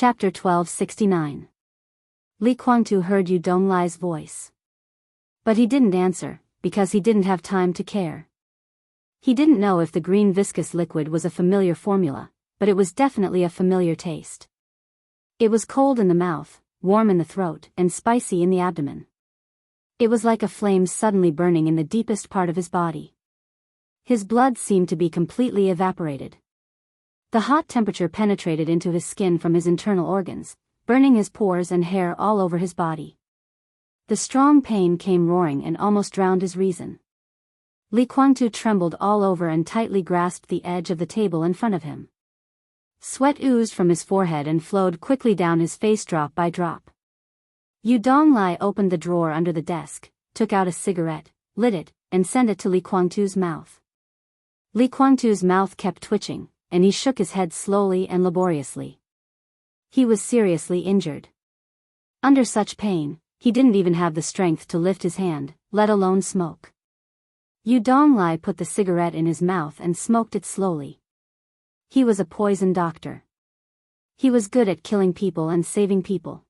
Chapter 1269. Li Kuangtu heard Yu Donglai's voice. But he didn't answer, because he didn't have time to care. He didn't know if the green viscous liquid was a familiar formula, but it was definitely a familiar taste. It was cold in the mouth, warm in the throat, and spicy in the abdomen. It was like a flame suddenly burning in the deepest part of his body. His blood seemed to be completely evaporated. The hot temperature penetrated into his skin from his internal organs, burning his pores and hair all over his body. The strong pain came roaring and almost drowned his reason. Li Kuangtu trembled all over and tightly grasped the edge of the table in front of him. Sweat oozed from his forehead and flowed quickly down his face drop by drop. Yu Donglai opened the drawer under the desk, took out a cigarette, lit it, and sent it to Li Kuangtu's mouth. Li Kuangtu's mouth kept twitching, and he shook his head slowly and laboriously. He was seriously injured. Under such pain, he didn't even have the strength to lift his hand, let alone smoke. Yu Donglai put the cigarette in his mouth and smoked it slowly. He was a poison doctor. He was good at killing people and saving people.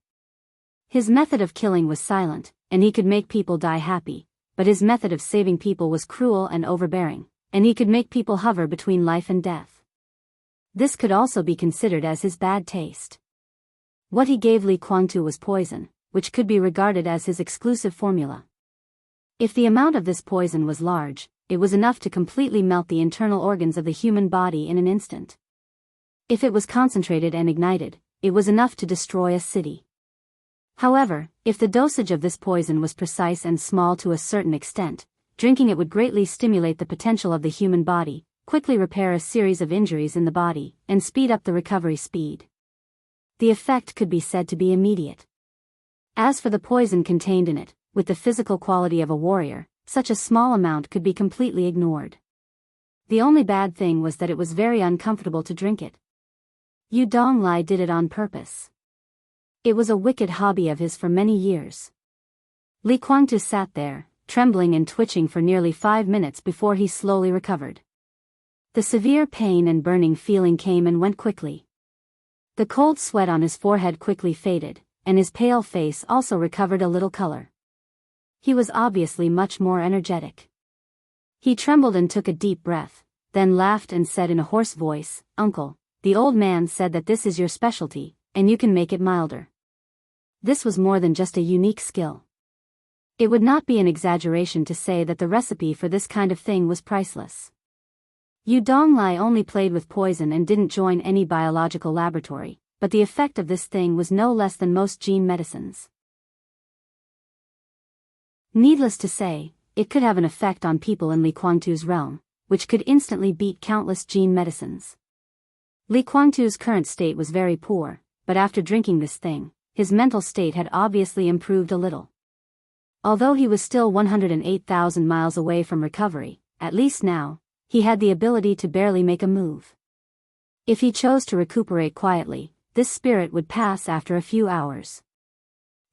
His method of killing was silent, and he could make people die happy, but his method of saving people was cruel and overbearing, and he could make people hover between life and death. This could also be considered as his bad taste. What he gave Li Kuangtu was poison, which could be regarded as his exclusive formula. If the amount of this poison was large, it was enough to completely melt the internal organs of the human body in an instant. If it was concentrated and ignited, it was enough to destroy a city. However, if the dosage of this poison was precise and small to a certain extent, drinking it would greatly stimulate the potential of the human body, quickly repair a series of injuries in the body, and speed up the recovery speed. The effect could be said to be immediate. As for the poison contained in it, with the physical quality of a warrior, such a small amount could be completely ignored. The only bad thing was that it was very uncomfortable to drink it. Yu Donglai did it on purpose. It was a wicked hobby of his for many years. Li Kuangtu sat there, trembling and twitching for nearly 5 minutes before he slowly recovered. The severe pain and burning feeling came and went quickly. The cold sweat on his forehead quickly faded, and his pale face also recovered a little color. He was obviously much more energetic. He trembled and took a deep breath, then laughed and said in a hoarse voice, "Uncle, the old man said that this is your specialty, and you can make it milder." This was more than just a unique skill. It would not be an exaggeration to say that the recipe for this kind of thing was priceless. Yu Donglai only played with poison and didn't join any biological laboratory, but the effect of this thing was no less than most gene medicines. Needless to say, it could have an effect on people in Li Kuangtu's realm, which could instantly beat countless gene medicines. Li Kuangtu's current state was very poor, but after drinking this thing, his mental state had obviously improved a little. Although he was still 108,000 miles away from recovery, at least now, he had the ability to barely make a move. If he chose to recuperate quietly, this spirit would pass after a few hours.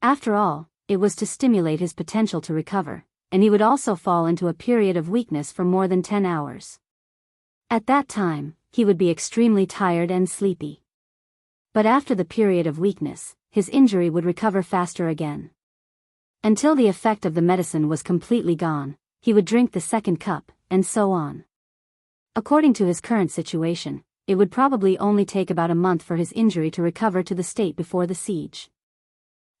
After all, it was to stimulate his potential to recover, and he would also fall into a period of weakness for more than 10 hours. At that time, he would be extremely tired and sleepy. But after the period of weakness, his injury would recover faster again. Until the effect of the medicine was completely gone, he would drink the second cup, and so on. According to his current situation, it would probably only take about a month for his injury to recover to the state before the siege.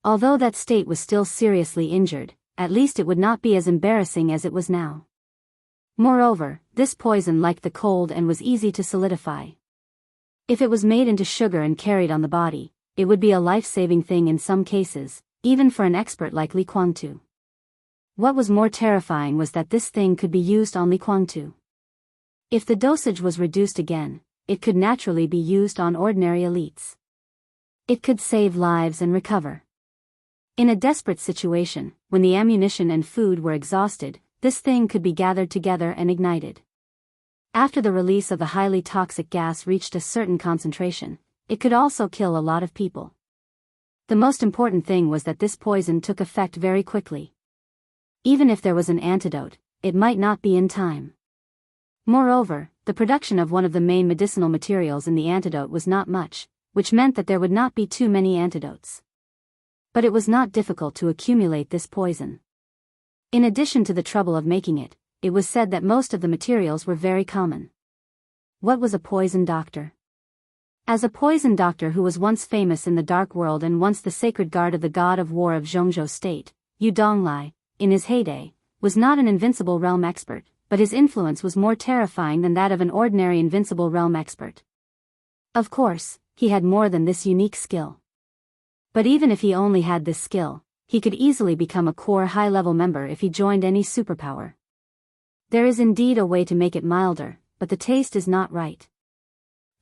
Although that state was still seriously injured, at least it would not be as embarrassing as it was now. Moreover, this poison liked the cold and was easy to solidify. If it was made into sugar and carried on the body, it would be a life-saving thing in some cases, even for an expert like Li Kuangtu. What was more terrifying was that this thing could be used on Li Kuangtu. If the dosage was reduced again, it could naturally be used on ordinary elites. It could save lives and recover. In a desperate situation, when the ammunition and food were exhausted, this thing could be gathered together and ignited. After the release of the highly toxic gas reached a certain concentration, it could also kill a lot of people. The most important thing was that this poison took effect very quickly. Even if there was an antidote, it might not be in time. Moreover, the production of one of the main medicinal materials in the antidote was not much, which meant that there would not be too many antidotes. But it was not difficult to accumulate this poison. In addition to the trouble of making it, it was said that most of the materials were very common. What was a poison doctor? As a poison doctor who was once famous in the dark world and once the sacred guard of the god of war of Zhongzhou state, Yu Donglai, in his heyday, was not an invincible realm expert, but his influence was more terrifying than that of an ordinary invincible realm expert. Of course, he had more than this unique skill. But even if he only had this skill, he could easily become a core high-level member if he joined any superpower. There is indeed a way to make it milder, but the taste is not right.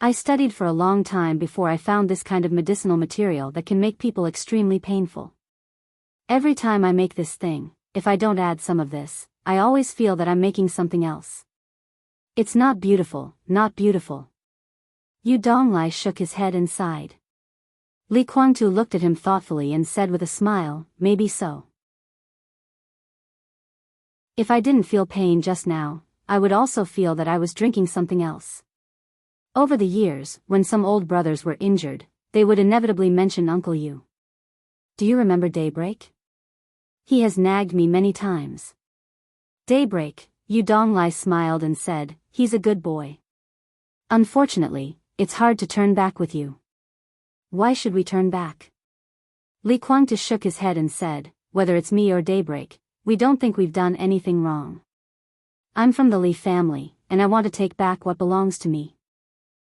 I studied for a long time before I found this kind of medicinal material that can make people extremely painful. Every time I make this thing, if I don't add some of this, I always feel that I'm making something else. It's not beautiful, not beautiful. Yu Donglai shook his head and sighed. Li Guangtu looked at him thoughtfully and said with a smile, maybe so. If I didn't feel pain just now, I would also feel that I was drinking something else. Over the years, when some old brothers were injured, they would inevitably mention Uncle Yu. Do you remember Daybreak? He has nagged me many times. Daybreak, Yu Donglai smiled and said, he's a good boy. Unfortunately, it's hard to turn back with you. Why should we turn back? Li Guangtu shook his head and said, whether it's me or Daybreak, we don't think we've done anything wrong. I'm from the Li family, and I want to take back what belongs to me.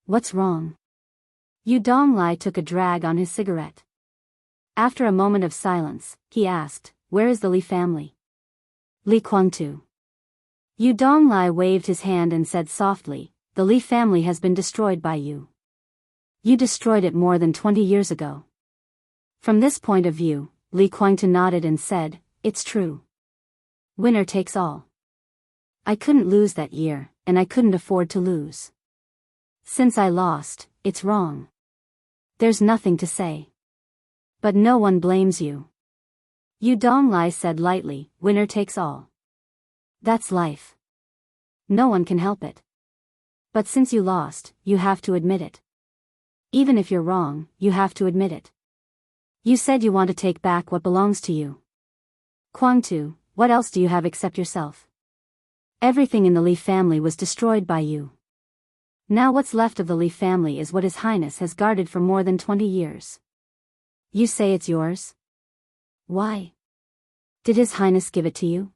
What's wrong? Yu Donglai took a drag on his cigarette. After a moment of silence, he asked, where is the Li family? Li Guangtu. Yu Donglai waved his hand and said softly, the Li family has been destroyed by you. You destroyed it more than 20 years ago. From this point of view, Li Guangtu nodded and said, it's true. Winner takes all. I couldn't lose that year, and I couldn't afford to lose. Since I lost, it's wrong. There's nothing to say. But no one blames you. Yu Donglai said lightly, winner takes all. That's life. No one can help it. But since you lost, you have to admit it. Even if you're wrong, you have to admit it. You said you want to take back what belongs to you. Guangtu, what else do you have except yourself? Everything in the Li family was destroyed by you. Now what's left of the Li family is what His Highness has guarded for more than 20 years. You say it's yours? Why? Did His Highness give it to you?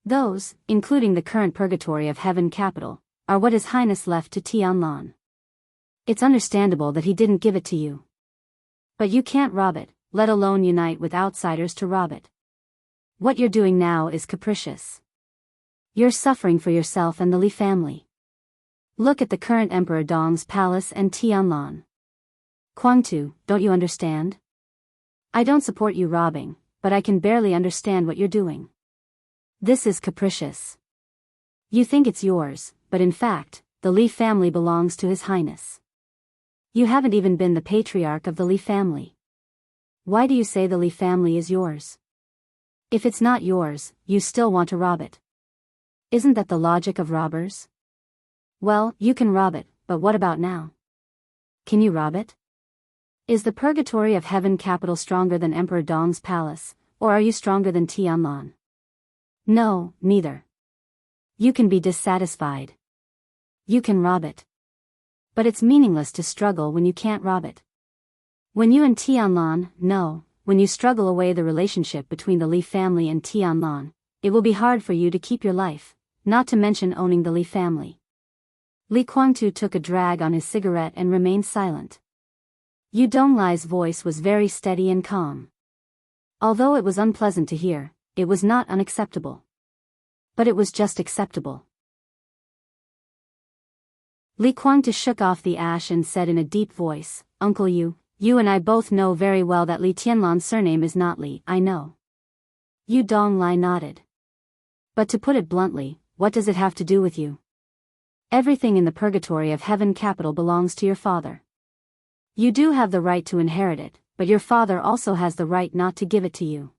Those, including the current purgatory of Heaven Capital, are what His Highness left to Tianlan. It's understandable that he didn't give it to you. But you can't rob it, let alone unite with outsiders to rob it. What you're doing now is capricious. You're suffering for yourself and the Li family. Look at the current Emperor Dong's palace and Tianlan. Guangtu, don't you understand? I don't support you robbing, but I can barely understand what you're doing. This is capricious. You think it's yours, but in fact, the Li family belongs to His Highness. You haven't even been the patriarch of the Li family. Why do you say the Li family is yours? If it's not yours, you still want to rob it. Isn't that the logic of robbers? Well, you can rob it, but what about now? Can you rob it? Is the purgatory of Heaven Capital stronger than Emperor Dong's palace, or are you stronger than Tianlan? No, neither. You can be dissatisfied. You can rob it. But it's meaningless to struggle when you can't rob it. When you and Tianlan, when you struggle away the relationship between the Li family and Tianlan, it will be hard for you to keep your life, not to mention owning the Li family. Li Guangtu took a drag on his cigarette and remained silent. Yu Donglai's voice was very steady and calm. Although it was unpleasant to hear, it was not unacceptable. But it was just acceptable. Li Guangtu shook off the ash and said in a deep voice, Uncle Yu, you and I both know very well that Li Tianlan's surname is not Li, I know. Yu Donglai nodded. But to put it bluntly, what does it have to do with you? Everything in the purgatory of Heaven Capital belongs to your father. You do have the right to inherit it, but your father also has the right not to give it to you.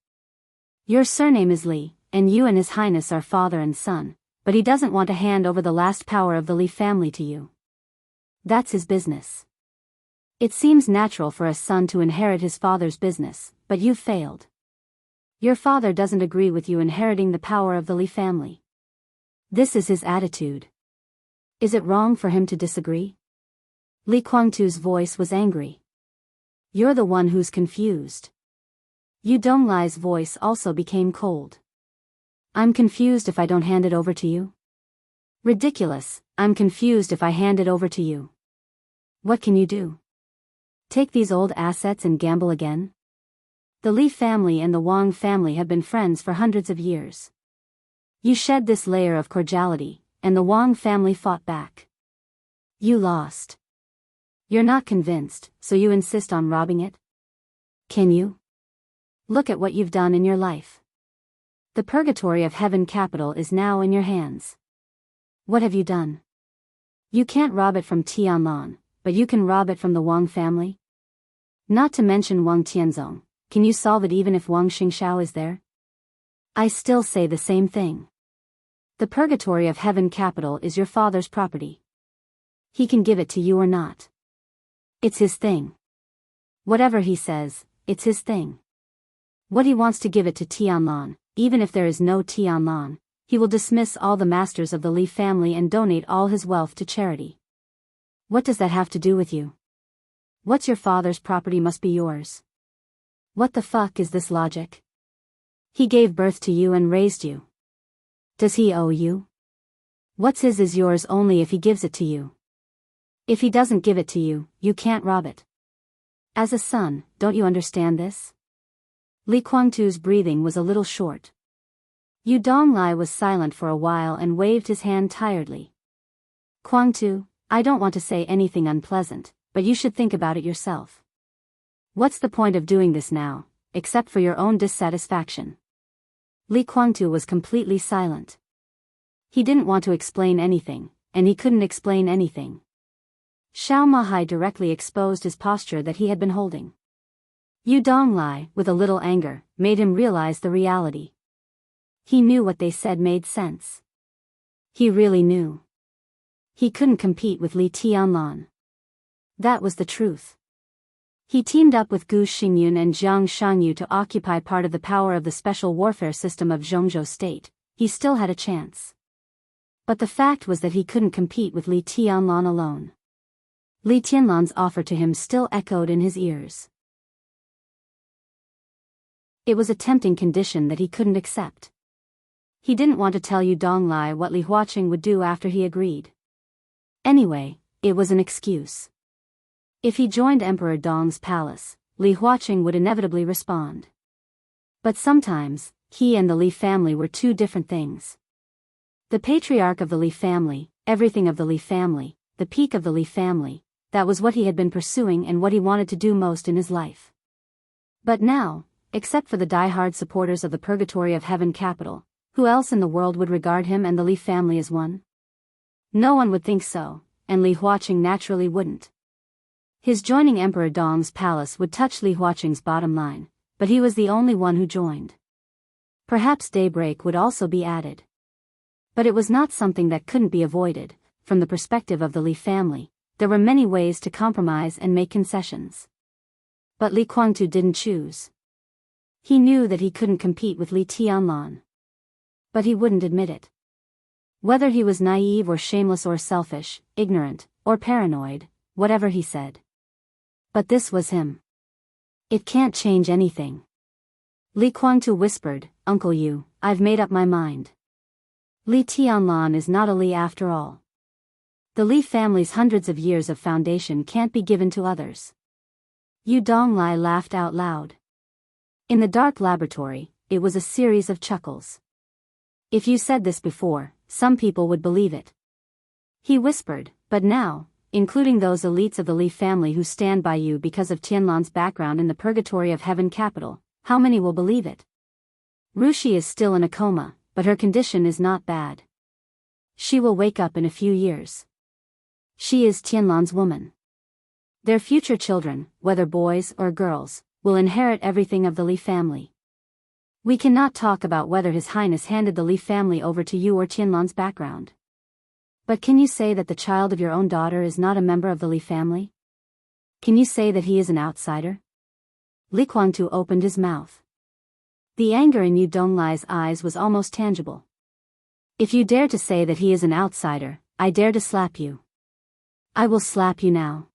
Your surname is Li, and you and His Highness are father and son, but he doesn't want to hand over the last power of the Li family to you. That's his business. It seems natural for a son to inherit his father's business, but you've failed. Your father doesn't agree with you inheriting the power of the Li family. This is his attitude. Is it wrong for him to disagree? Li Guangtu's voice was angry. You're the one who's confused. Yu Donglai's voice also became cold. I'm confused if I don't hand it over to you? Ridiculous, I'm confused if I hand it over to you. What can you do? Take these old assets and gamble again? The Li family and the Wang family have been friends for hundreds of years. You shed this layer of cordiality, and the Wang family fought back. You lost. You're not convinced, so you insist on robbing it? Can you? Look at what you've done in your life. The purgatory of heaven capital is now in your hands. What have you done? You can't rob it from Tianlan, but you can rob it from the Wang family? Not to mention Wang Tianzong, can you solve it even if Wang Xingshao is there? I still say the same thing. The purgatory of heaven capital is your father's property. He can give it to you or not. It's his thing. Whatever he says, it's his thing. What he wants to give it to Tianlan, even if there is no Tianlan, he will dismiss all the masters of the Li family and donate all his wealth to charity. What does that have to do with you? What's your father's property must be yours. What the fuck is this logic? He gave birth to you and raised you. Does he owe you? What's his is yours only if he gives it to you. If he doesn't give it to you, you can't rob it. As a son, don't you understand this? Li Guangtu's breathing was a little short. Yu Donglai was silent for a while and waved his hand tiredly. Guangtu, I don't want to say anything unpleasant, but you should think about it yourself. What's the point of doing this now, except for your own dissatisfaction? Li Guangtu was completely silent. He didn't want to explain anything, and he couldn't explain anything. Xiao Mahai directly exposed his posture that he had been holding. Yu Donglai, with a little anger, made him realize the reality. He knew what they said made sense. He really knew. He couldn't compete with Li Tianlan. That was the truth. He teamed up with Gu Xingyun and Jiang Shangyu to occupy part of the power of the special warfare system of Zhongzhou state. He still had a chance. But the fact was that he couldn't compete with Li Tianlan alone. Li Tianlan's offer to him still echoed in his ears. It was a tempting condition that he couldn't accept. He didn't want to tell Yu Donglai what Li Huaqing would do after he agreed. Anyway, it was an excuse. If he joined Emperor Dong's palace, Li Huaqing would inevitably respond. But sometimes, he and the Li family were two different things. The patriarch of the Li family, everything of the Li family, the peak of the Li family, that was what he had been pursuing and what he wanted to do most in his life. But now, except for the die-hard supporters of the purgatory of heaven capital, who else in the world would regard him and the Li family as one? No one would think so, and Li Huaqing naturally wouldn't. His joining Emperor Dong's palace would touch Li Huaqing's bottom line, but he was the only one who joined. Perhaps daybreak would also be added. But it was not something that couldn't be avoided. From the perspective of the Li family, there were many ways to compromise and make concessions. But Li Guangtu didn't choose. He knew that he couldn't compete with Li Tianlan. But he wouldn't admit it. Whether he was naive or shameless or selfish, ignorant, or paranoid, whatever he said. But this was him. It can't change anything. Li Guangtu whispered, Uncle Yu, I've made up my mind. Li Tianlan is not a Li after all. The Li family's hundreds of years of foundation can't be given to others. Yu Donglai laughed out loud. In the dark laboratory, it was a series of chuckles. If you said this before, some people would believe it. He whispered, but now, including those elites of the Li family who stand by you because of Tianlan's background in the purgatory of heaven capital, how many will believe it? Rushi is still in a coma, but her condition is not bad. She will wake up in a few years. She is Tianlan's woman. Their future children, whether boys or girls, will inherit everything of the Li family. We cannot talk about whether His Highness handed the Li family over to you or Tianlan's background. But can you say that the child of your own daughter is not a member of the Li family? Can you say that he is an outsider? Li Guangtu opened his mouth. The anger in Yu Donglai's eyes was almost tangible. If you dare to say that he is an outsider, I dare to slap you. I will slap you now.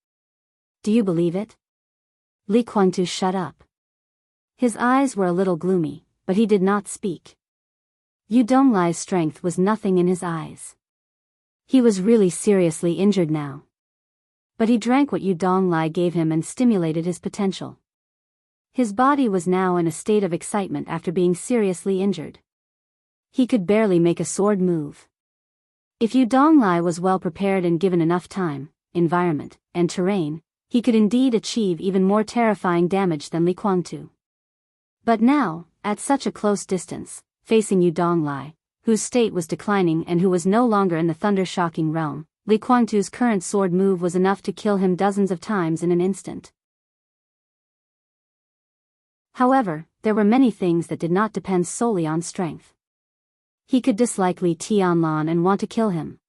Do you believe it? Li Guangtu shut up. His eyes were a little gloomy, but he did not speak. Yu Donglai's strength was nothing in his eyes. He was really seriously injured now. But he drank what Yu Donglai gave him and stimulated his potential. His body was now in a state of excitement after being seriously injured. He could barely make a sword move. If Yu Donglai was well prepared and given enough time, environment, and terrain, he could indeed achieve even more terrifying damage than Li Guangtu. But now, at such a close distance, facing Yu Donglai, whose state was declining and who was no longer in the thunder-shocking realm, Li Guangtu's current sword move was enough to kill him dozens of times in an instant. However, there were many things that did not depend solely on strength. He could dislike Li Tianlan and want to kill him.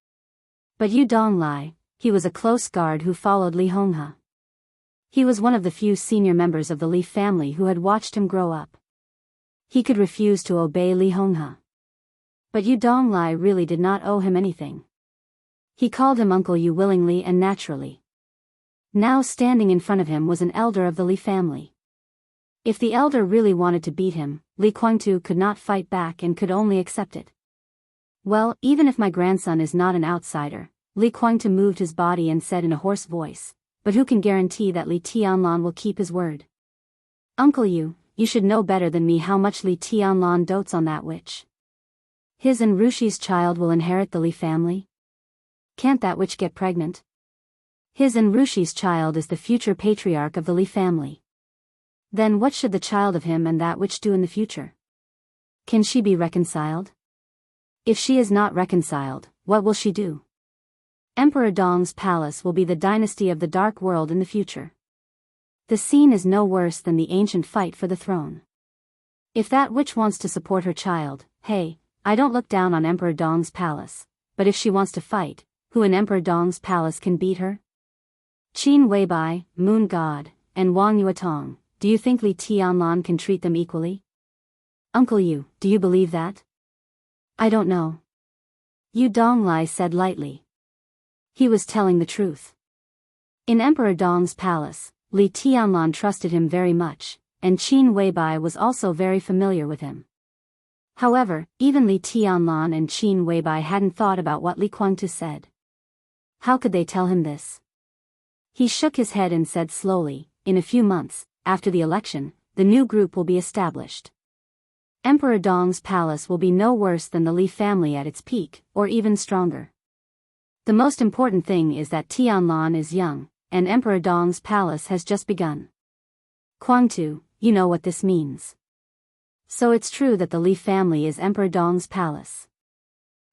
But Yu Donglai, he was a close guard who followed Li Honghe. He was one of the few senior members of the Li family who had watched him grow up. He could refuse to obey Li Honghe. But Yu Donglai really did not owe him anything. He called him Uncle Yu willingly and naturally. Now standing in front of him was an elder of the Li family. If the elder really wanted to beat him, Li Guangtu could not fight back and could only accept it. Well, even if my grandson is not an outsider, Li Guangtu moved his body and said in a hoarse voice, but who can guarantee that Li Tianlan will keep his word? Uncle Yu, you should know better than me how much Li Tianlan dotes on that witch. His and Rushi's child will inherit the Li family? Can't that witch get pregnant? His and Rushi's child is the future patriarch of the Li family. Then what should the child of him and that witch do in the future? Can she be reconciled? If she is not reconciled, what will she do? Emperor Dong's palace will be the dynasty of the dark world in the future. The scene is no worse than the ancient fight for the throne. If that witch wants to support her child, hey, I don't look down on Emperor Dong's palace, but if she wants to fight, who in Emperor Dong's palace can beat her? Qin Weibai, Moon God, and Wang Yuetong, do you think Li Tianlan can treat them equally? Uncle Yu, do you believe that? I don't know. Yu Donglai said lightly. He was telling the truth. In Emperor Dong's palace, Li Tianlan trusted him very much, and Qin Weibai was also very familiar with him. However, even Li Tianlan and Qin Weibai hadn't thought about what Li Guangtu said. How could they tell him this? He shook his head and said slowly, in a few months, after the election, the new group will be established. Emperor Dong's palace will be no worse than the Li family at its peak, or even stronger. The most important thing is that Tianlan is young, and Emperor Dong's palace has just begun. Guangtu, you know what this means. So it's true that the Li family is Emperor Dong's palace.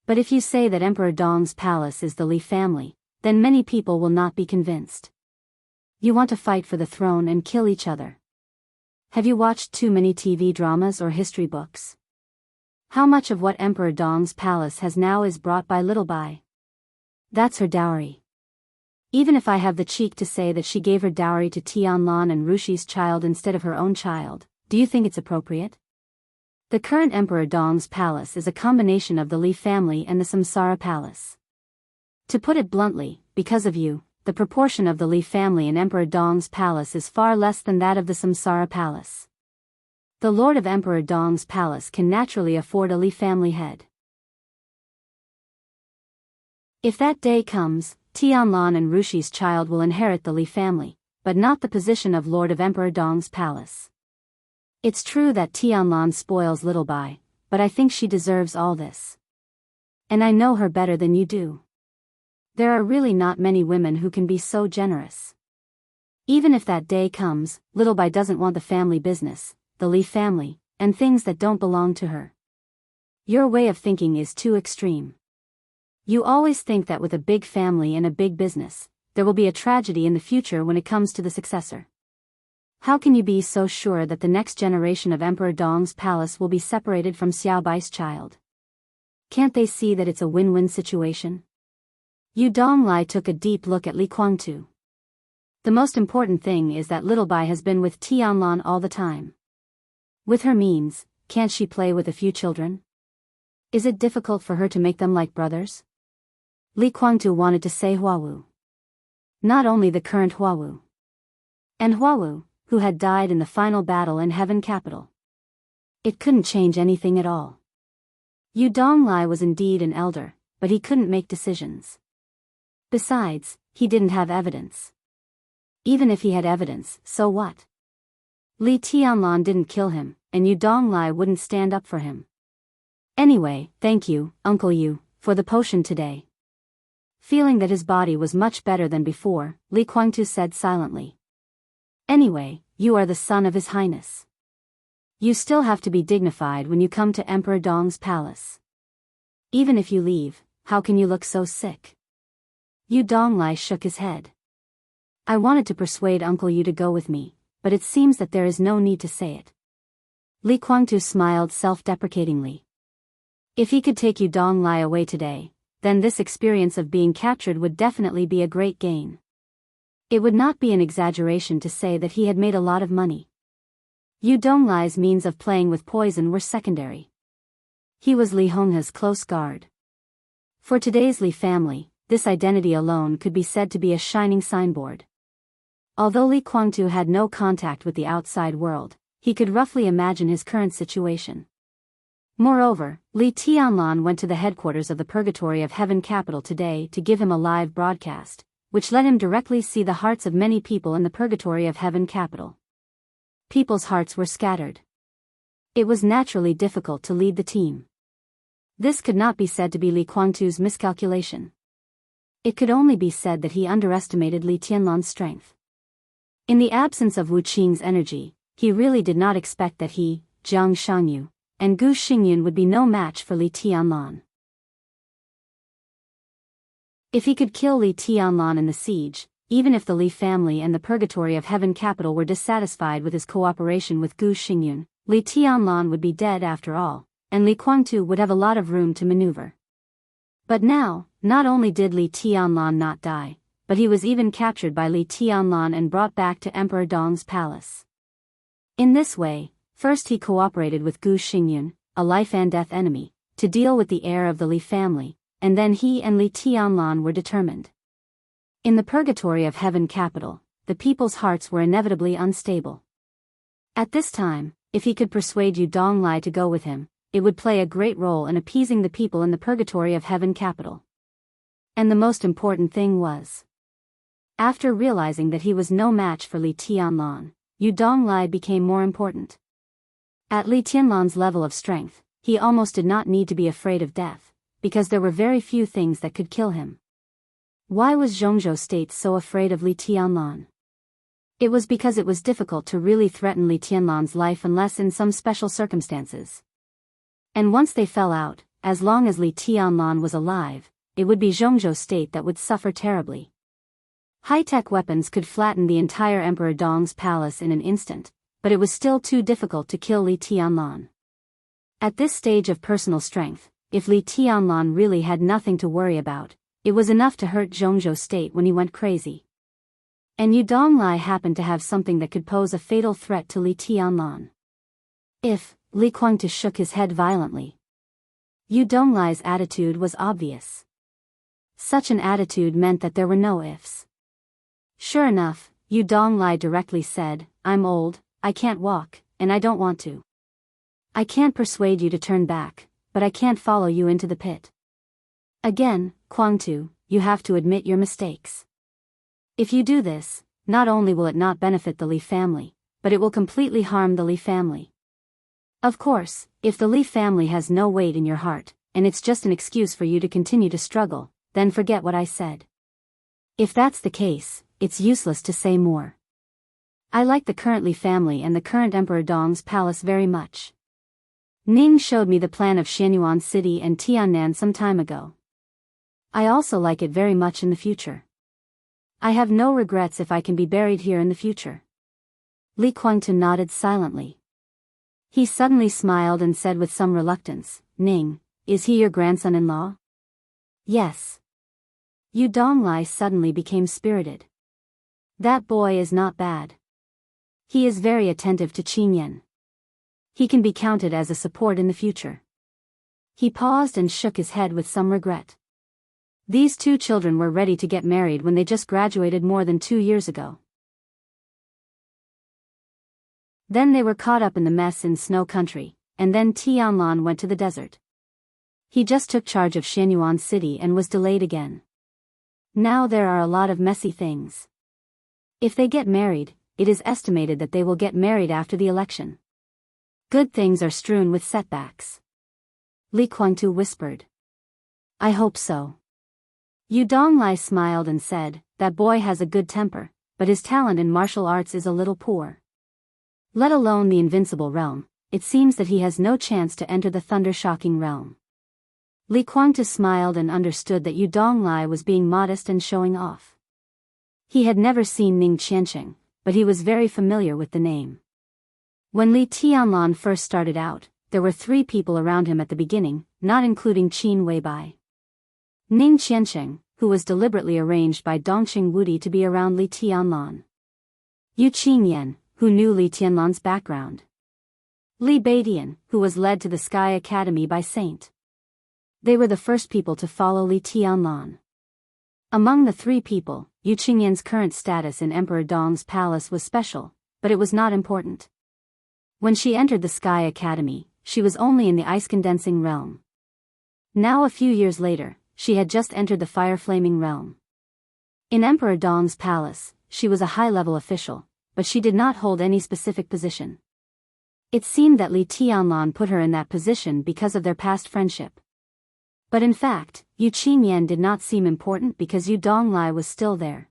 But if you say that Emperor Dong's palace is the Li family, then many people will not be convinced. You want to fight for the throne and kill each other. Have you watched too many TV dramas or history books? How much of what Emperor Dong's palace has now is brought by Little Bai? That's her dowry. Even if I have the cheek to say that she gave her dowry to Tianlan and Rushi's child instead of her own child, do you think it's appropriate? The current Emperor Dong's palace is a combination of the Li family and the Samsara palace. To put it bluntly, because of you, the proportion of the Li family in Emperor Dong's palace is far less than that of the Samsara palace. The lord of Emperor Dong's palace can naturally afford a Li family head. If that day comes, Tianlan and Rushi's child will inherit the Li family, but not the position of lord of Emperor Dong's palace. It's true that Tianlan spoils Little Bai, but I think she deserves all this. And I know her better than you do. There are really not many women who can be so generous. Even if that day comes, Little Bai doesn't want the family business, the Li family, and things that don't belong to her. Your way of thinking is too extreme. You always think that with a big family and a big business, there will be a tragedy in the future when it comes to the successor. How can you be so sure that the next generation of Emperor Dong's palace will be separated from Xiao Bai's child? Can't they see that it's a win-win situation? Yu Donglai took a deep look at Li Guangtu. The most important thing is that Little Bai has been with Tianlan all the time. With her means, can't she play with a few children? Is it difficult for her to make them like brothers? Li Guangtu wanted to say Huawu. Not only the current Huawu. And Huawu, who had died in the final battle in Heaven Capital. It couldn't change anything at all. Yu Donglai was indeed an elder, but he couldn't make decisions. Besides, he didn't have evidence. Even if he had evidence, so what? Li Tianlan didn't kill him, and Yu Donglai wouldn't stand up for him. Anyway, thank you, Uncle Yu, for the potion today. Feeling that his body was much better than before, Li Guangtu said silently. Anyway, you are the son of His Highness. You still have to be dignified when you come to Emperor Dong's palace. Even if you leave, how can you look so sick? Yu Donglai shook his head. I wanted to persuade Uncle Yu to go with me, but it seems that there is no need to say it. Li Guangtu smiled self-deprecatingly. If he could take Yu Donglai away today, then this experience of being captured would definitely be a great gain. It would not be an exaggeration to say that he had made a lot of money. Yu Donglai's means of playing with poison were secondary. He was Li Honghe's close guard. For today's Li family, this identity alone could be said to be a shining signboard. Although Li Guangtu had no contact with the outside world, he could roughly imagine his current situation. Moreover, Li Tianlan went to the headquarters of the Purgatory of Heaven Capital today to give him a live broadcast, which let him directly see the hearts of many people in the Purgatory of Heaven Capital. People's hearts were scattered. It was naturally difficult to lead the team. This could not be said to be Li Guangtu's miscalculation. It could only be said that he underestimated Li Tianlan's strength. In the absence of Wu Qing's energy, he really did not expect that he, Jiang Shangyu, and Gu Xingyun would be no match for Li Tianlan. If he could kill Li Tianlan in the siege, even if the Li family and the Purgatory of Heaven Capital were dissatisfied with his cooperation with Gu Xingyun, Li Tianlan would be dead after all, and Li Guangtu would have a lot of room to maneuver. But now, not only did Li Tianlan not die, but he was even captured by Li Tianlan and brought back to Emperor Dong's palace. In this way, first he cooperated with Gu Xingyun, a life and death enemy, to deal with the heir of the Li family, and then he and Li Tianlan were determined. In the Purgatory of Heaven Capital, the people's hearts were inevitably unstable. At this time, if he could persuade Yu Donglai to go with him, it would play a great role in appeasing the people in the Purgatory of Heaven Capital. And the most important thing was, after realizing that he was no match for Li Tianlan, Yu Donglai became more important. At Li Tianlan's level of strength, he almost did not need to be afraid of death, because there were very few things that could kill him. Why was Zhongzhou State so afraid of Li Tianlan? It was because it was difficult to really threaten Li Tianlan's life unless in some special circumstances. And once they fell out, as long as Li Tianlan was alive, it would be Zhongzhou State that would suffer terribly. High-tech weapons could flatten the entire Emperor Dong's palace in an instant, but it was still too difficult to kill Li Tianlan. At this stage of personal strength, if Li Tianlan really had nothing to worry about, it was enough to hurt Zhongzhou State when he went crazy. And Yu Donglai happened to have something that could pose a fatal threat to Li Tianlan. If, Li Guangtu shook his head violently. Yu Donglai's attitude was obvious. Such an attitude meant that there were no ifs. Sure enough, Yu Donglai directly said, I'm old, I can't walk, and I don't want to. I can't persuade you to turn back, but I can't follow you into the pit. Again, Guangtu, you have to admit your mistakes. If you do this, not only will it not benefit the Li family, but it will completely harm the Li family. Of course, if the Li family has no weight in your heart, and it's just an excuse for you to continue to struggle, then forget what I said. If that's the case, it's useless to say more. I like the current Li family and the current Emperor Dong's palace very much. Ning showed me the plan of Xianyuan City and Tiannan some time ago. I also like it very much in the future. I have no regrets if I can be buried here in the future. Li Guangtu nodded silently. He suddenly smiled and said with some reluctance, Ning, is he your grandson-in-law? Yes. Yu Donglai suddenly became spirited. That boy is not bad. He is very attentive to Qin Yan. He can be counted as a support in the future. He paused and shook his head with some regret. These two children were ready to get married when they just graduated more than 2 years ago. Then they were caught up in the mess in Snow Country, and then Tianlan went to the desert. He just took charge of Shenyuan City and was delayed again. Now there are a lot of messy things. If they get married, it is estimated that they will get married after the election. Good things are strewn with setbacks. Li Guangtu whispered. I hope so. Yu Donglai smiled and said, that boy has a good temper, but his talent in martial arts is a little poor. Let alone the invincible realm, it seems that he has no chance to enter the thunder-shocking realm. Li Guangtu smiled and understood that Yu Donglai was being modest and showing off. He had never seen Ning Qianqing, but he was very familiar with the name. When Li Tianlan first started out, there were 3 people around him at the beginning, not including Qin Weibai. Ning Qianqing, who was deliberately arranged by Dongqing Wudi to be around Li Tianlan. Yu Qinyan, who knew Li Tianlan's background. Li Baidian, who was led to the Sky Academy by Saint. They were the first people to follow Li Tianlan. Among the 3 people, Yu Qingyan's current status in Emperor Dong's palace was special, but it was not important. When she entered the Sky Academy, she was only in the ice-condensing realm. Now a few years later, she had just entered the fire-flaming realm. In Emperor Dong's palace, she was a high-level official, but she did not hold any specific position. It seemed that Li Tianlan put her in that position because of their past friendship. But in fact, Yu Qinyan did not seem important because Yu Donglai was still there.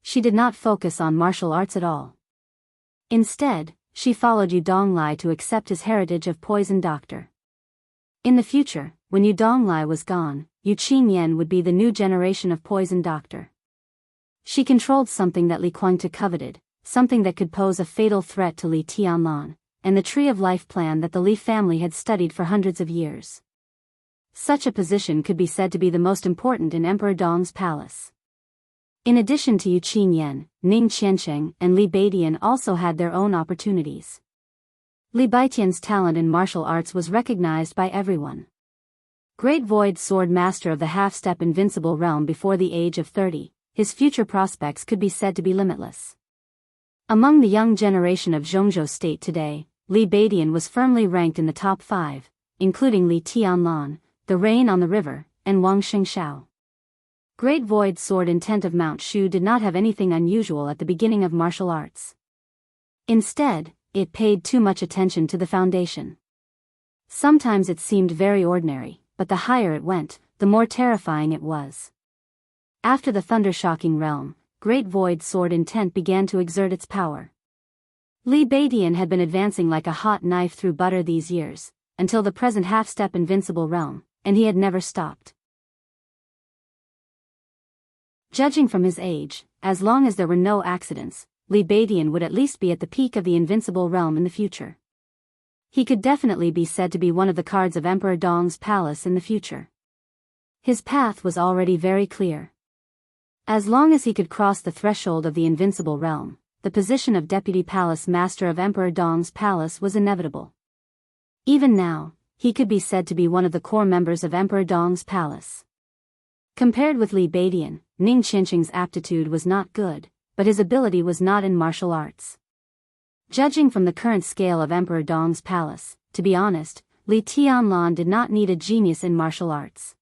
She did not focus on martial arts at all. Instead, she followed Yu Donglai to accept his heritage of poison doctor. In the future, when Yu Donglai was gone, Yu Qinyan would be the new generation of poison doctor. She controlled something that Li Guangtu coveted, something that could pose a fatal threat to Li Tianlan, and the Tree of Life plan that the Li family had studied for hundreds of years. Such a position could be said to be the most important in Emperor Dong's palace. In addition to Yu Qinyan, Ning Qianqing and Li Baidian also had their own opportunities. Li Baitian's talent in martial arts was recognized by everyone. Great Void Sword Master of the half-step invincible realm before the age of 30, his future prospects could be said to be limitless. Among the young generation of Zhongzhou State today, Li Baidian was firmly ranked in the top 5, including Li Tianlan, the Rain on the River, and Wang Xingxiao. Great Void Sword Intent of Mount Shu did not have anything unusual at the beginning of martial arts. Instead, it paid too much attention to the foundation. Sometimes it seemed very ordinary, but the higher it went, the more terrifying it was. After the thunder-shocking realm, Great Void Sword Intent began to exert its power. Li Baidian had been advancing like a hot knife through butter these years, until the present half-step invincible realm, and he had never stopped. Judging from his age, as long as there were no accidents, Li Baidian would at least be at the peak of the invincible realm in the future. He could definitely be said to be one of the cards of Emperor Dong's palace in the future. His path was already very clear. As long as he could cross the threshold of the invincible realm, the position of Deputy Palace Master of Emperor Dong's palace was inevitable. Even now, he could be said to be one of the core members of Emperor Dong's palace. Compared with Li Baidian, Ning Qianqing's aptitude was not good, but his ability was not in martial arts. Judging from the current scale of Emperor Dong's palace, to be honest, Li Tianlan did not need a genius in martial arts.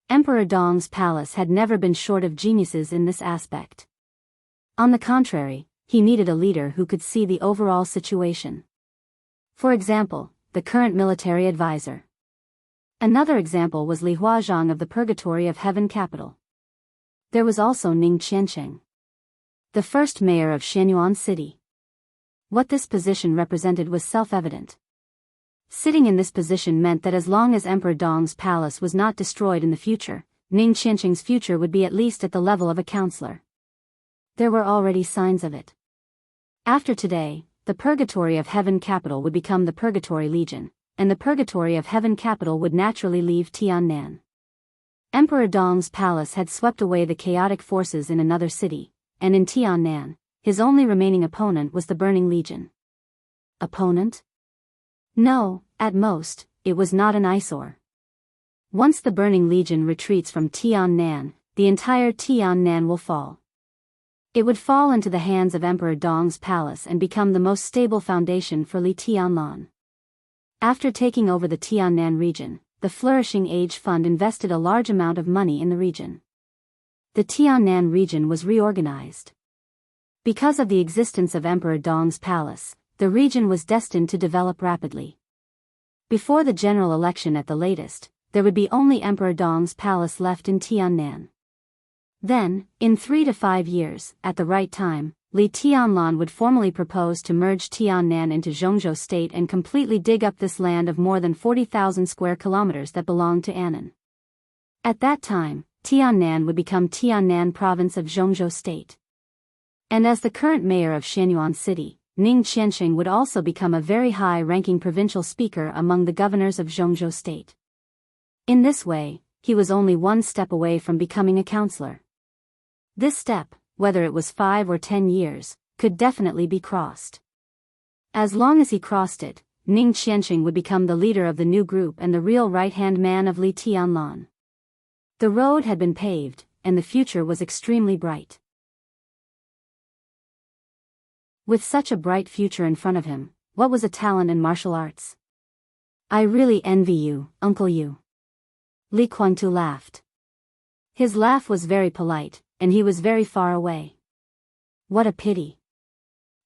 Emperor Dong's palace had never been short of geniuses in this aspect. On the contrary, he needed a leader who could see the overall situation. For example, the current military advisor. Another example was Li Huazhang of the Purgatory of Heaven capital. There was also Ning Qianqing, the first mayor of Shenyuan City. What this position represented was self-evident. Sitting in this position meant that as long as Emperor Dong's palace was not destroyed in the future, Ning Qianqing's future would be at least at the level of a counselor. There were already signs of it. After today, the Purgatory of Heaven capital would become the Purgatory Legion, and the Purgatory of Heaven capital would naturally leave Tiannan. Emperor Dong's palace had swept away the chaotic forces in another city, and in Tiannan, his only remaining opponent was the Burning Legion. Opponent? No, at most, it was not an eyesore. Once the Burning Legion retreats from Tiannan, the entire Tiannan will fall. It would fall into the hands of Emperor Dong's palace and become the most stable foundation for Li Tianlan. After taking over the Tiannan region, the Flourishing Age Fund invested a large amount of money in the region. The Tiannan region was reorganized. Because of the existence of Emperor Dong's palace, the region was destined to develop rapidly. Before the general election at the latest, there would be only Emperor Dong's palace left in Tiannan. Then, in 3 to 5 years, at the right time, Li Tianlan would formally propose to merge Tiannan into Zhongzhou state and completely dig up this land of more than 40,000 square kilometers that belonged to Annan. At that time, Tiannan would become Tiannan province of Zhongzhou state. And as the current mayor of Shenyuan City, Ning Qianqing would also become a very high-ranking provincial speaker among the governors of Zhongzhou state. In this way, he was only one step away from becoming a counselor. This step, whether it was 5 or 10 years, could definitely be crossed. As long as he crossed it, Ning Qianqing would become the leader of the new group and the real right-hand man of Li Tianlan. The road had been paved, and the future was extremely bright. With such a bright future in front of him, what was a talent in martial arts? I really envy you, Uncle Yu. Li Guangtu laughed. His laugh was very polite, and he was very far away. What a pity.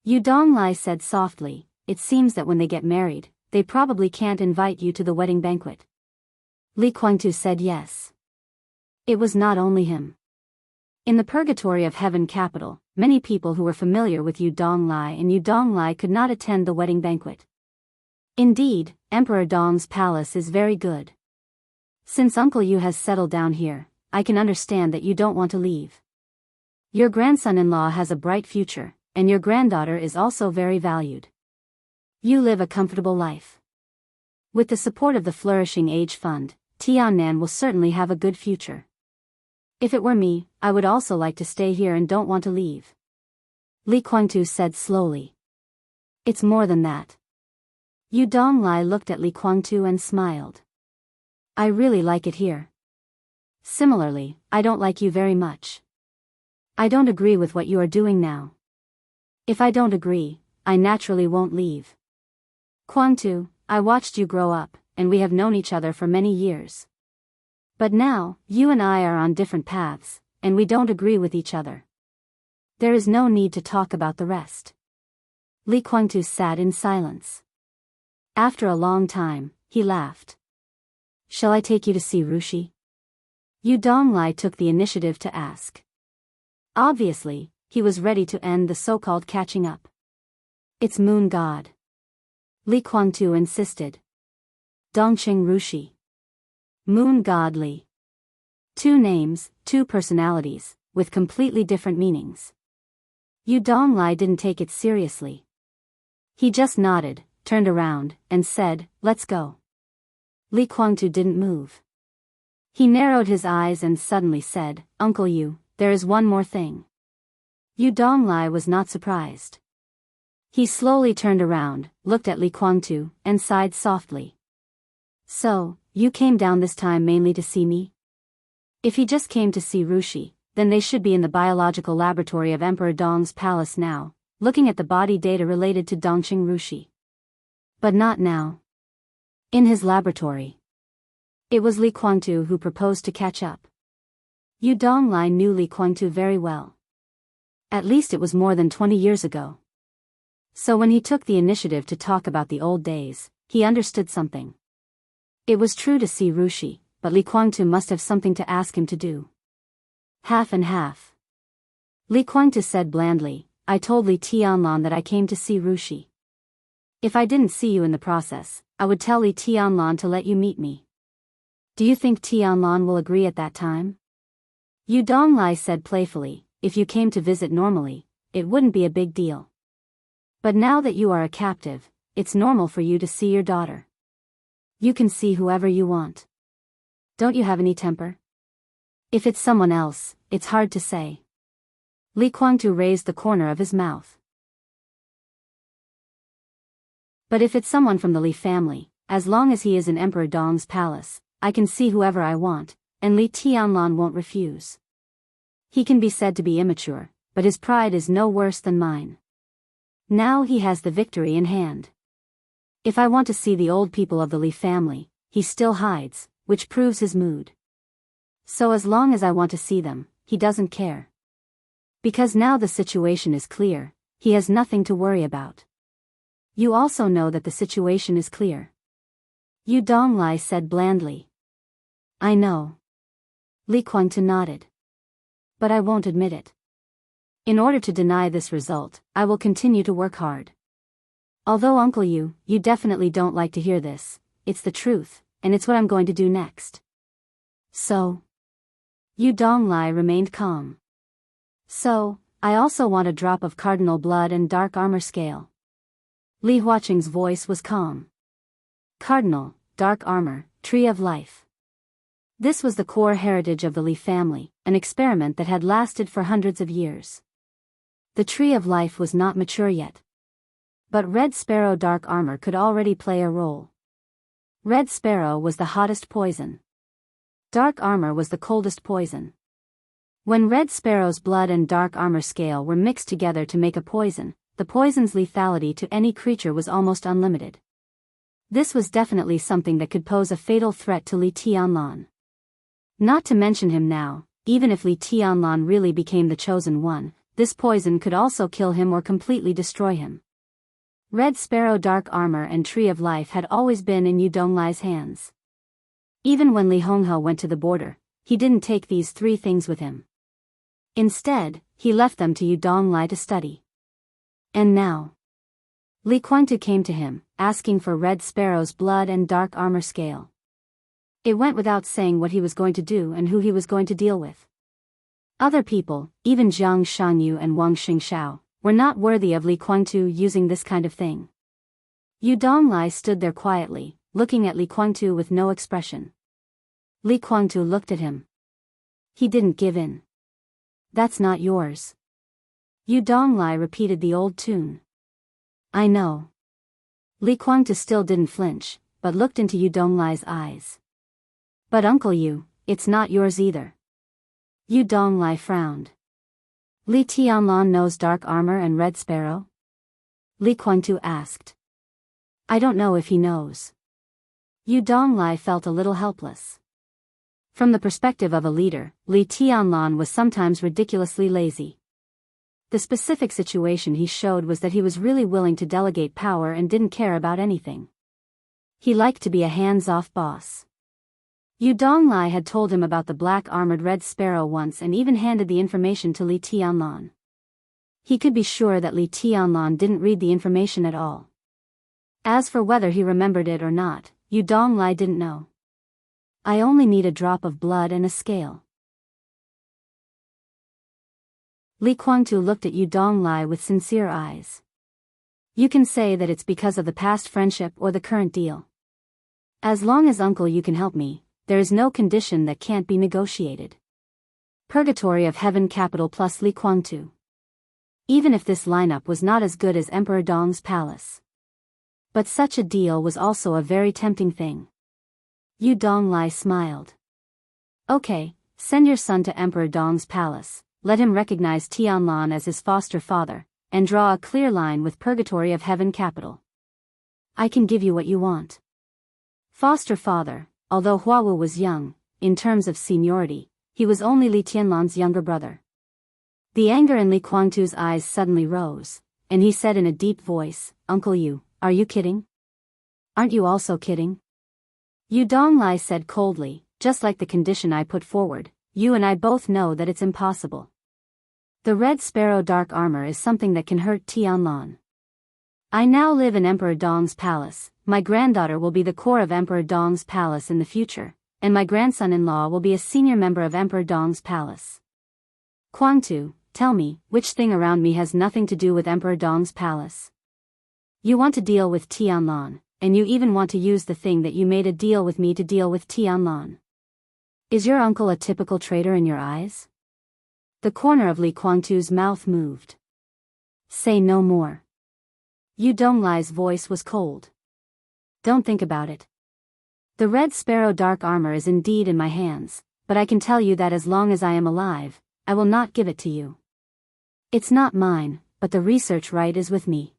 Yu Donglai said softly, it seems that when they get married, they probably can't invite you to the wedding banquet. Li Guangtu said yes. It was not only him. In the purgatory of Heaven capital, many people who were familiar with Yu Donglai and Yu Donglai could not attend the wedding banquet. Indeed, Emperor Dong's palace is very good. Since Uncle Yu has settled down here, I can understand that you don't want to leave. Your grandson-in-law has a bright future, and your granddaughter is also very valued. You live a comfortable life. With the support of the Flourishing Age Fund, Tiannan will certainly have a good future. If it were me, I would also like to stay here and don't want to leave. Li Guangtu said slowly. It's more than that. Yu Donglai looked at Li Guangtu and smiled. I really like it here. Similarly, I don't like you very much. I don't agree with what you are doing now. If I don't agree, I naturally won't leave. Guangtu, I watched you grow up, and we have known each other for many years. But now, you and I are on different paths, and we don't agree with each other. There is no need to talk about the rest. Li Guangtu sat in silence. After a long time, he laughed. Shall I take you to see Rushi? Yu Donglai took the initiative to ask. Obviously, he was ready to end the so-called catching up. It's Moon God. Li Guangtu insisted. Dongqing Rushi. Moon God Li. 2 names, 2 personalities, with completely different meanings. Yu Donglai didn't take it seriously. He just nodded, turned around, and said, let's go. Li Guangtu didn't move. He narrowed his eyes and suddenly said, Uncle Yu, there is one more thing. Yu Donglai was not surprised. He slowly turned around, looked at Li Guangtu, and sighed softly. So, you came down this time mainly to see me? If he just came to see Rushi, then they should be in the biological laboratory of Emperor Dong's palace now, looking at the body data related to Dongqing Rushi. But not now. In his laboratory. It was Li Guangtu who proposed to catch up. Yu Donglai knew Li Guangtu very well. At least it was more than 20 years ago. So when he took the initiative to talk about the old days, he understood something. It was true to see Rushi, but Li Guangtu must have something to ask him to do. Half and half. Li Guangtu said blandly, I told Li Tianlan that I came to see Rushi. If I didn't see you in the process, I would tell Li Tianlan to let you meet me. Do you think Tianlan will agree at that time? Yu Donglai said playfully, if you came to visit normally, it wouldn't be a big deal. But now that you are a captive, it's normal for you to see your daughter. You can see whoever you want. Don't you have any temper? If it's someone else, it's hard to say. Li Guangtu raised the corner of his mouth. But if it's someone from the Li family, as long as he is in Emperor Dong's palace, I can see whoever I want, and Li Tianlan won't refuse. He can be said to be immature, but his pride is no worse than mine. Now he has the victory in hand. If I want to see the old people of the Li family, he still hides, which proves his mood. So as long as I want to see them, he doesn't care. Because now the situation is clear, he has nothing to worry about. You also know that the situation is clear. Yu Donglai said blandly. I know. Li Guangtu nodded. But I won't admit it. In order to deny this result, I will continue to work hard. Although Uncle you definitely don't like to hear this, it's the truth, and it's what I'm going to do next. So? Yu Donglai remained calm. So, I also want a drop of cardinal blood and dark armor scale. Li Huaqing's voice was calm. Cardinal, dark armor, tree of life. This was the core heritage of the Li family, an experiment that had lasted for hundreds of years. The tree of life was not mature yet. But Red Sparrow dark armor could already play a role. Red Sparrow was the hottest poison. Dark armor was the coldest poison. When Red Sparrow's blood and dark armor scale were mixed together to make a poison, the poison's lethality to any creature was almost unlimited. This was definitely something that could pose a fatal threat to Li Tianlan. Not to mention him now, even if Li Tianlan really became the chosen one, this poison could also kill him or completely destroy him. Red Sparrow dark armor and Tree of Life had always been in Yu Donglai's hands. Even when Li Honghe went to the border, he didn't take these three things with him. Instead, he left them to Yu Donglai to study. And now, Li Guangtu came to him, asking for Red Sparrow's blood and dark armor scale. It went without saying what he was going to do and who he was going to deal with. Other people, even Jiang Shangyu and Wang Xingxiao, were not worthy of Li Guangtu using this kind of thing. Yu Donglai stood there quietly, looking at Li Guangtu with no expression. Li Guangtu looked at him. He didn't give in. That's not yours. Yu Donglai repeated the old tune. I know. Li Guangtu still didn't flinch, but looked into Yu Donglai's eyes. But Uncle Yu, it's not yours either. Yu Donglai frowned. Li Tianlan knows dark armor and Red Sparrow? Li Guangtu asked. I don't know if he knows. Yu Donglai felt a little helpless. From the perspective of a leader, Li Tianlan was sometimes ridiculously lazy. The specific situation he showed was that he was really willing to delegate power and didn't care about anything. He liked to be a hands-off boss. Yu Donglai had told him about the black-armored Red Sparrow once and even handed the information to Li Tianlan. He could be sure that Li Tianlan didn't read the information at all. As for whether he remembered it or not, Yu Donglai didn't know. I only need a drop of blood and a scale. Li Guangtu looked at Yu Donglai with sincere eyes. You can say that it's because of the past friendship or the current deal. As long as Uncle you can help me, there is no condition that can't be negotiated. Purgatory of Heaven Capital plus Li Guangtu. Even if this lineup was not as good as Emperor Dong's palace. But such a deal was also a very tempting thing. Yu Donglai smiled. Okay, send your son to Emperor Dong's palace, let him recognize Tianlan as his foster father, and draw a clear line with Purgatory of Heaven Capital. I can give you what you want. Foster father, although Huawu was young, in terms of seniority, he was only Li Tianlan's younger brother. The anger in Li Guangtu's eyes suddenly rose, and he said in a deep voice, Uncle Yu, are you kidding? Aren't you also kidding? Yu Donglai said coldly, just like the condition I put forward, you and I both know that it's impossible. The Red Sparrow dark armor is something that can hurt Tianlan. I now live in Emperor Dong's palace, my granddaughter will be the core of Emperor Dong's palace in the future, and my grandson-in-law will be a senior member of Emperor Dong's palace. Guangtu, tell me, which thing around me has nothing to do with Emperor Dong's palace? You want to deal with Tianlan, and you even want to use the thing that you made a deal with me to deal with Tianlan. Is your uncle a typical traitor in your eyes? The corner of Li Guangtu's mouth moved. Say no more. Yu Donglai's voice was cold. Don't think about it. The Red Sparrow dark armor is indeed in my hands, but I can tell you that as long as I am alive, I will not give it to you. It's not mine, but the research right is with me.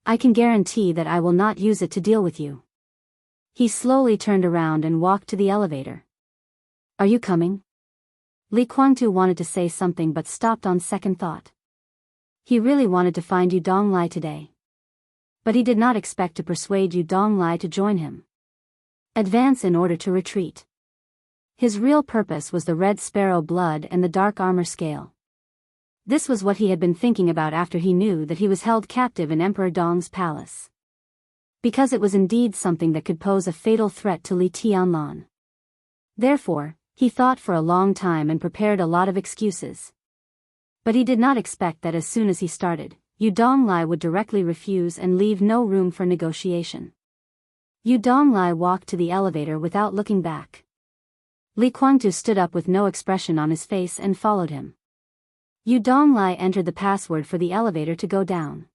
I can guarantee that I will not use it to deal with you. He slowly turned around and walked to the elevator. Are you coming? Li Guangtu wanted to say something but stopped on second thought. He really wanted to find Yu Donglai today. But he did not expect to persuade Yu Donglai to join him. Advance in order to retreat. His real purpose was the Red Sparrow blood and the dark armor scale. This was what he had been thinking about after he knew that he was held captive in Emperor Dong's palace. Because it was indeed something that could pose a fatal threat to Li Tianlan. Therefore, he thought for a long time and prepared a lot of excuses. But he did not expect that as soon as he started, Yu Donglai would directly refuse and leave no room for negotiation. Yu Donglai walked to the elevator without looking back. Li Guangtu stood up with no expression on his face and followed him. Yu Donglai entered the password for the elevator to go down.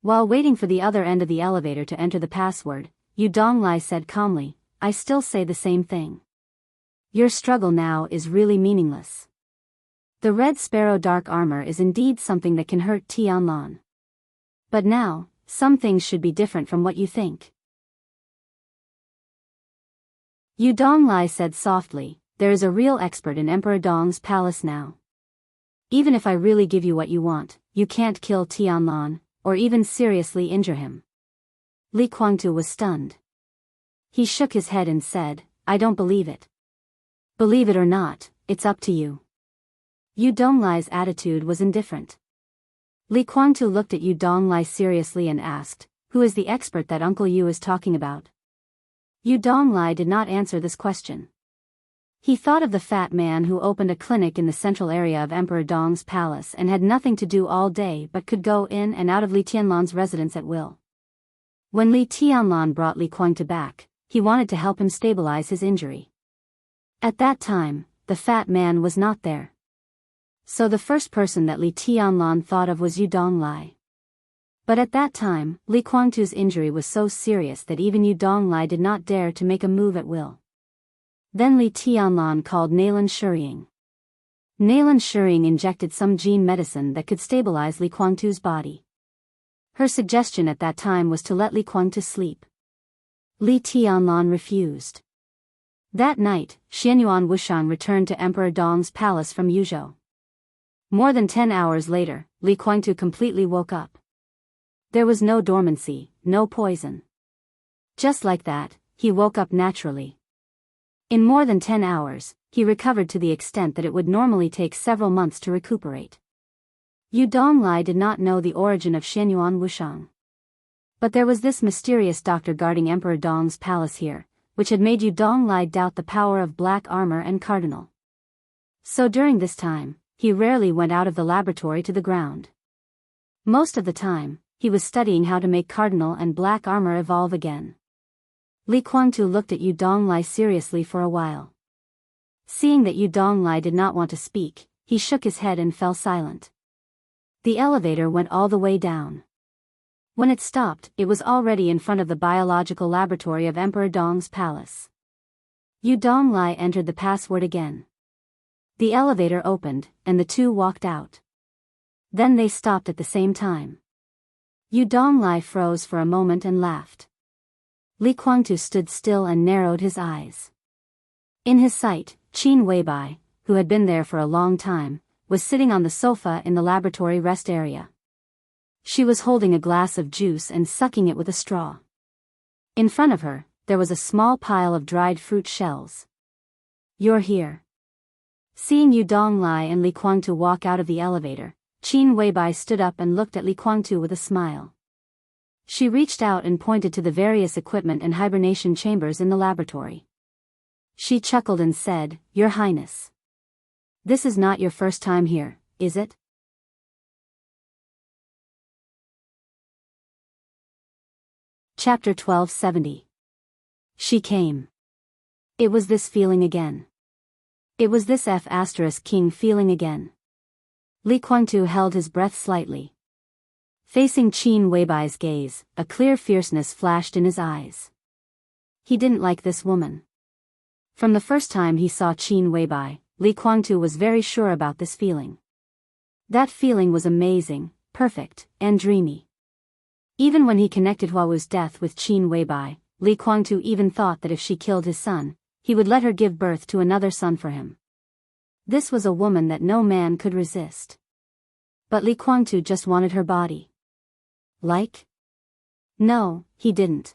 While waiting for the other end of the elevator to enter the password, Yu Donglai said calmly, I still say the same thing. Your struggle now is really meaningless. The Red Sparrow dark armor is indeed something that can hurt Tianlan. But now, some things should be different from what you think. Yu Donglai said softly, there is a real expert in Emperor Dong's palace now. Even if I really give you what you want, you can't kill Tianlan, or even seriously injure him. Li Guangtu was stunned. He shook his head and said, I don't believe it. Believe it or not, it's up to you. Yu Donglai's attitude was indifferent. Li Guangtu looked at Yu Donglai seriously and asked, who is the expert that Uncle Yu is talking about? Yu Donglai did not answer this question. He thought of the fat man who opened a clinic in the central area of Emperor Dong's palace and had nothing to do all day but could go in and out of Li Tianlan's residence at will. When Li Tianlan brought Li Guangtu back, he wanted to help him stabilize his injury. At that time, the fat man was not there. So the first person that Li Tianlan thought of was Yu Donglai. But at that time, Li Guangtu's injury was so serious that even Yu Donglai did not dare to make a move at will. Then Li Tianlan called Nalan Shuriying. Nalan Shuriying injected some gene medicine that could stabilize Li Guangtu's body. Her suggestion at that time was to let Li Guangtu sleep. Li Tianlan refused. That night, Xianyuan Wushang returned to Emperor Dong's palace from Yuzhou. More than 10 hours later, Li Guangtu completely woke up. There was no dormancy, no poison. Just like that, he woke up naturally. In more than 10 hours, he recovered to the extent that it would normally take several months to recuperate. Yu Donglai did not know the origin of Xianyuan Wushang. But there was this mysterious doctor guarding Emperor Dong's palace here, which had made Yu Donglai doubt the power of black armor and cardinal. So during this time, he rarely went out of the laboratory to the ground. Most of the time, he was studying how to make cardinal and black armor evolve again. Li Guangtu looked at Yu Donglai seriously for a while. Seeing that Yu Donglai did not want to speak, he shook his head and fell silent. The elevator went all the way down. When it stopped, it was already in front of the biological laboratory of Emperor Dong's palace. Yu Donglai entered the password again. The elevator opened, and the two walked out. Then they stopped at the same time. Yu Donglai froze for a moment and laughed. Li Guangtu stood still and narrowed his eyes. In his sight, Qin Weibai, who had been there for a long time, was sitting on the sofa in the laboratory rest area. She was holding a glass of juice and sucking it with a straw. In front of her, there was a small pile of dried fruit shells. You're here. Seeing Yu Donglai and Li Guangtu walk out of the elevator, Qin Weibai stood up and looked at Li Guangtu with a smile. She reached out and pointed to the various equipment and hibernation chambers in the laboratory. She chuckled and said, Your Highness. This is not your first time here, is it? Chapter 1270. She came. It was this feeling again. It was this F*** feeling again. Li Kuangtu held his breath slightly. Facing Qin Weibai's gaze, a clear fierceness flashed in his eyes. He didn't like this woman. From the first time he saw Qin Weibai, Li Kuangtu was very sure about this feeling. That feeling was amazing, perfect, and dreamy. Even when he connected Huawu's death with Qin Weibai, Li Kuangtu even thought that if she killed his son, he would let her give birth to another son for him. This was a woman that no man could resist. But Li Kuangtu just wanted her body. Like? No, he didn't.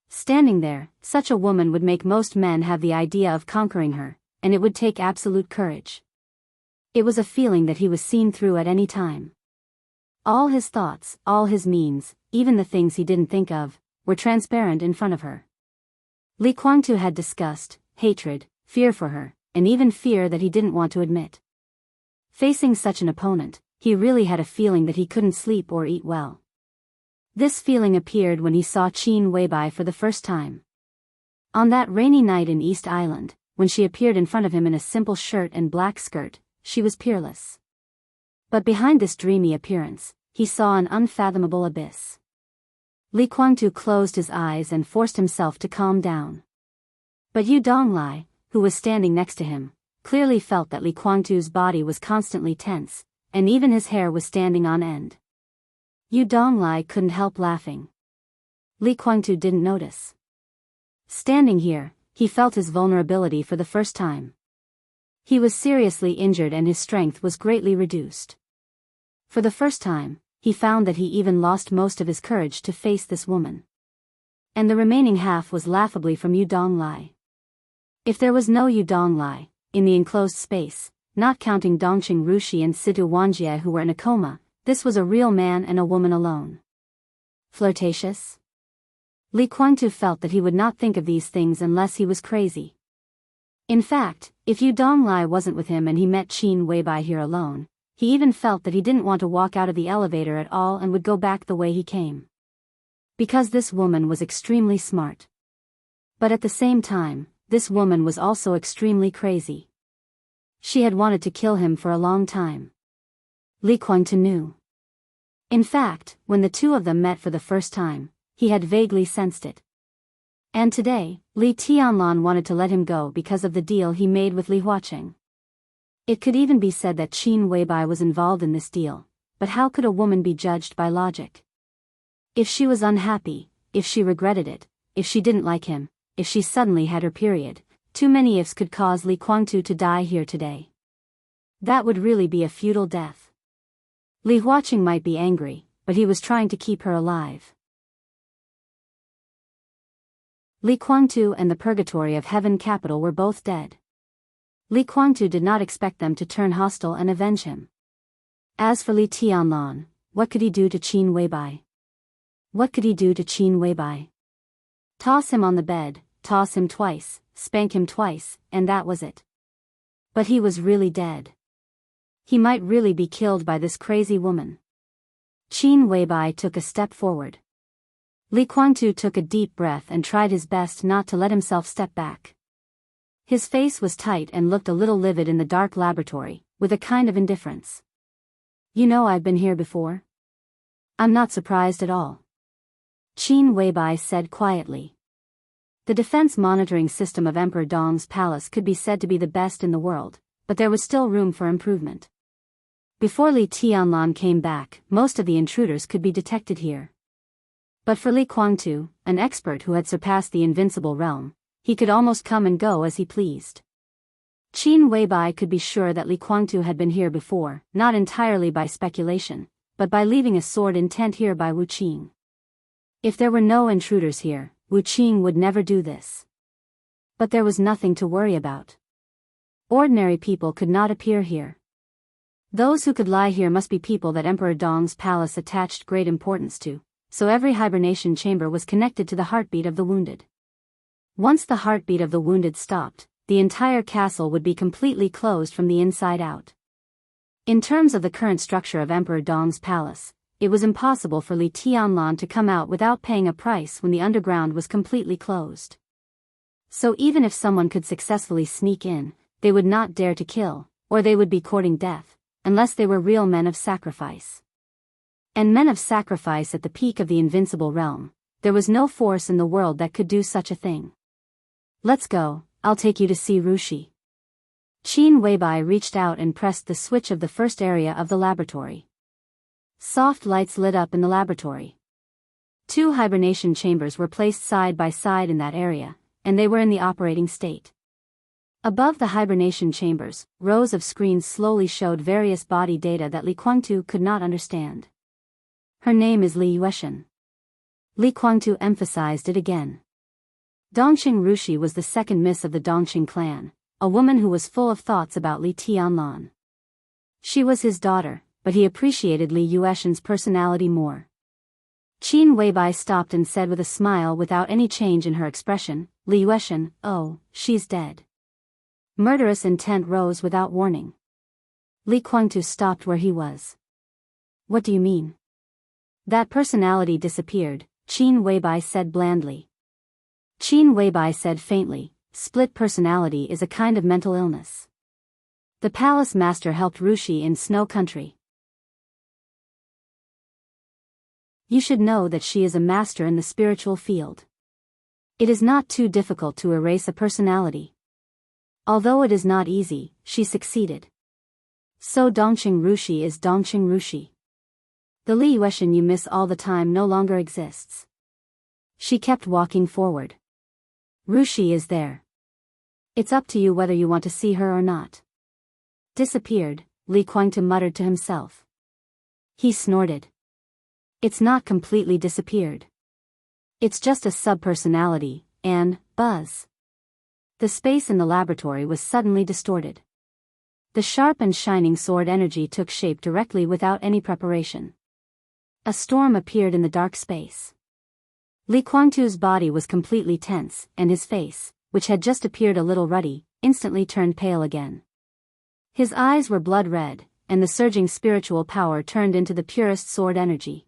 Standing there, such a woman would make most men have the idea of conquering her, and it would take absolute courage. It was a feeling that he was seen through at any time. All his thoughts, all his means, even the things he didn't think of, were transparent in front of her. Li Kuangtu had disgust, hatred, fear for her, and even fear that he didn't want to admit. Facing such an opponent, he really had a feeling that he couldn't sleep or eat well. This feeling appeared when he saw Qin Weibai for the first time. On that rainy night in East Island, when she appeared in front of him in a simple shirt and black skirt, she was peerless. But behind this dreamy appearance, he saw an unfathomable abyss. Li Kuangtu closed his eyes and forced himself to calm down. But Yu Donglai, who was standing next to him, clearly felt that Li Kuangtu's body was constantly tense, and even his hair was standing on end. Yu Donglai couldn't help laughing. Li Kuangtu didn't notice. Standing here, he felt his vulnerability for the first time. He was seriously injured and his strength was greatly reduced. For the first time, he found that he even lost most of his courage to face this woman. And the remaining half was laughably from Yu Donglai. If there was no Yu Donglai, in the enclosed space, not counting Dongqing Rushi and Situ Wanjie who were in a coma, this was a real man and a woman alone. Flirtatious? Li Kuangtu felt that he would not think of these things unless he was crazy. In fact, if Yu Donglai wasn't with him and he met Qin Weibai here alone, he even felt that he didn't want to walk out of the elevator at all and would go back the way he came. Because this woman was extremely smart. But at the same time, this woman was also extremely crazy. She had wanted to kill him for a long time. Li Kuangtu knew. In fact, when the two of them met for the first time, he had vaguely sensed it. And today, Li Tianlan wanted to let him go because of the deal he made with Li Huaqing. It could even be said that Qin Weibai was involved in this deal, but how could a woman be judged by logic? If she was unhappy, if she regretted it, if she didn't like him, if she suddenly had her period, too many ifs could cause Li Kuangtu to die here today. That would really be a futile death. Li Huaqing might be angry, but he was trying to keep her alive. Li Kuangtu and the Purgatory of Heaven capital were both dead. Li Kuangtu did not expect them to turn hostile and avenge him. As for Li Tianlan, what could he do to Qin Weibai? What could he do to Qin Weibai? Toss him on the bed, toss him twice, spank him twice, and that was it. But he was really dead. He might really be killed by this crazy woman. Qin Weibai took a step forward. Li Kuangtu took a deep breath and tried his best not to let himself step back. His face was tight and looked a little livid in the dark laboratory, with a kind of indifference. You know I've been here before? I'm not surprised at all. Qin Weibai said quietly. The defense monitoring system of Emperor Dong's palace could be said to be the best in the world, but there was still room for improvement. Before Li Tianlan came back, most of the intruders could be detected here. But for Li Kuangtu, an expert who had surpassed the invincible realm, he could almost come and go as he pleased. Qin Weibai could be sure that Li Kuangtu had been here before, not entirely by speculation, but by leaving a sword intent here by Wu Qing. If there were no intruders here, Wu Qing would never do this. But there was nothing to worry about. Ordinary people could not appear here. Those who could lie here must be people that Emperor Dong's palace attached great importance to, so every hibernation chamber was connected to the heartbeat of the wounded. Once the heartbeat of the wounded stopped, the entire castle would be completely closed from the inside out. In terms of the current structure of Emperor Dong's palace, it was impossible for Li Tianlan to come out without paying a price when the underground was completely closed. So even if someone could successfully sneak in, they would not dare to kill, or they would be courting death, unless they were real men of sacrifice. And men of sacrifice at the peak of the invincible realm, there was no force in the world that could do such a thing. Let's go, I'll take you to see Rushi. Qin Weibai reached out and pressed the switch of the first area of the laboratory. Soft lights lit up in the laboratory. 2 hibernation chambers were placed side by side in that area, and they were in the operating state. Above the hibernation chambers, rows of screens slowly showed various body data that Li Guangtu could not understand. Her name is Li Yueshan. Li Guangtu emphasized it again. Dongqing Rushi was the second miss of the Dongqing clan, a woman who was full of thoughts about Li Tianlan. She was his daughter, but he appreciated Li Yueshan's personality more. Qin Weibai stopped and said with a smile without any change in her expression, Li Yueshan, oh, she's dead. Murderous intent rose without warning. Li Guangtu stopped where he was. What do you mean? That personality disappeared, Qin Weibai said blandly. Qin Weibai said faintly, split personality is a kind of mental illness. The palace master helped Rushi in Snow Country. You should know that she is a master in the spiritual field. It is not too difficult to erase a personality. Although it is not easy, she succeeded. So Dongqing Rushi is Dongqing Rushi. The Li Yueshan you miss all the time no longer exists. She kept walking forward. Rushi is there. It's up to you whether you want to see her or not. Disappeared, Li Guangtu muttered to himself. He snorted. It's not completely disappeared. It's just a sub-personality, and, buzz. The space in the laboratory was suddenly distorted. The sharp and shining sword energy took shape directly without any preparation. A storm appeared in the dark space. Li Guangtu's body was completely tense, and his face, which had just appeared a little ruddy, instantly turned pale again. His eyes were blood red, and the surging spiritual power turned into the purest sword energy.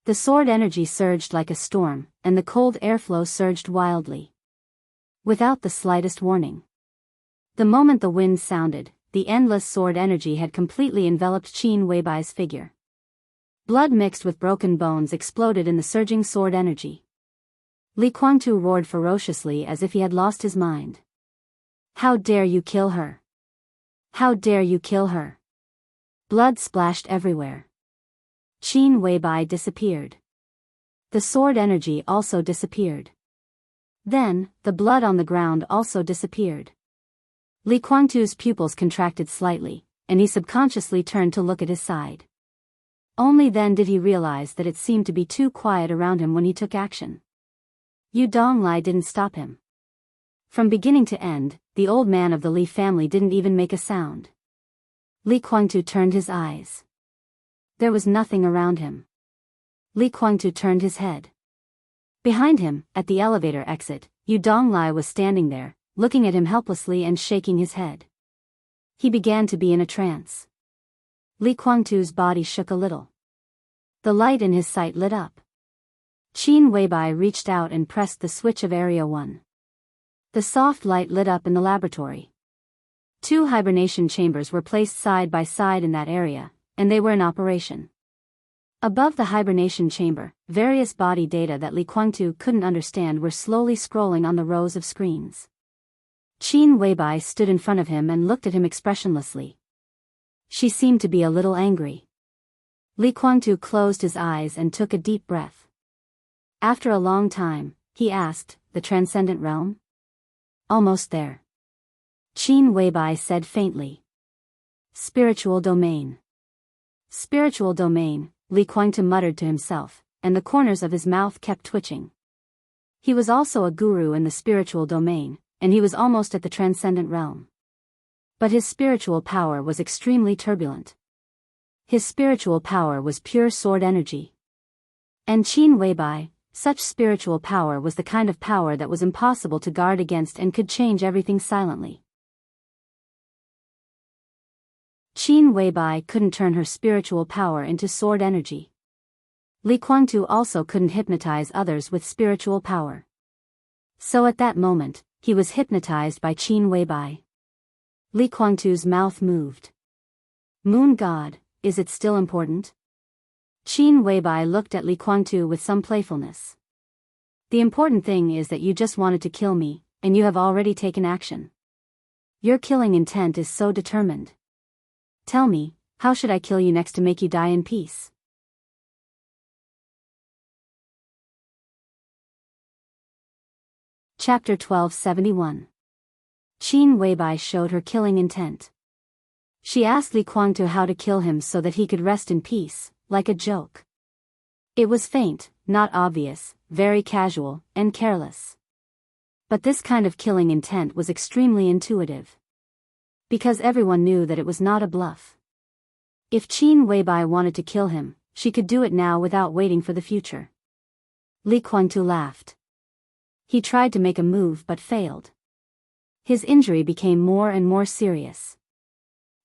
The sword energy surged like a storm, and the cold airflow surged wildly. Without the slightest warning. The moment the wind sounded, the endless sword energy had completely enveloped Qin Weibai's figure. Blood mixed with broken bones exploded in the surging sword energy. Li Guangtu roared ferociously as if he had lost his mind. How dare you kill her? How dare you kill her? Blood splashed everywhere. Qin Weibai disappeared. The sword energy also disappeared. Then, the blood on the ground also disappeared. Li Guangtu's pupils contracted slightly, and he subconsciously turned to look at his side. Only then did he realize that it seemed to be too quiet around him when he took action. Yu Donglai didn't stop him. From beginning to end, the old man of the Li family didn't even make a sound. Li Guangtu turned his eyes. There was nothing around him. Li Guangtu turned his head. Behind him, at the elevator exit, Yu Donglai was standing there, looking at him helplessly and shaking his head. He began to be in a trance. Li Guangtu's body shook a little. The light in his sight lit up. Qin Weibai reached out and pressed the switch of Area 1. The soft light lit up in the laboratory. 2 hibernation chambers were placed side by side in that area, and they were in operation. Above the hibernation chamber, various body data that Li Guangtu couldn't understand were slowly scrolling on the rows of screens. Qin Weibai stood in front of him and looked at him expressionlessly. She seemed to be a little angry. Li Guangtu closed his eyes and took a deep breath. After a long time, he asked, the transcendent realm? Almost there. Qin Weibai said faintly. Spiritual domain. Spiritual domain, Li Guangtu muttered to himself, and the corners of his mouth kept twitching. He was also a guru in the spiritual domain, and he was almost at the transcendent realm. But his spiritual power was extremely turbulent. His spiritual power was pure sword energy. And Qin Weibai, such spiritual power was the kind of power that was impossible to guard against and could change everything silently. Qin Weibai couldn't turn her spiritual power into sword energy. Li Guangtu also couldn't hypnotize others with spiritual power. So at that moment, he was hypnotized by Qin Weibai. Li Guangtu's mouth moved. Moon God, is it still important? Qin Weibai looked at Li Guangtu with some playfulness. The important thing is that you just wanted to kill me, and you have already taken action. Your killing intent is so determined. Tell me, how should I kill you next to make you die in peace? Chapter 1271. Qin Weibai showed her killing intent. She asked Li Guangtu how to kill him so that he could rest in peace, like a joke. It was faint, not obvious, very casual, and careless. But this kind of killing intent was extremely intuitive. Because everyone knew that it was not a bluff. If Qin Weibai wanted to kill him, she could do it now without waiting for the future. Li Guangtu laughed. He tried to make a move but failed. His injury became more and more serious.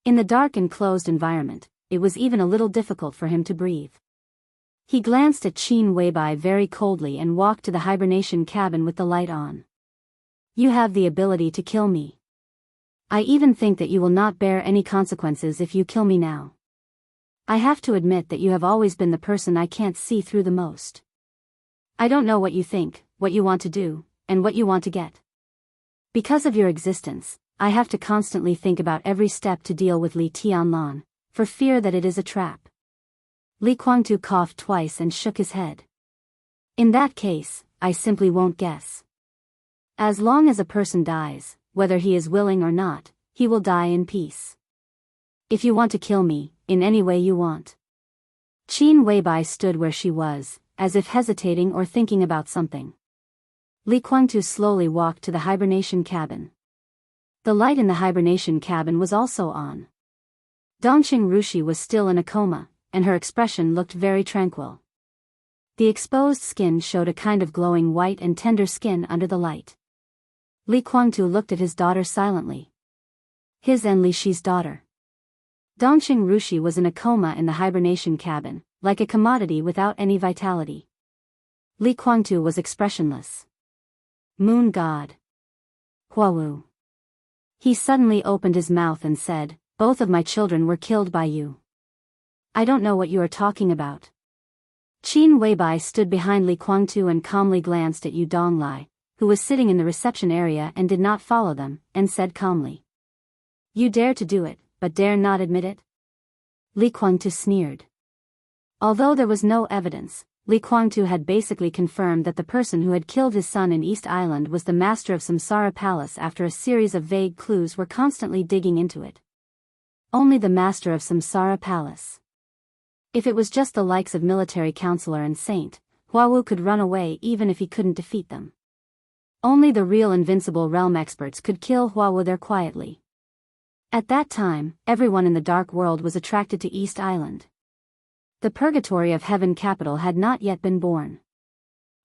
In the dark and closed environment, it was even a little difficult for him to breathe. He glanced at Qin Weibai very coldly and walked to the hibernation cabin with the light on. You have the ability to kill me. I even think that you will not bear any consequences if you kill me now. I have to admit that you have always been the person I can't see through the most. I don't know what you think, what you want to do, and what you want to get. Because of your existence, I have to constantly think about every step to deal with Li Tianlan, for fear that it is a trap. Li Guangtu coughed twice and shook his head. In that case, I simply won't guess. As long as a person dies, whether he is willing or not, he will die in peace. If you want to kill me, in any way you want. Qin Weibai stood where she was, as if hesitating or thinking about something. Li Guangtu slowly walked to the hibernation cabin. The light in the hibernation cabin was also on. Dongqing Rushi was still in a coma, and her expression looked very tranquil. The exposed skin showed a kind of glowing white and tender skin under the light. Li Guangtu looked at his daughter silently. His and Li Shi's daughter. Dongqing Rushi was in a coma in the hibernation cabin, like a commodity without any vitality. Li Guangtu was expressionless. Moon God. Huawu. He suddenly opened his mouth and said, both of my children were killed by you. I don't know what you are talking about. Qin Weibai stood behind Li Guangtu and calmly glanced at Yu Donglai, who was sitting in the reception area and did not follow them, and said calmly. You dare to do it, but dare not admit it? Li Guangtu sneered. Although there was no evidence, Li Guangtu had basically confirmed that the person who had killed his son in East Island was the master of Samsara Palace after a series of vague clues were constantly digging into it. Only the master of Samsara Palace. If it was just the likes of military counselor and saint, Huawu could run away even if he couldn't defeat them. Only the real invincible realm experts could kill Huawu there quietly. At that time, everyone in the dark world was attracted to East Island. The purgatory of heaven capital had not yet been born.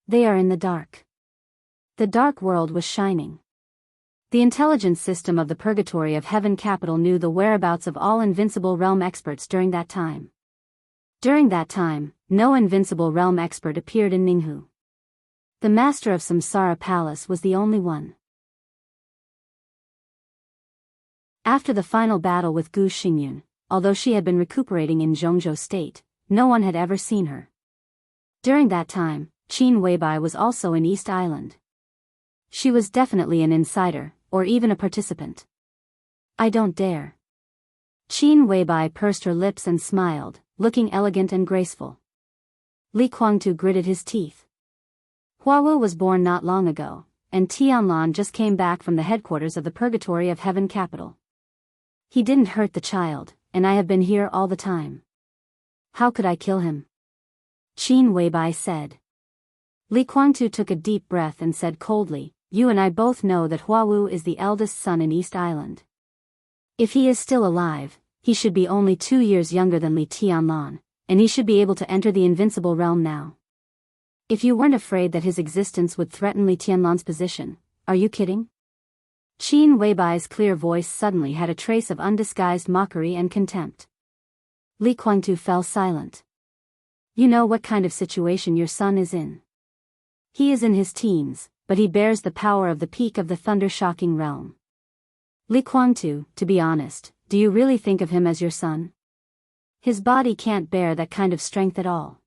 They are in the dark. The dark world was shining. The intelligence system of the purgatory of heaven capital knew the whereabouts of all invincible realm experts during that time. During that time, no invincible realm expert appeared in Ninghu. The master of Samsara Palace was the only one. After the final battle with Gu Xingyun, although she had been recuperating in Zhongzhou state, no one had ever seen her. During that time, Qin Weibai was also in East Island. She was definitely an insider, or even a participant. I don't dare. Qin Weibai pursed her lips and smiled, looking elegant and graceful. Li Guangtu gritted his teeth. Huawu was born not long ago, and Tianlan just came back from the headquarters of the Purgatory of Heaven capital. He didn't hurt the child, and I have been here all the time. How could I kill him? Qin Weibai said. Li Guangtu took a deep breath and said coldly, you and I both know that Huawu is the eldest son in East Island. If he is still alive, he should be only 2 years younger than Li Tianlan, and he should be able to enter the invincible realm now. If you weren't afraid that his existence would threaten Li Tianlan's position, are you kidding? Qin Weibai's clear voice suddenly had a trace of undisguised mockery and contempt. Li Guangtu fell silent. You know what kind of situation your son is in. He is in his teens, but he bears the power of the peak of the thunder-shocking realm. Li Kuangtu, to be honest, do you really think of him as your son? His body can't bear that kind of strength at all.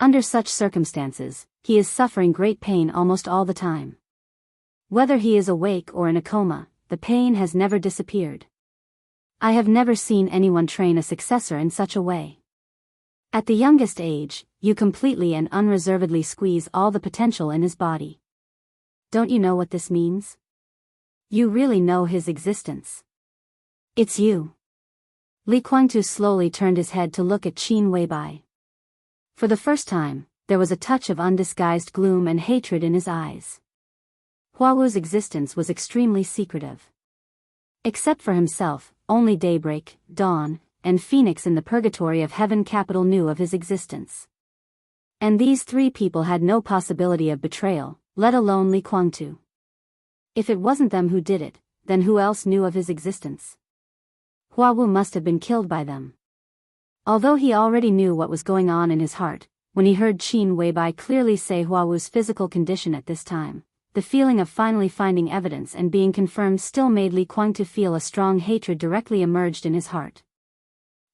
Under such circumstances, he is suffering great pain almost all the time. Whether he is awake or in a coma, the pain has never disappeared. I have never seen anyone train a successor in such a way. At the youngest age, you completely and unreservedly squeeze all the potential in his body. Don't you know what this means? You really know his existence. It's you. Li Kuangtu slowly turned his head to look at Qin Weibai. For the first time, there was a touch of undisguised gloom and hatred in his eyes. Huawu's existence was extremely secretive. Except for himself, only Daybreak, Dawn, and Phoenix in the purgatory of Heaven Capital knew of his existence. And these three people had no possibility of betrayal, let alone Li Kuangtu. If it wasn't them who did it, then who else knew of his existence? Huawu must have been killed by them. Although he already knew what was going on in his heart, when he heard Qin Weibai clearly say Huawu's physical condition at this time, the feeling of finally finding evidence and being confirmed still made Li Kuangtu feel a strong hatred directly emerged in his heart.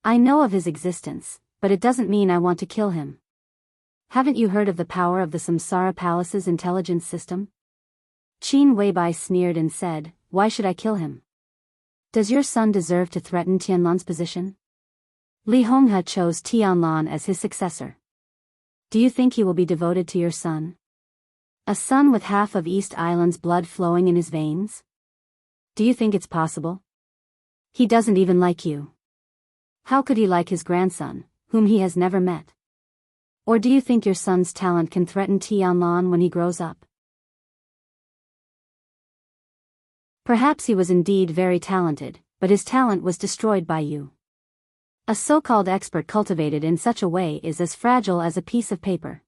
I know of his existence, but it doesn't mean I want to kill him. Haven't you heard of the power of the Samsara Palace's intelligence system? Qin Weibai sneered and said, why should I kill him? Does your son deserve to threaten Tianlan's position? Li Honghe chose Tianlan as his successor. Do you think he will be devoted to your son? A son with half of East Island's blood flowing in his veins? Do you think it's possible? He doesn't even like you. How could he like his grandson, whom he has never met? Or do you think your son's talent can threaten Tianlan when he grows up? Perhaps he was indeed very talented, but his talent was destroyed by you. A so-called expert cultivated in such a way is as fragile as a piece of paper.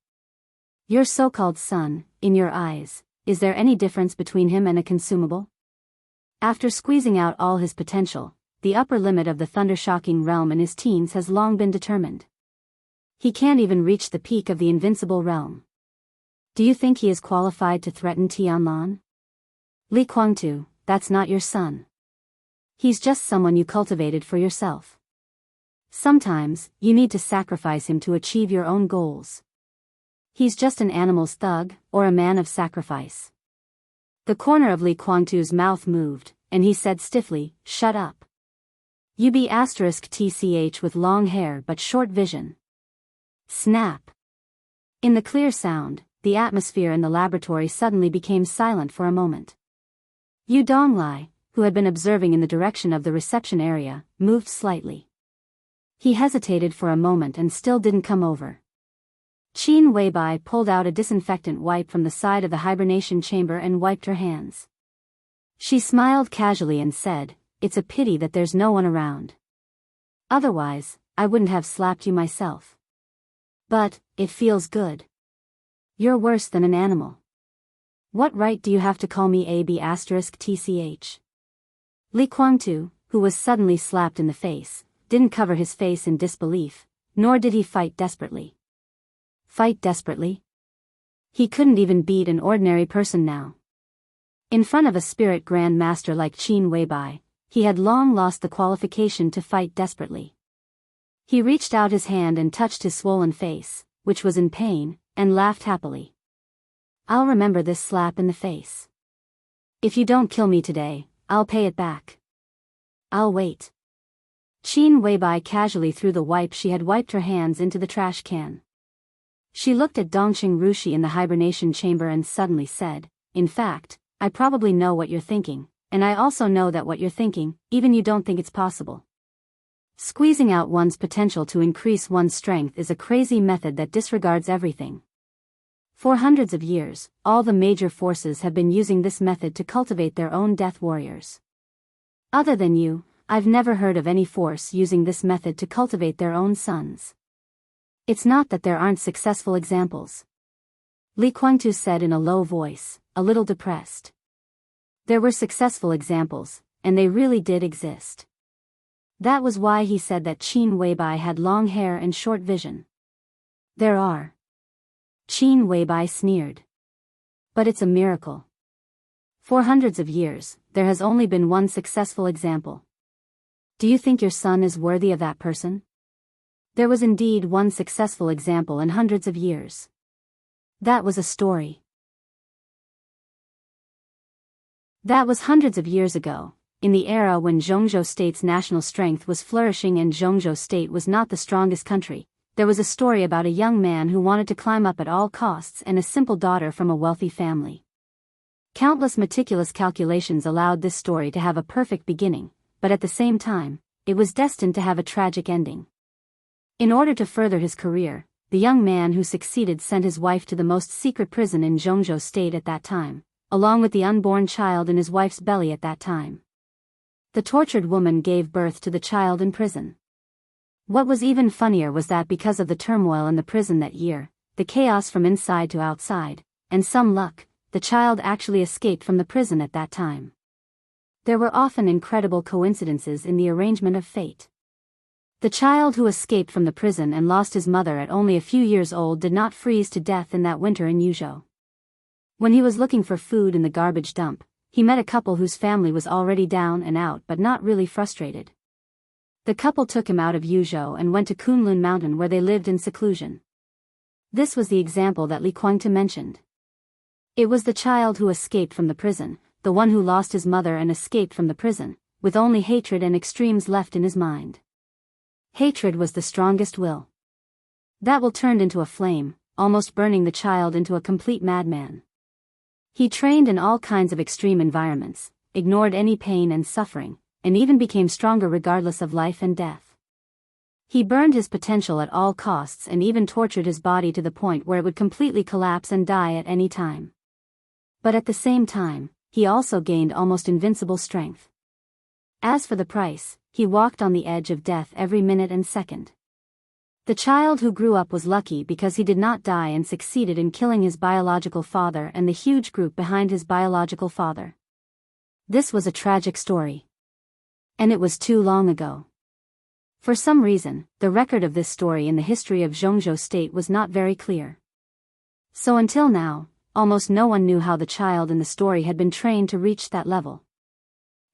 Your so-called son, in your eyes, is there any difference between him and a consumable? After squeezing out all his potential, the upper limit of the thunder-shocking realm in his teens has long been determined. He can't even reach the peak of the invincible realm. Do you think he is qualified to threaten Tianlan? Li Kuangtu, that's not your son. He's just someone you cultivated for yourself. Sometimes, you need to sacrifice him to achieve your own goals. He's just an animal's thug, or a man of sacrifice. The corner of Li Kuangtu's mouth moved, and he said stiffly, shut up. You be *TCH with long hair but short vision. Snap. In the clear sound, the atmosphere in the laboratory suddenly became silent for a moment. Yu Donglai, who had been observing in the direction of the reception area, moved slightly. He hesitated for a moment and still didn't come over. Qin Weibai pulled out a disinfectant wipe from the side of the hibernation chamber and wiped her hands. She smiled casually and said, it's a pity that there's no one around. Otherwise, I wouldn't have slapped you myself. But, it feels good. You're worse than an animal. What right do you have to call me *TCH? Li Kuangtu, who was suddenly slapped in the face, didn't cover his face in disbelief, nor did he fight desperately. Fight desperately? He couldn't even beat an ordinary person now. In front of a spirit grand master like Qin Weibai, he had long lost the qualification to fight desperately. He reached out his hand and touched his swollen face, which was in pain, and laughed happily. I'll remember this slap in the face. If you don't kill me today, I'll pay it back. I'll wait. Qin Weibai casually threw the wipe she had wiped her hands into the trash can. She looked at Dongqing Rushi in the hibernation chamber and suddenly said, in fact, I probably know what you're thinking, and I also know that what you're thinking, even you don't think it's possible. Squeezing out one's potential to increase one's strength is a crazy method that disregards everything. For hundreds of years, all the major forces have been using this method to cultivate their own death warriors. Other than you, I've never heard of any force using this method to cultivate their own sons. It's not that there aren't successful examples. Li Kuangtu said in a low voice, a little depressed. There were successful examples, and they really did exist. That was why he said that Qin Weibai had long hair and short vision. There are. Qin Weibai sneered. But it's a miracle. For hundreds of years, there has only been one successful example. Do you think your son is worthy of that person? There was indeed one successful example in hundreds of years. That was a story. That was hundreds of years ago, in the era when Zhongzhou State's national strength was flourishing and Zhongzhou State was not the strongest country. There was a story about a young man who wanted to climb up at all costs and a simple daughter from a wealthy family. Countless meticulous calculations allowed this story to have a perfect beginning, but at the same time, it was destined to have a tragic ending. In order to further his career, the young man who succeeded sent his wife to the most secret prison in Zhongzhou State at that time, along with the unborn child in his wife's belly at that time. The tortured woman gave birth to the child in prison. What was even funnier was that because of the turmoil in the prison that year, the chaos from inside to outside, and some luck, the child actually escaped from the prison at that time. There were often incredible coincidences in the arrangement of fate. The child who escaped from the prison and lost his mother at only a few years old did not freeze to death in that winter in Yuzhou. When he was looking for food in the garbage dump, he met a couple whose family was already down and out but not really frustrated. The couple took him out of Yuzhou and went to Kunlun Mountain where they lived in seclusion. This was the example that Li Guangtu mentioned. It was the child who escaped from the prison, the one who lost his mother and escaped from the prison, with only hatred and extremes left in his mind. Hatred was the strongest will. That will turned into a flame, almost burning the child into a complete madman. He trained in all kinds of extreme environments, ignored any pain and suffering, and even became stronger regardless of life and death. He burned his potential at all costs and even tortured his body to the point where it would completely collapse and die at any time. But at the same time, he also gained almost invincible strength. As for the price, he walked on the edge of death every minute and second. The child who grew up was lucky because he did not die and succeeded in killing his biological father and the huge group behind his biological father. This was a tragic story. And it was too long ago. For some reason, the record of this story in the history of Zhongzhou State was not very clear. So until now, almost no one knew how the child in the story had been trained to reach that level.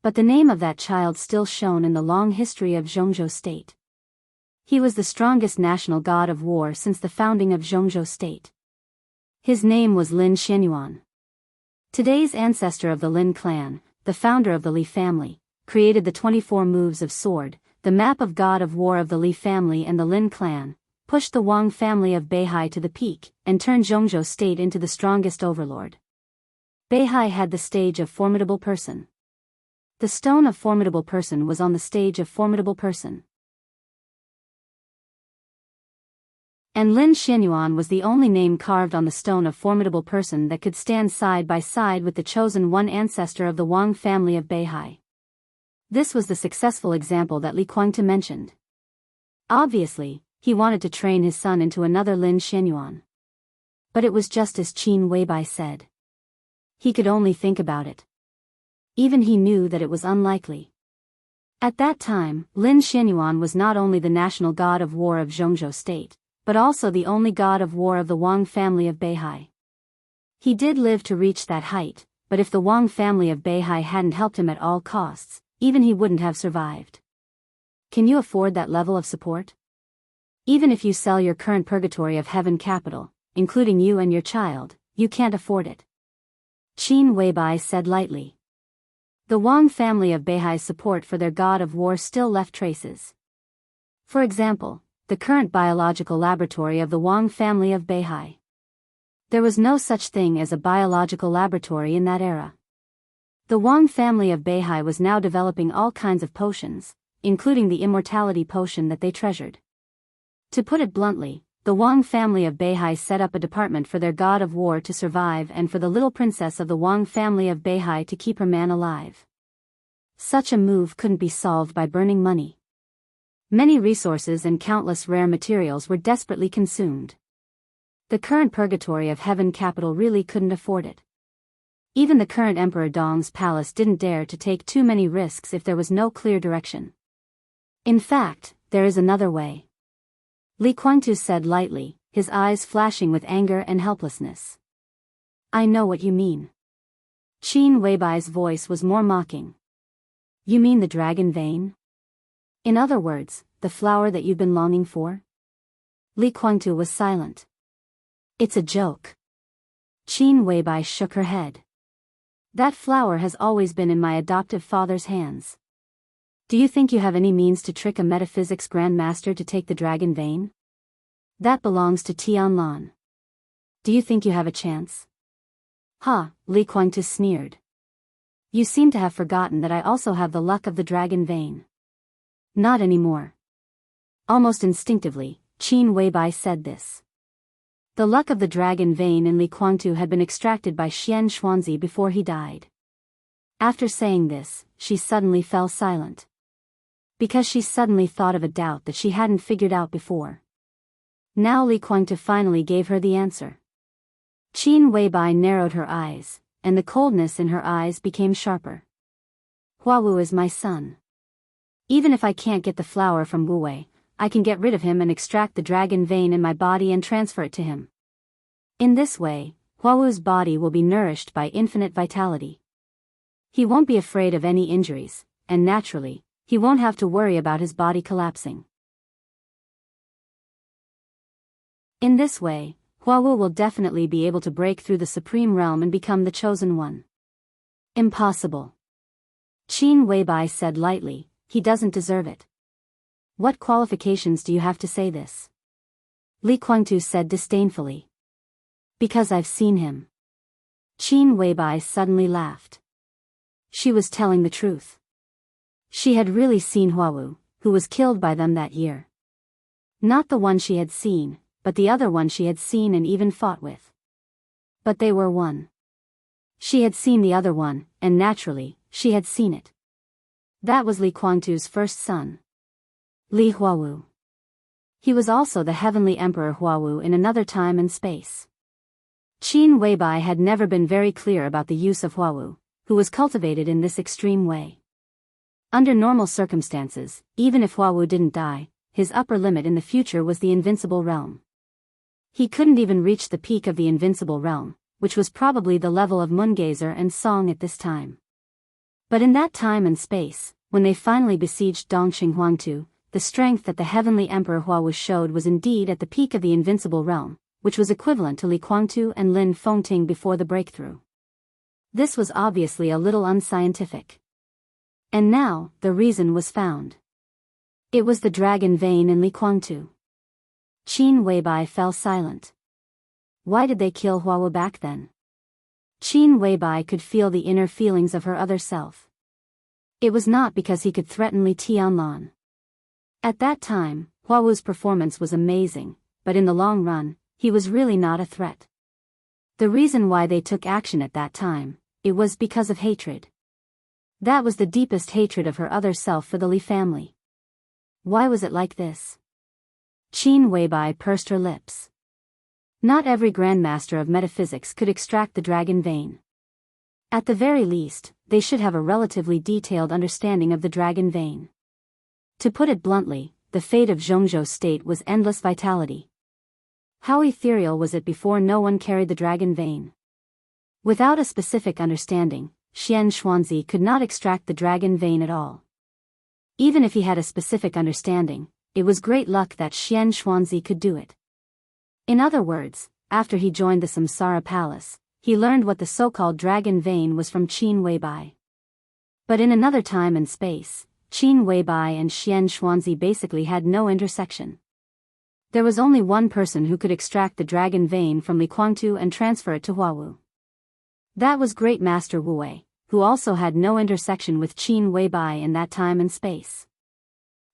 But the name of that child still shone in the long history of Zhongzhou State. He was the strongest national god of war since the founding of Zhongzhou State. His name was Lin Xianyuan. Today's ancestor of the Lin clan, the founder of the Li family, created the 24 moves of sword, the map of god of war of the Li family and the Lin clan, pushed the Wang family of Beihai to the peak, and turned Zhongzhou State into the strongest overlord. Beihai had the stage of formidable person. The stone of formidable person was on the stage of formidable person. And Lin Xianyuan was the only name carved on the stone of formidable person that could stand side by side with the chosen one ancestor of the Wang family of Beihai. This was the successful example that Li Guangtu mentioned. Obviously, he wanted to train his son into another Lin Xianyuan. But it was just as Qin Weibai said. He could only think about it. Even he knew that it was unlikely. At that time, Lin Xianyuan was not only the national god of war of Zhongzhou State, but also the only god of war of the Wang family of Beihai. He did live to reach that height, but if the Wang family of Beihai hadn't helped him at all costs, even he wouldn't have survived. Can you afford that level of support? Even if you sell your current purgatory of heaven capital, including you and your child, you can't afford it. Qin Weibai said lightly. The Wang family of Beihai's support for their god of war still left traces. For example, the current biological laboratory of the Wang family of Beihai. There was no such thing as a biological laboratory in that era. The Wang family of Beihai was now developing all kinds of potions, including the immortality potion that they treasured. To put it bluntly, the Wang family of Beihai set up a department for their god of war to survive and for the little princess of the Wang family of Beihai to keep her man alive. Such a move couldn't be solved by burning money. Many resources and countless rare materials were desperately consumed. The current purgatory of heaven capital really couldn't afford it. Even the current Emperor Dong's palace didn't dare to take too many risks if there was no clear direction. In fact, there is another way. Li Guangtu said lightly, his eyes flashing with anger and helplessness. I know what you mean. Qin Weibai's voice was more mocking. You mean the dragon vein? In other words, the flower that you've been longing for? Li Guangtu was silent. It's a joke. Qin Weibai shook her head. That flower has always been in my adoptive father's hands. Do you think you have any means to trick a metaphysics grandmaster to take the dragon vein? That belongs to Tianlan. Do you think you have a chance? Ha, Li Guangtu sneered. You seem to have forgotten that I also have the luck of the dragon vein. Not anymore. Almost instinctively, Qin Weibai said this. The luck of the dragon vein in Li Guangtu had been extracted by Xian Xuanzi before he died. After saying this, she suddenly fell silent. Because she suddenly thought of a doubt that she hadn't figured out before. Now Li Guangtu finally gave her the answer. Qin Weibai narrowed her eyes, and the coldness in her eyes became sharper. Huawu is my son. Even if I can't get the flower from Wu Wei, I can get rid of him and extract the dragon vein in my body and transfer it to him. In this way, Huawu's body will be nourished by infinite vitality. He won't be afraid of any injuries, and naturally, he won't have to worry about his body collapsing. In this way, Huawu will definitely be able to break through the Supreme Realm and become the Chosen One. Impossible. Qin Weibai said lightly, he doesn't deserve it. What qualifications do you have to say this? Li Guangtu said disdainfully. Because I've seen him. Qin Weibai suddenly laughed. She was telling the truth. She had really seen Huawu, who was killed by them that year. Not the one she had seen, but the other one she had seen and even fought with. But they were one. She had seen the other one, and naturally, she had seen it. That was Li Guangtu's first son. Li Huawu. He was also the heavenly emperor Huawu in another time and space. Qin Weibai had never been very clear about the use of Huawu, who was cultivated in this extreme way. Under normal circumstances, even if Huawu didn't die, his upper limit in the future was the invincible realm. He couldn't even reach the peak of the invincible realm, which was probably the level of Moongazer and Song at this time. But in that time and space, when they finally besieged Dongqing Huangtu, the strength that the heavenly emperor Huawu showed was indeed at the peak of the invincible realm, which was equivalent to Li Guangtu and Lin Fengting before the breakthrough. This was obviously a little unscientific. And now, the reason was found. It was the dragon vein in Li Guangtu. Qin Weibai fell silent. Why did they kill Huawu back then? Qin Weibai could feel the inner feelings of her other self. It was not because he could threaten Li Tianlan. At that time, Huawu's performance was amazing, but in the long run, he was really not a threat. The reason why they took action at that time, it was because of hatred. That was the deepest hatred of her other self for the Li family. Why was it like this? Qin Weibai pursed her lips. Not every grandmaster of metaphysics could extract the dragon vein. At the very least, they should have a relatively detailed understanding of the dragon vein. To put it bluntly, the fate of Zhongzhou's state was endless vitality. How ethereal was it before no one carried the dragon vein? Without a specific understanding, Xian Xuanzi could not extract the dragon vein at all. Even if he had a specific understanding, it was great luck that Xian Xuanzi could do it. In other words, after he joined the Samsara Palace, he learned what the so-called dragon vein was from Qin Weibai. But in another time and space, Qin Weibai and Xian Xuanzi basically had no intersection. There was only one person who could extract the dragon vein from Li Guangtu and transfer it to Huawu. That was Great Master Wu Wei, who also had no intersection with Qin Weibai in that time and space.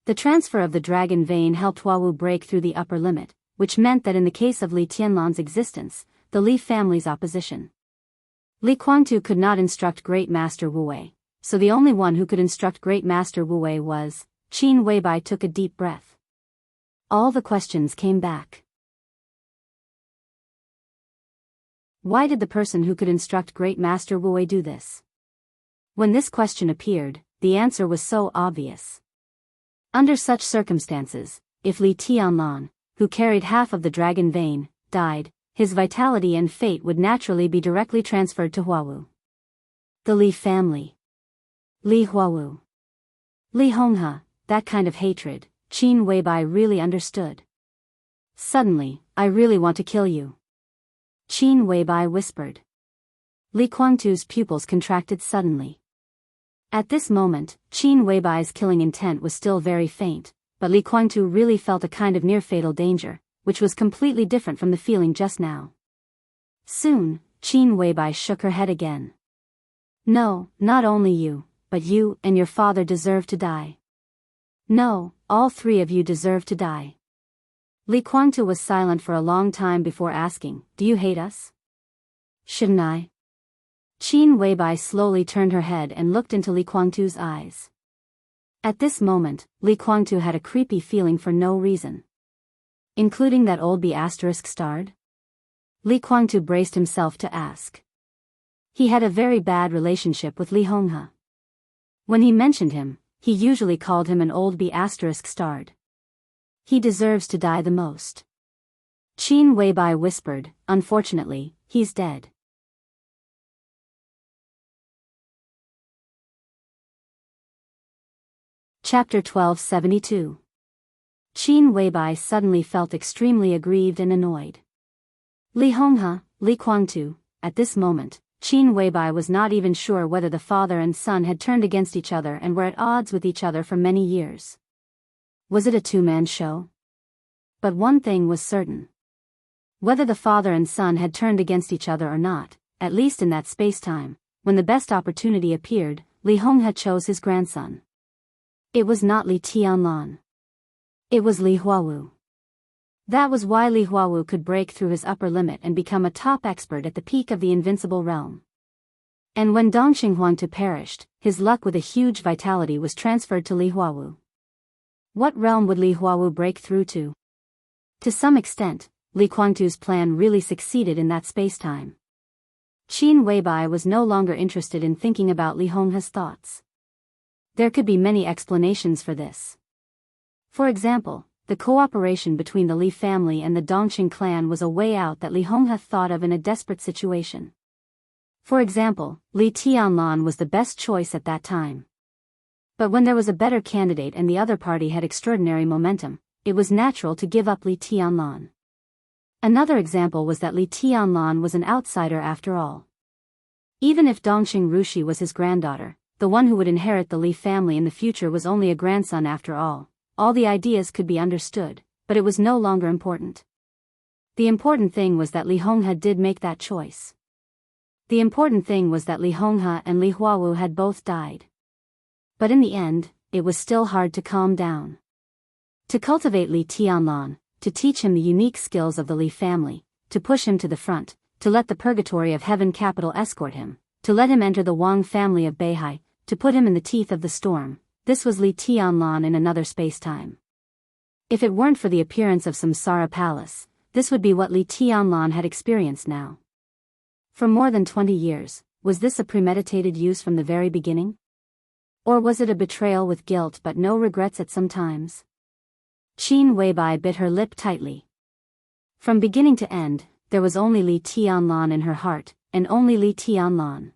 The transfer of the dragon vein helped Huawu break through the upper limit, which meant that in the case of Li Tianlan's existence, the Li family's opposition. Li Guangtu could not instruct Great Master Wu Wei, so the only one who could instruct Great Master Wu Wei was. Qin Weibai took a deep breath. All the questions came back. Why did the person who could instruct Great Master Wu Wei do this? When this question appeared, the answer was so obvious. Under such circumstances, if Li Tianlan, who carried half of the dragon vein, died, his vitality and fate would naturally be directly transferred to Huawu. The Li family. Li Huawu. Li Honghe, that kind of hatred, Qin Weibai really understood. Suddenly, I really want to kill you. Qin Weibai whispered. Li Guangtu's pupils contracted suddenly. At this moment, Qin Weibai's killing intent was still very faint, but Li Guangtu really felt a kind of near-fatal danger, which was completely different from the feeling just now. Soon, Qin Weibai shook her head again. No, not only you, but you and your father deserve to die. No, all three of you deserve to die. Li Guangtu was silent for a long time before asking, do you hate us? Shouldn't I? Qin Weibai slowly turned her head and looked into Li Guangtu's eyes. At this moment, Li Guangtu had a creepy feeling for no reason. Including that old B** starred? Li Guangtu braced himself to ask. He had a very bad relationship with Li Honghe. When he mentioned him, he usually called him an old B** starred. He deserves to die the most. Qin Weibai whispered, unfortunately, he's dead. Chapter 1272. Qin Weibai suddenly felt extremely aggrieved and annoyed. Li Honghe, Li Guangtu, at this moment, Qin Weibai was not even sure whether the father and son had turned against each other and were at odds with each other for many years. Was it a two-man show? But one thing was certain. Whether the father and son had turned against each other or not, at least in that space-time, when the best opportunity appeared, Li Honghe chose his grandson. It was not Li Tianlan. It was Li Huawu. That was why Li Huawu could break through his upper limit and become a top expert at the peak of the invincible realm. And when Dongxing Huangtu perished, his luck with a huge vitality was transferred to Li Huawu. What realm would Li Huawu break through to? To some extent, Li Guangtu's plan really succeeded in that space-time. Qin Weibai was no longer interested in thinking about Li Honghe's thoughts. There could be many explanations for this. For example, the cooperation between the Li family and the Dongxing clan was a way out that Li Honghe thought of in a desperate situation. For example, Li Tianlan was the best choice at that time. But when there was a better candidate and the other party had extraordinary momentum, it was natural to give up Li Tianlan. Another example was that Li Tianlan was an outsider after all. Even if Dongxing Rushi was his granddaughter, the one who would inherit the Li family in the future was only a grandson after all. All the ideas could be understood, but it was no longer important. The important thing was that Li Honghe did make that choice. The important thing was that Li Honghe and Li Huawu had both died. But in the end, it was still hard to calm down. To cultivate Li Tianlan, to teach him the unique skills of the Li family, to push him to the front, to let the purgatory of heaven capital escort him, to let him enter the Wang family of Beihai, to put him in the teeth of the storm. This was Li Tianlan in another space-time. If it weren't for the appearance of Samsara Palace, this would be what Li Tianlan had experienced now. For more than 20 years, was this a premeditated use from the very beginning? Or was it a betrayal with guilt but no regrets at some times? Qin Weibai bit her lip tightly. From beginning to end, there was only Li Tianlan in her heart, and only Li Tianlan.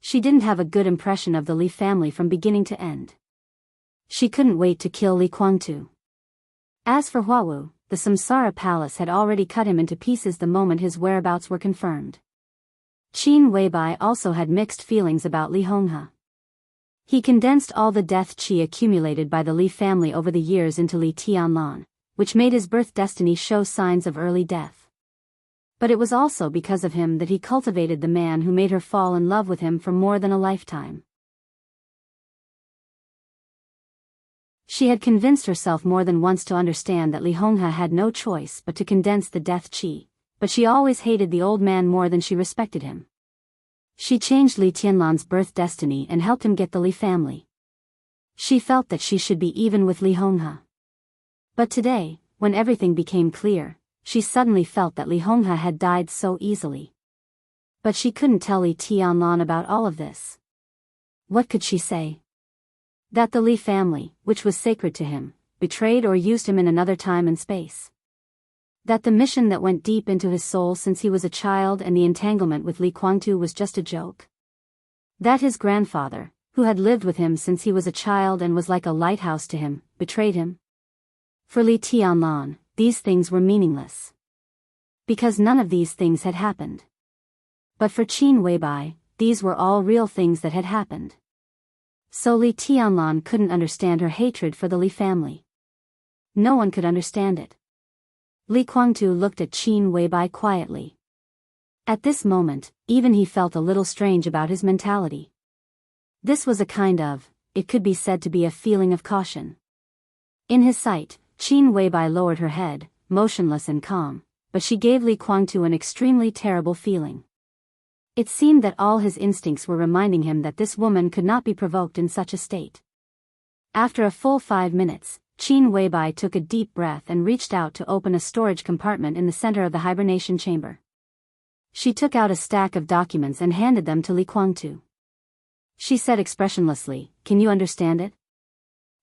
She didn't have a good impression of the Li family from beginning to end. She couldn't wait to kill Li Guangtu. As for Huawu, the Samsara Palace had already cut him into pieces the moment his whereabouts were confirmed. Qin Weibai also had mixed feelings about Li Honghe. He condensed all the death qi accumulated by the Li family over the years into Li Tianlan, which made his birth destiny show signs of early death. But it was also because of him that he cultivated the man who made her fall in love with him for more than a lifetime. She had convinced herself more than once to understand that Li Honghe had no choice but to condense the death qi, but she always hated the old man more than she respected him. She changed Li Tianlan's birth destiny and helped him get the Li family. She felt that she should be even with Li Honghe. But today, when everything became clear, she suddenly felt that Li Honghe had died so easily. But she couldn't tell Li Tianlan about all of this. What could she say? That the Li family, which was sacred to him, betrayed or used him in another time and space. That the mission that went deep into his soul since he was a child and the entanglement with Li Guangtu was just a joke. That his grandfather, who had lived with him since he was a child and was like a lighthouse to him, betrayed him? For Li Tianlan, these things were meaningless. Because none of these things had happened. But for Qin Weibai, these were all real things that had happened. So Li Tianlan couldn't understand her hatred for the Li family. No one could understand it. Li Guangtu looked at Qin Weibai quietly. At this moment, even he felt a little strange about his mentality. This was a kind of, it could be said to be a feeling of caution. In his sight, Qin Weibai lowered her head, motionless and calm, but she gave Li Guangtu an extremely terrible feeling. It seemed that all his instincts were reminding him that this woman could not be provoked in such a state. After a full 5 minutes, Qin Weibai took a deep breath and reached out to open a storage compartment in the center of the hibernation chamber. She took out a stack of documents and handed them to Li Guangtu. She said expressionlessly, "Can you understand it?"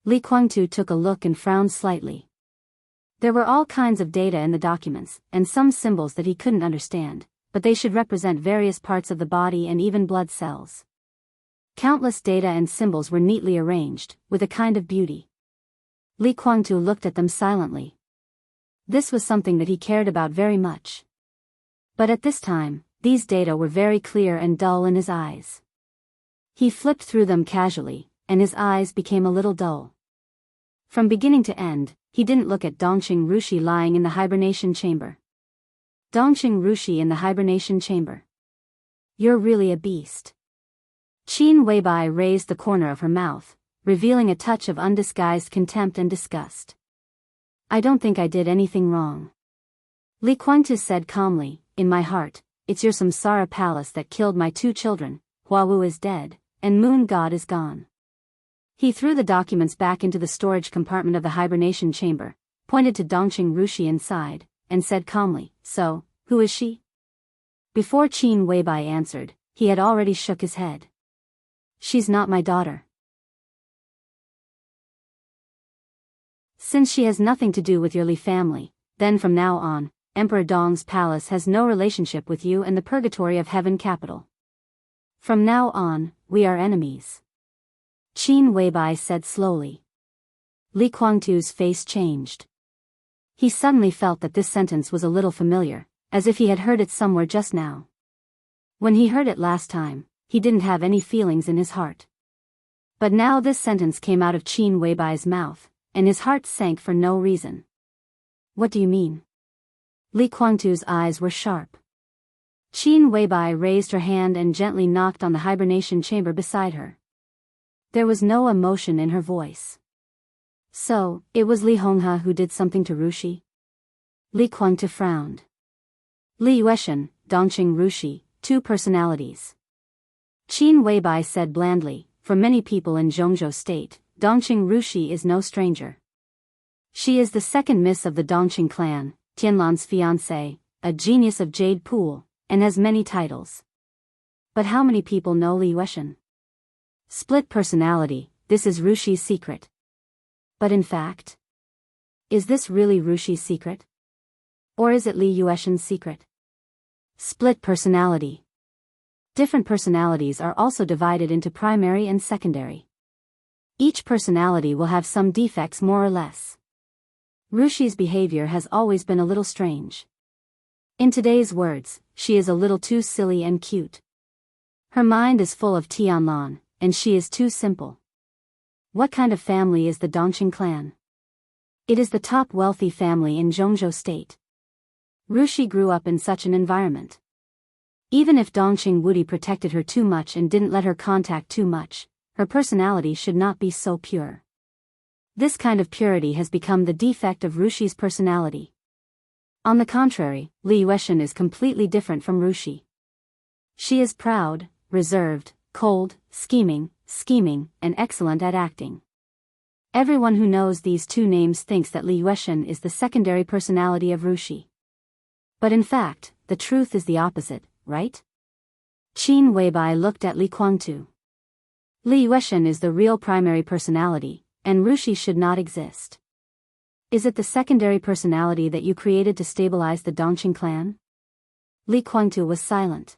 Li Guangtu took a look and frowned slightly. There were all kinds of data in the documents, and some symbols that he couldn't understand, but they should represent various parts of the body and even blood cells. Countless data and symbols were neatly arranged, with a kind of beauty. Li Guangtu looked at them silently. This was something that he cared about very much. But at this time, these data were very clear and dull in his eyes. He flipped through them casually, and his eyes became a little dull. From beginning to end, he didn't look at Dongqing Rushi lying in the hibernation chamber. Dongqing Rushi in the hibernation chamber. You're really a beast. Qin Weibai raised the corner of her mouth, revealing a touch of undisguised contempt and disgust. I don't think I did anything wrong. Li Guangtu said calmly, in my heart, it's your samsara palace that killed my 2 children, Huawu is dead, and Moon God is gone. He threw the documents back into the storage compartment of the hibernation chamber, pointed to Dongqing Rushi inside, and said calmly, so, who is she? Before Qin Weibai answered, he had already shook his head. She's not my daughter. Since she has nothing to do with your Li family, then from now on, Emperor Dong's palace has no relationship with you and the purgatory of heaven capital. From now on, we are enemies. Qin Weibai said slowly. Li Guangtu's face changed. He suddenly felt that this sentence was a little familiar, as if he had heard it somewhere just now. When he heard it last time, he didn't have any feelings in his heart. But now this sentence came out of Qin Weibai's mouth, and his heart sank for no reason. What do you mean? Li Guangtu's eyes were sharp. Qin Weibai raised her hand and gently knocked on the hibernation chamber beside her. There was no emotion in her voice. So, it was Li Honghe who did something to Rushi? Li Guangtu frowned. Li Yueshan, Dongqing Rushi, 2 personalities. Qin Weibai said blandly, for many people in Zhongzhou State, Dongqing Rushi is no stranger. She is the second miss of the Dongqing clan, Tianlan's fiancée, a genius of Jade Pool, and has many titles. But how many people know Li Yueshan? Split personality, this is Rushi's secret. But in fact, is this really Rushi's secret? Or is it Li Yueshan's secret? Split personality. Different personalities are also divided into primary and secondary. Each personality will have some defects more or less. Rushi's behavior has always been a little strange. In today's words, she is a little too silly and cute. Her mind is full of Tianlan, and she is too simple. What kind of family is the Dongqing clan? It is the top wealthy family in Zhongzhou State. Rushi grew up in such an environment. Even if Dongqing Wudi protected her too much and didn't let her contact too much, her personality should not be so pure. This kind of purity has become the defect of Rushi's personality. On the contrary, Li Yueshan is completely different from Rushi. She is proud, reserved, cold, scheming, and excellent at acting. Everyone who knows these 2 names thinks that Li Yueshan is the secondary personality of Rushi. But in fact, the truth is the opposite, right? Qin Weibai looked at Li Guangtu. Li Yueshan is the real primary personality, and Rushi should not exist. Is it the secondary personality that you created to stabilize the Dongqing clan? Li Guangtu was silent.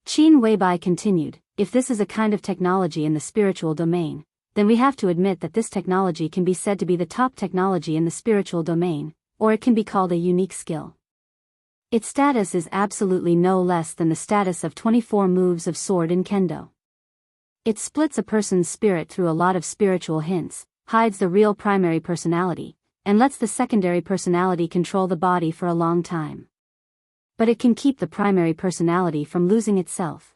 Qin Weibai continued, if this is a kind of technology in the spiritual domain, then we have to admit that this technology can be said to be the top technology in the spiritual domain, or it can be called a unique skill. Its status is absolutely no less than the status of 24 moves of sword in kendo. It splits a person's spirit through a lot of spiritual hints, hides the real primary personality, and lets the secondary personality control the body for a long time. But it can keep the primary personality from losing itself.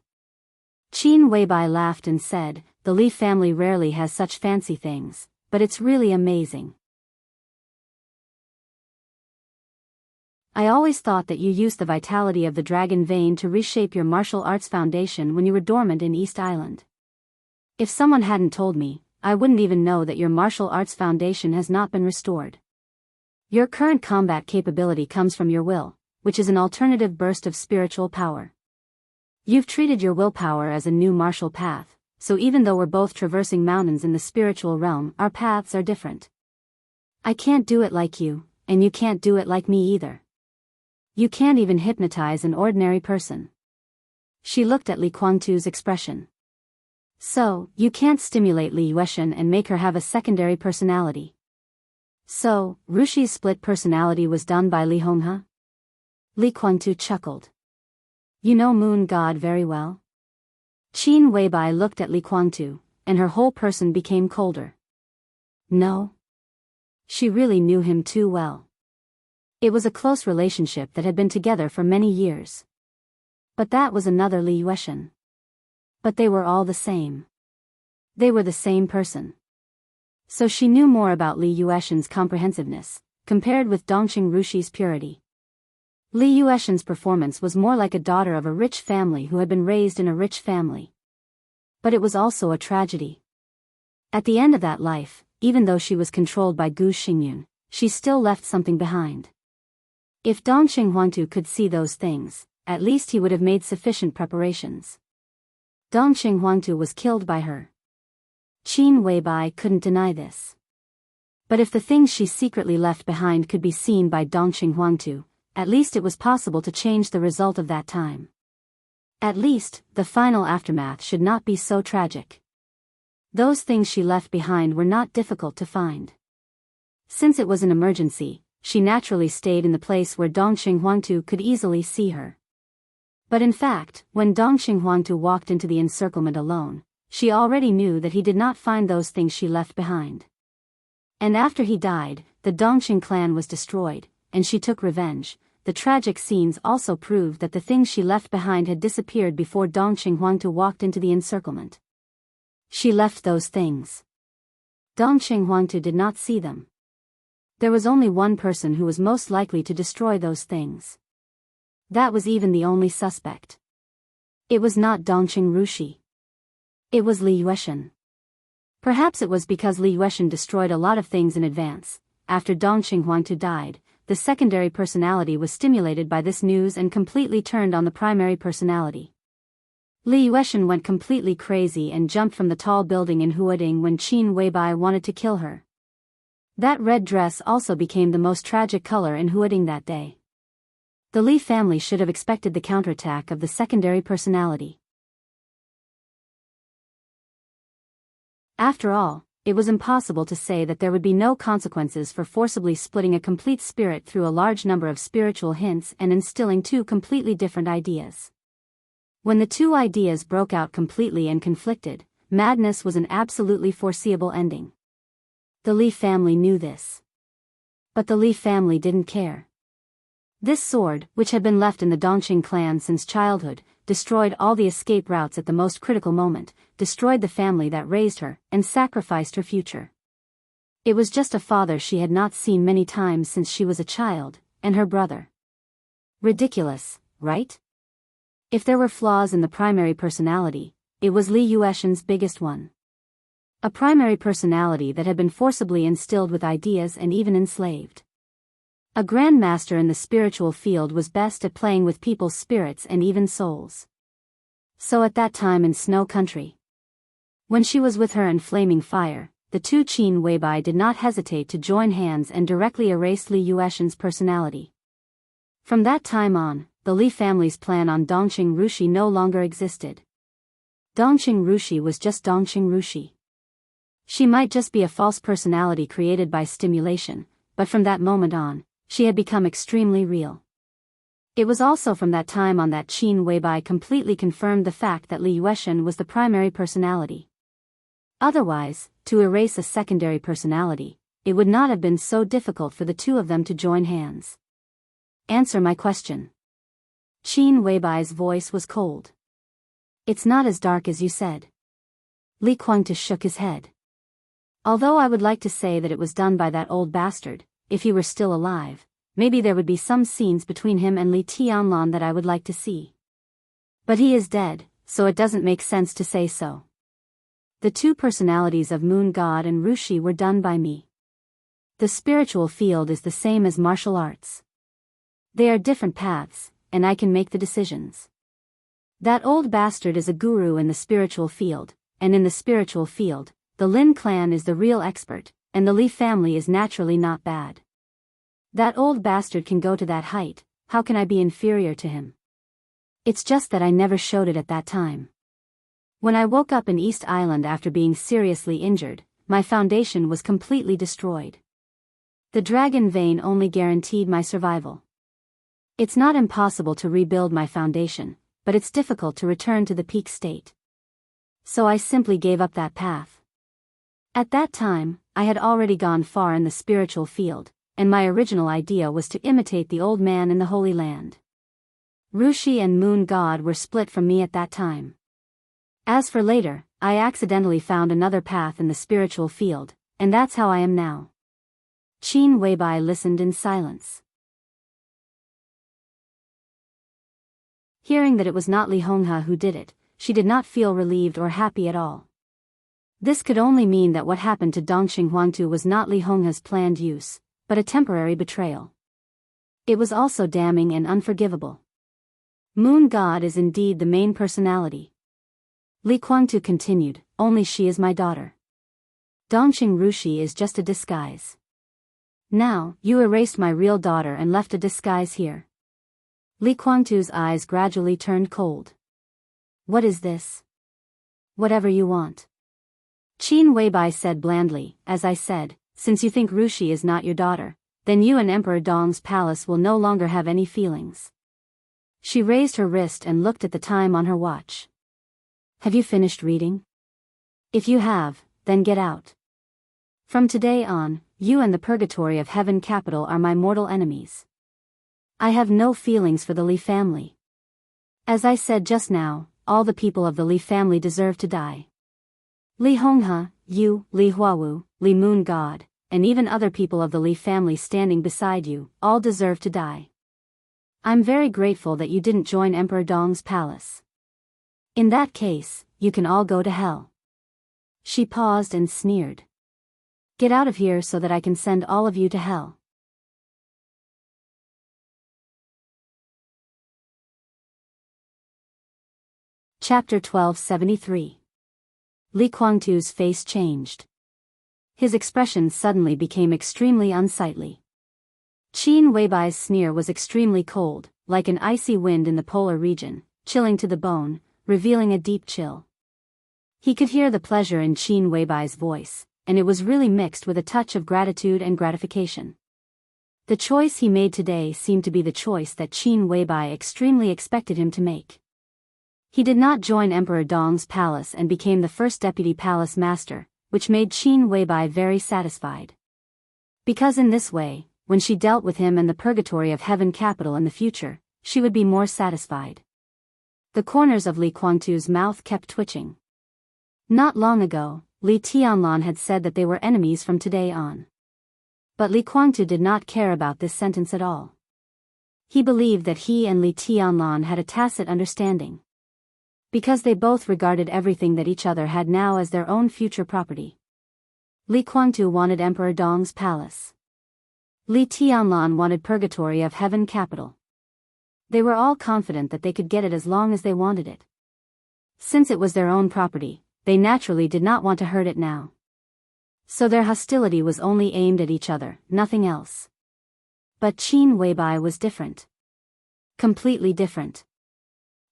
Qin Weibai laughed and said, "The Li family rarely has such fancy things, but it's really amazing. I always thought that you used the vitality of the dragon vein to reshape your martial arts foundation when you were dormant in East Island. If someone hadn't told me, I wouldn't even know that your martial arts foundation has not been restored. Your current combat capability comes from your will, which is an alternative burst of spiritual power. You've treated your willpower as a new martial path, so even though we're both traversing mountains in the spiritual realm, our paths are different. I can't do it like you, and you can't do it like me either. You can't even hypnotize an ordinary person." She looked at Li Guangtu's expression. "So, you can't stimulate Li Yueshan and make her have a secondary personality. So, Rushi's split personality was done by Li Honghe?" Li Guangtu chuckled. "You know Moon God very well?" Qin Weibai looked at Li Guangtu, and her whole person became colder. No. She really knew him too well. It was a close relationship that had been together for many years. But that was another Li Yueshan. But they were all the same. They were the same person. So she knew more about Li Yueshan's comprehensiveness, compared with Dongqing Rushi's purity. Li Yueshan's performance was more like a daughter of a rich family who had been raised in a rich family. But it was also a tragedy. At the end of that life, even though she was controlled by Gu Xingyun, she still left something behind. If Dongqing Huangtu could see those things, at least he would have made sufficient preparations. Dongqing Huangtu was killed by her. Qin Weibai couldn't deny this. But if the things she secretly left behind could be seen by Dongqing Huangtu, at least it was possible to change the result of that time. At least, the final aftermath should not be so tragic. Those things she left behind were not difficult to find. Since it was an emergency, she naturally stayed in the place where Dongqing Huangtu could easily see her. But in fact, when Dongqing Huangtu walked into the encirclement alone, she already knew that he did not find those things she left behind. And after he died, the Dongqing clan was destroyed, and she took revenge. The tragic scenes also proved that the things she left behind had disappeared before Dongqing Huangtu walked into the encirclement. She left those things. Dongqing Huangtu did not see them. There was only one person who was most likely to destroy those things. That was even the only suspect. It was not Dongqing Rushi. It was Li Yueshan. Perhaps it was because Li Yueshan destroyed a lot of things in advance. After Dongqing Huangtu died, the secondary personality was stimulated by this news and completely turned on the primary personality. Li Yueshan went completely crazy and jumped from the tall building in Huading when Qin Weibai wanted to kill her. That red dress also became the most tragic color in Huading that day. The Li family should have expected the counterattack of the secondary personality. After all, it was impossible to say that there would be no consequences for forcibly splitting a complete spirit through a large number of spiritual hints and instilling two completely different ideas. When the two ideas broke out completely and conflicted, madness was an absolutely foreseeable ending. The Li family knew this. But the Li family didn't care. This sword, which had been left in the Dongqing clan since childhood, destroyed all the escape routes at the most critical moment, destroyed the family that raised her, and sacrificed her future. It was just a father she had not seen many times since she was a child, and her brother. Ridiculous, right? If there were flaws in the primary personality, it was Li Yueshan's biggest one. A primary personality that had been forcibly instilled with ideas and even enslaved. A grandmaster in the spiritual field was best at playing with people's spirits and even souls. So at that time in Snow Country, when she was with her in flaming fire, the two Qin Weibai did not hesitate to join hands and directly erase Li Yueshan's personality. From that time on, the Li family's plan on Dongqing Rushi no longer existed. Dongqing Rushi was just Dongqing Rushi. She might just be a false personality created by stimulation, but from that moment on, she had become extremely real. It was also from that time on that Qin Weibai completely confirmed the fact that Li Yueshan was the primary personality. Otherwise, to erase a secondary personality, it would not have been so difficult for the two of them to join hands. Answer my question. Qin Weibai's voice was cold. It's not as dark as you said. Li Guangtu shook his head. Although I would like to say that it was done by that old bastard, if he were still alive, maybe there would be some scenes between him and Li Tianlan that I would like to see. But he is dead, so it doesn't make sense to say so. The two personalities of Moon God and Rushi were done by me. The spiritual field is the same as martial arts. They are different paths, and I can make the decisions. That old bastard is a guru in the spiritual field, and in the spiritual field, the Lin clan is the real expert, and the Li family is naturally not bad. That old bastard can go to that height, how can I be inferior to him? It's just that I never showed it at that time. When I woke up in East Island after being seriously injured, my foundation was completely destroyed. The dragon vein only guaranteed my survival. It's not impossible to rebuild my foundation, but it's difficult to return to the peak state. So I simply gave up that path. At that time, I had already gone far in the spiritual field, and my original idea was to imitate the old man in the Holy Land. Rushi and Moon God were split from me at that time. As for later, I accidentally found another path in the spiritual field, and that's how I am now. Qin Weibai listened in silence. Hearing that it was not Li Honghe who did it, she did not feel relieved or happy at all. This could only mean that what happened to Dongqing Huangtu was not Li Honghe's planned use, but a temporary betrayal. It was also damning and unforgivable. Moon God is indeed the main personality. Li Guangtu continued, only she is my daughter. Dongqing Rushi is just a disguise. Now, you erased my real daughter and left a disguise here. Li Guangtu's eyes gradually turned cold. What is this? Whatever you want. Qin Weibai said blandly, as I said, since you think Rushi is not your daughter, then you and Emperor Dong's palace will no longer have any feelings. She raised her wrist and looked at the time on her watch. Have you finished reading? If you have, then get out. From today on, you and the purgatory of heaven capital are my mortal enemies. I have no feelings for the Li family. As I said just now, all the people of the Li family deserve to die. Li Honghe, you, Li Huawu, Li Moon God, and even other people of the Li family standing beside you, all deserve to die. I'm very grateful that you didn't join Emperor Dong's palace. In that case, you can all go to hell. She paused and sneered. Get out of here so that I can send all of you to hell. Chapter 1273. Li Guangtu's face changed. His expression suddenly became extremely unsightly. Qin Weibai's sneer was extremely cold, like an icy wind in the polar region, chilling to the bone, revealing a deep chill. He could hear the pleasure in Qin Weibai's voice, and it was really mixed with a touch of gratitude and gratification. The choice he made today seemed to be the choice that Qin Weibai extremely expected him to make. He did not join Emperor Dong's palace and became the first deputy palace master, which made Qin Weibai very satisfied. Because in this way, when she dealt with him and the purgatory of heaven capital in the future, she would be more satisfied. The corners of Li Guangtu's mouth kept twitching. Not long ago, Li Tianlan had said that they were enemies from today on. But Li Guangtu did not care about this sentence at all. He believed that he and Li Tianlan had a tacit understanding. Because they both regarded everything that each other had now as their own future property. Li Guangtu wanted Emperor Dong's palace. Li Tianlan wanted purgatory of heaven capital. They were all confident that they could get it as long as they wanted it. Since it was their own property, they naturally did not want to hurt it now. So their hostility was only aimed at each other, nothing else. But Qin Weibai was different. Completely different.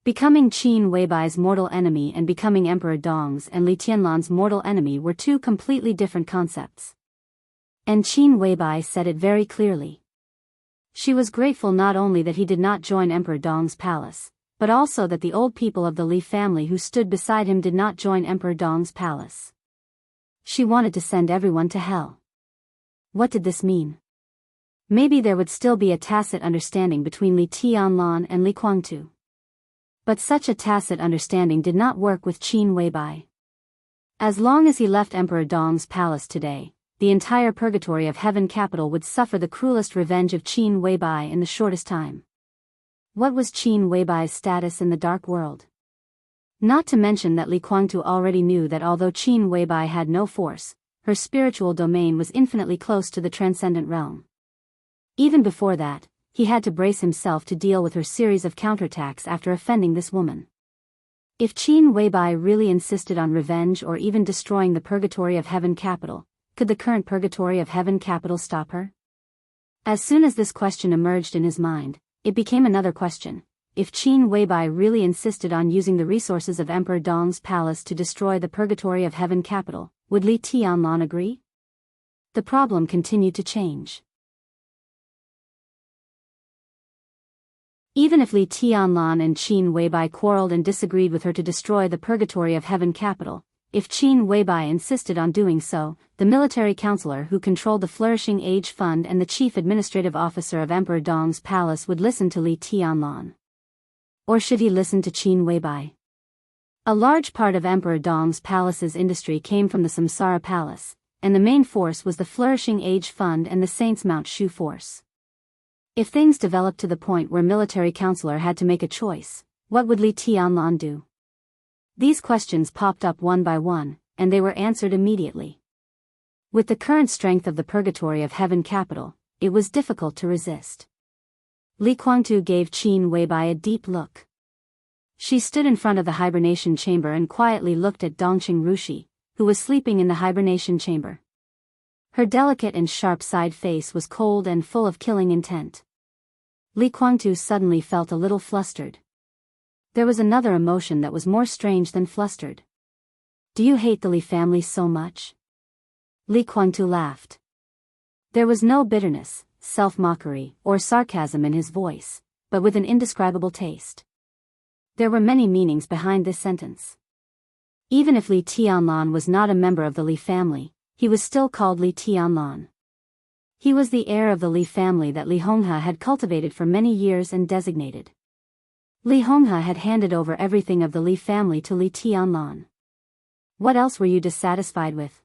Becoming Qin Weibai's mortal enemy and becoming Emperor Dong's and Li Tianlan's mortal enemy were two completely different concepts. And Qin Weibai said it very clearly. She was grateful not only that he did not join Emperor Dong's palace, but also that the old people of the Li family who stood beside him did not join Emperor Dong's palace. She wanted to send everyone to hell. What did this mean? Maybe there would still be a tacit understanding between Li Tianlan and Li Guangtu. But such a tacit understanding did not work with Qin Weibai. As long as he left Emperor Dong's palace today, the entire purgatory of heaven capital would suffer the cruelest revenge of Qin Weibai in the shortest time. What was Qin Weibai's status in the dark world? Not to mention that Li Guangtu already knew that although Qin Weibai had no force, her spiritual domain was infinitely close to the transcendent realm. Even before that, he had to brace himself to deal with her series of counterattacks after offending this woman. If Qin Weibai really insisted on revenge or even destroying the purgatory of heaven capital, could the current purgatory of heaven capital stop her? As soon as this question emerged in his mind, it became another question. If Qin Weibai really insisted on using the resources of Emperor Dong's palace to destroy the purgatory of heaven capital, would Li Tianlan agree? The problem continued to change. Even if Li Tianlan and Qin Weibai quarreled and disagreed with her to destroy the purgatory of heaven capital, if Qin Weibai insisted on doing so, the military counselor who controlled the Flourishing Age Fund and the chief administrative officer of Emperor Dong's palace would listen to Li Tianlan. Or should he listen to Qin Weibai? A large part of Emperor Dong's palace's industry came from the Samsara Palace, and the main force was the Flourishing Age Fund and the Saints Mount Shu force. If things developed to the point where military counselor had to make a choice, what would Li Tianlan do? These questions popped up one by one, and they were answered immediately. With the current strength of the purgatory of heaven capital, it was difficult to resist. Li Guangtu gave Qin Weibai a deep look. She stood in front of the hibernation chamber and quietly looked at Dongqing Rushi, who was sleeping in the hibernation chamber. Her delicate and sharp-side face was cold and full of killing intent. Li Guangtu suddenly felt a little flustered. There was another emotion that was more strange than flustered. Do you hate the Li family so much? Li Guangtu laughed. There was no bitterness, self-mockery, or sarcasm in his voice, but with an indescribable taste. There were many meanings behind this sentence. Even if Li Tianlan was not a member of the Li family, he was still called Li Tianlan. He was the heir of the Li family that Li Honghe had cultivated for many years and designated. Li Honghe had handed over everything of the Li family to Li Tianlan. What else were you dissatisfied with?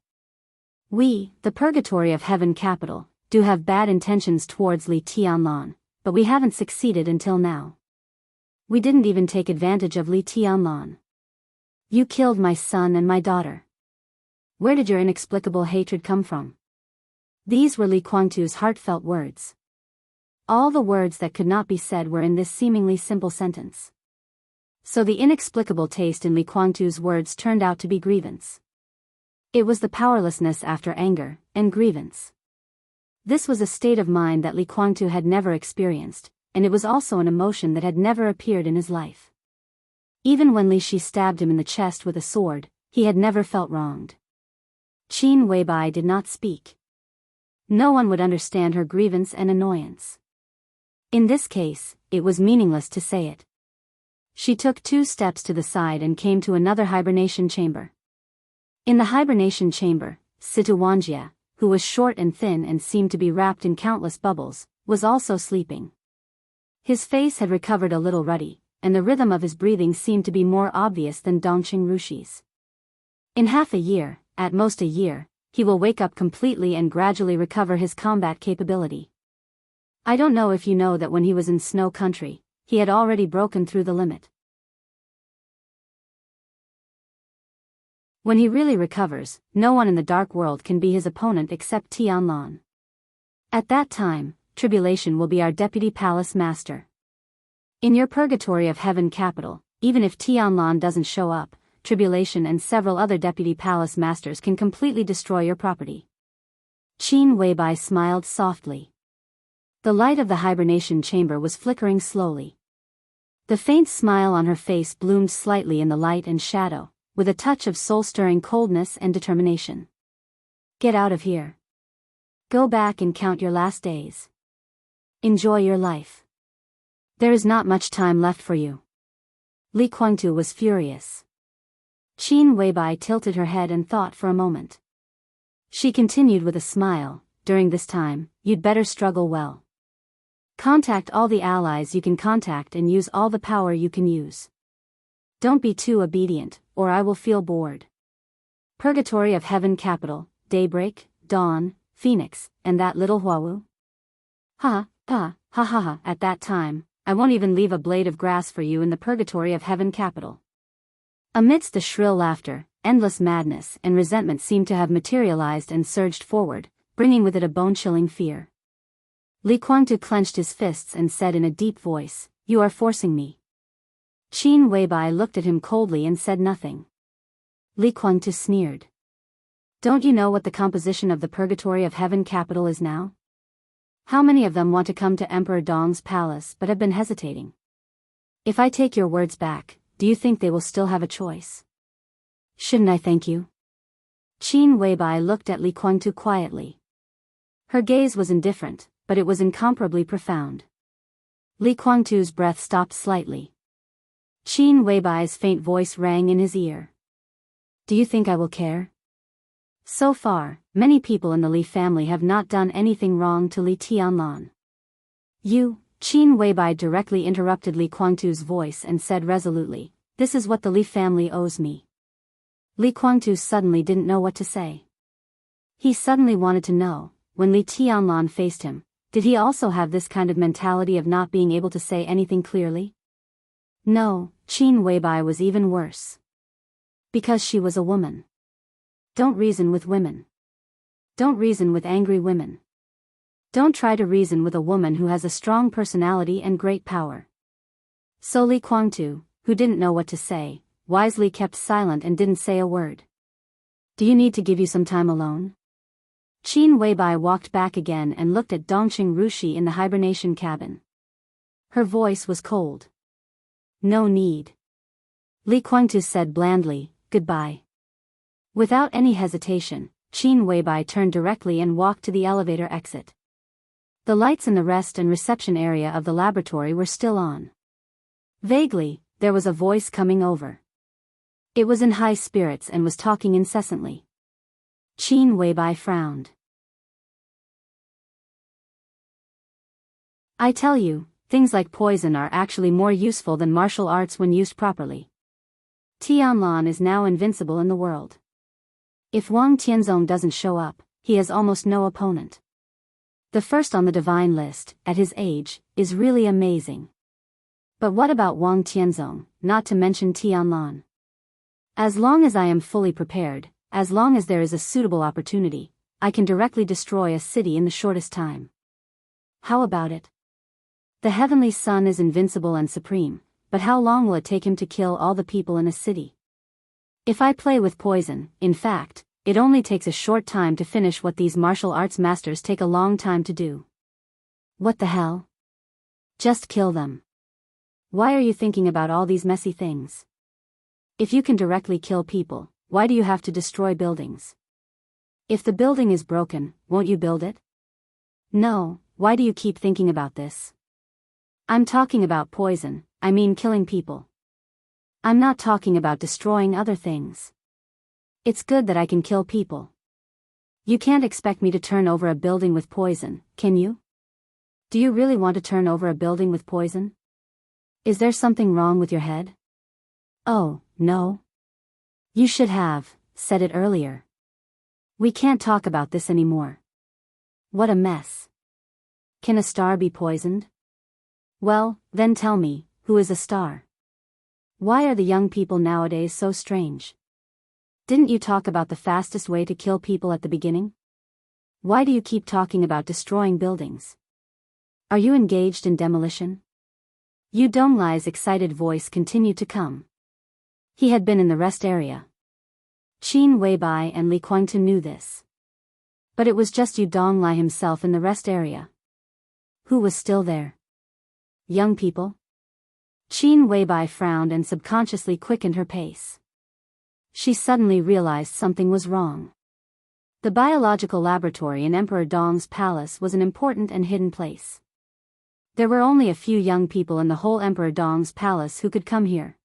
We, the purgatory of heaven capital, do have bad intentions towards Li Tianlan, but we haven't succeeded until now. We didn't even take advantage of Li Tianlan. You killed my son and my daughter. Where did your inexplicable hatred come from? These were Li Guangtu's heartfelt words. All the words that could not be said were in this seemingly simple sentence. So the inexplicable taste in Li Guangtu's words turned out to be grievance. It was the powerlessness after anger and grievance. This was a state of mind that Li Guangtu had never experienced, and it was also an emotion that had never appeared in his life. Even when Li Shi stabbed him in the chest with a sword, he had never felt wronged. Qin Weibai did not speak. No one would understand her grievance and annoyance. In this case, it was meaningless to say it. She took 2 steps to the side and came to another hibernation chamber. In the hibernation chamber, Situ Wanjie, who was short and thin and seemed to be wrapped in countless bubbles, was also sleeping. His face had recovered a little ruddy, and the rhythm of his breathing seemed to be more obvious than Dongqing Rushi's. In half a year, at most a year, he will wake up completely and gradually recover his combat capability. I don't know if you know that when he was in Snow Country, he had already broken through the limit. When he really recovers, no one in the dark world can be his opponent except Tianlan. At that time, Tribulation will be our deputy palace master. In your purgatory of heaven capital, even if Tianlan doesn't show up, Tribulation and several other deputy palace masters can completely destroy your property. Qin Weibai smiled softly. The light of the hibernation chamber was flickering slowly. The faint smile on her face bloomed slightly in the light and shadow, with a touch of soul-stirring coldness and determination. Get out of here. Go back and count your last days. Enjoy your life. There is not much time left for you. Li Guangtu was furious. Qin Weibai tilted her head and thought for a moment. She continued with a smile, during this time, you'd better struggle well. Contact all the allies you can contact and use all the power you can use. Don't be too obedient, or I will feel bored. Purgatory of Heaven Capital, Daybreak, Dawn, Phoenix, and that little Huawu? Ha ha ha. At that time, I won't even leave a blade of grass for you in the Purgatory of Heaven Capital. Amidst the shrill laughter, endless madness and resentment seemed to have materialized and surged forward, bringing with it a bone-chilling fear. Li Guangtu clenched his fists and said in a deep voice, "You are forcing me." Qin Weibai looked at him coldly and said nothing. Li Guangtu sneered. Don't you know what the composition of the Purgatory of Heaven Capital is now? How many of them want to come to Emperor Dong's palace but have been hesitating? If I take your words back, do you think they will still have a choice? Shouldn't I thank you? Qin Weibai looked at Li Guangtu quietly. Her gaze was indifferent, but it was incomparably profound. Li Guangtu's breath stopped slightly. Qin Weibai's faint voice rang in his ear. Do you think I will care? So far, many people in the Li family have not done anything wrong to Li Tianlan. You, Qin Weibai directly interrupted Li Guangtu's voice and said resolutely, this is what the Li family owes me. Li Guangtu suddenly didn't know what to say. He suddenly wanted to know, when Li Tianlan faced him, did he also have this kind of mentality of not being able to say anything clearly? No, Qin Weibai was even worse. Because she was a woman. Don't reason with women. Don't reason with angry women. Don't try to reason with a woman who has a strong personality and great power. So Li Guangtu, who didn't know what to say, wisely kept silent and didn't say a word. Do you need to give you some time alone? Qin Weibai walked back again and looked at Dongqing Rushi in the hibernation cabin. Her voice was cold. No need. Li Guangtu said blandly, goodbye. Without any hesitation, Qin Weibai turned directly and walked to the elevator exit. The lights in the rest and reception area of the laboratory were still on. Vaguely, there was a voice coming over. It was in high spirits and was talking incessantly. Qin Weibai frowned. I tell you, things like poison are actually more useful than martial arts when used properly. Tianlan is now invincible in the world. If Wang Tianzong doesn't show up, he has almost no opponent. The first on the divine list, at his age, is really amazing. But what about Wang Tianzong, not to mention Tianlan? As long as I am fully prepared, as long as there is a suitable opportunity, I can directly destroy a city in the shortest time. How about it? The heavenly sun is invincible and supreme, but how long will it take him to kill all the people in a city? If I play with poison, in fact, it only takes a short time to finish what these martial arts masters take a long time to do. What the hell? Just kill them. Why are you thinking about all these messy things? If you can directly kill people, why do you have to destroy buildings? If the building is broken, won't you build it? No, why do you keep thinking about this? I'm talking about poison, I mean killing people. I'm not talking about destroying other things. It's good that I can kill people. You can't expect me to turn over a building with poison, can you? Do you really want to turn over a building with poison? Is there something wrong with your head? Oh, no. You should have said it earlier. We can't talk about this anymore. What a mess. Can a star be poisoned? Well, then tell me, who is a star? Why are the young people nowadays so strange? Didn't you talk about the fastest way to kill people at the beginning? Why do you keep talking about destroying buildings? Are you engaged in demolition? Yu Donglai's excited voice continued to come. He had been in the rest area. Qin Weibai and Li Guangtu knew this. But it was just Yu Donglai himself in the rest area. Who was still there? Young people? Qin Weibai frowned and subconsciously quickened her pace. She suddenly realized something was wrong. The biological laboratory in Emperor Dong's palace was an important and hidden place. There were only a few young people in the whole Emperor Dong's palace who could come here.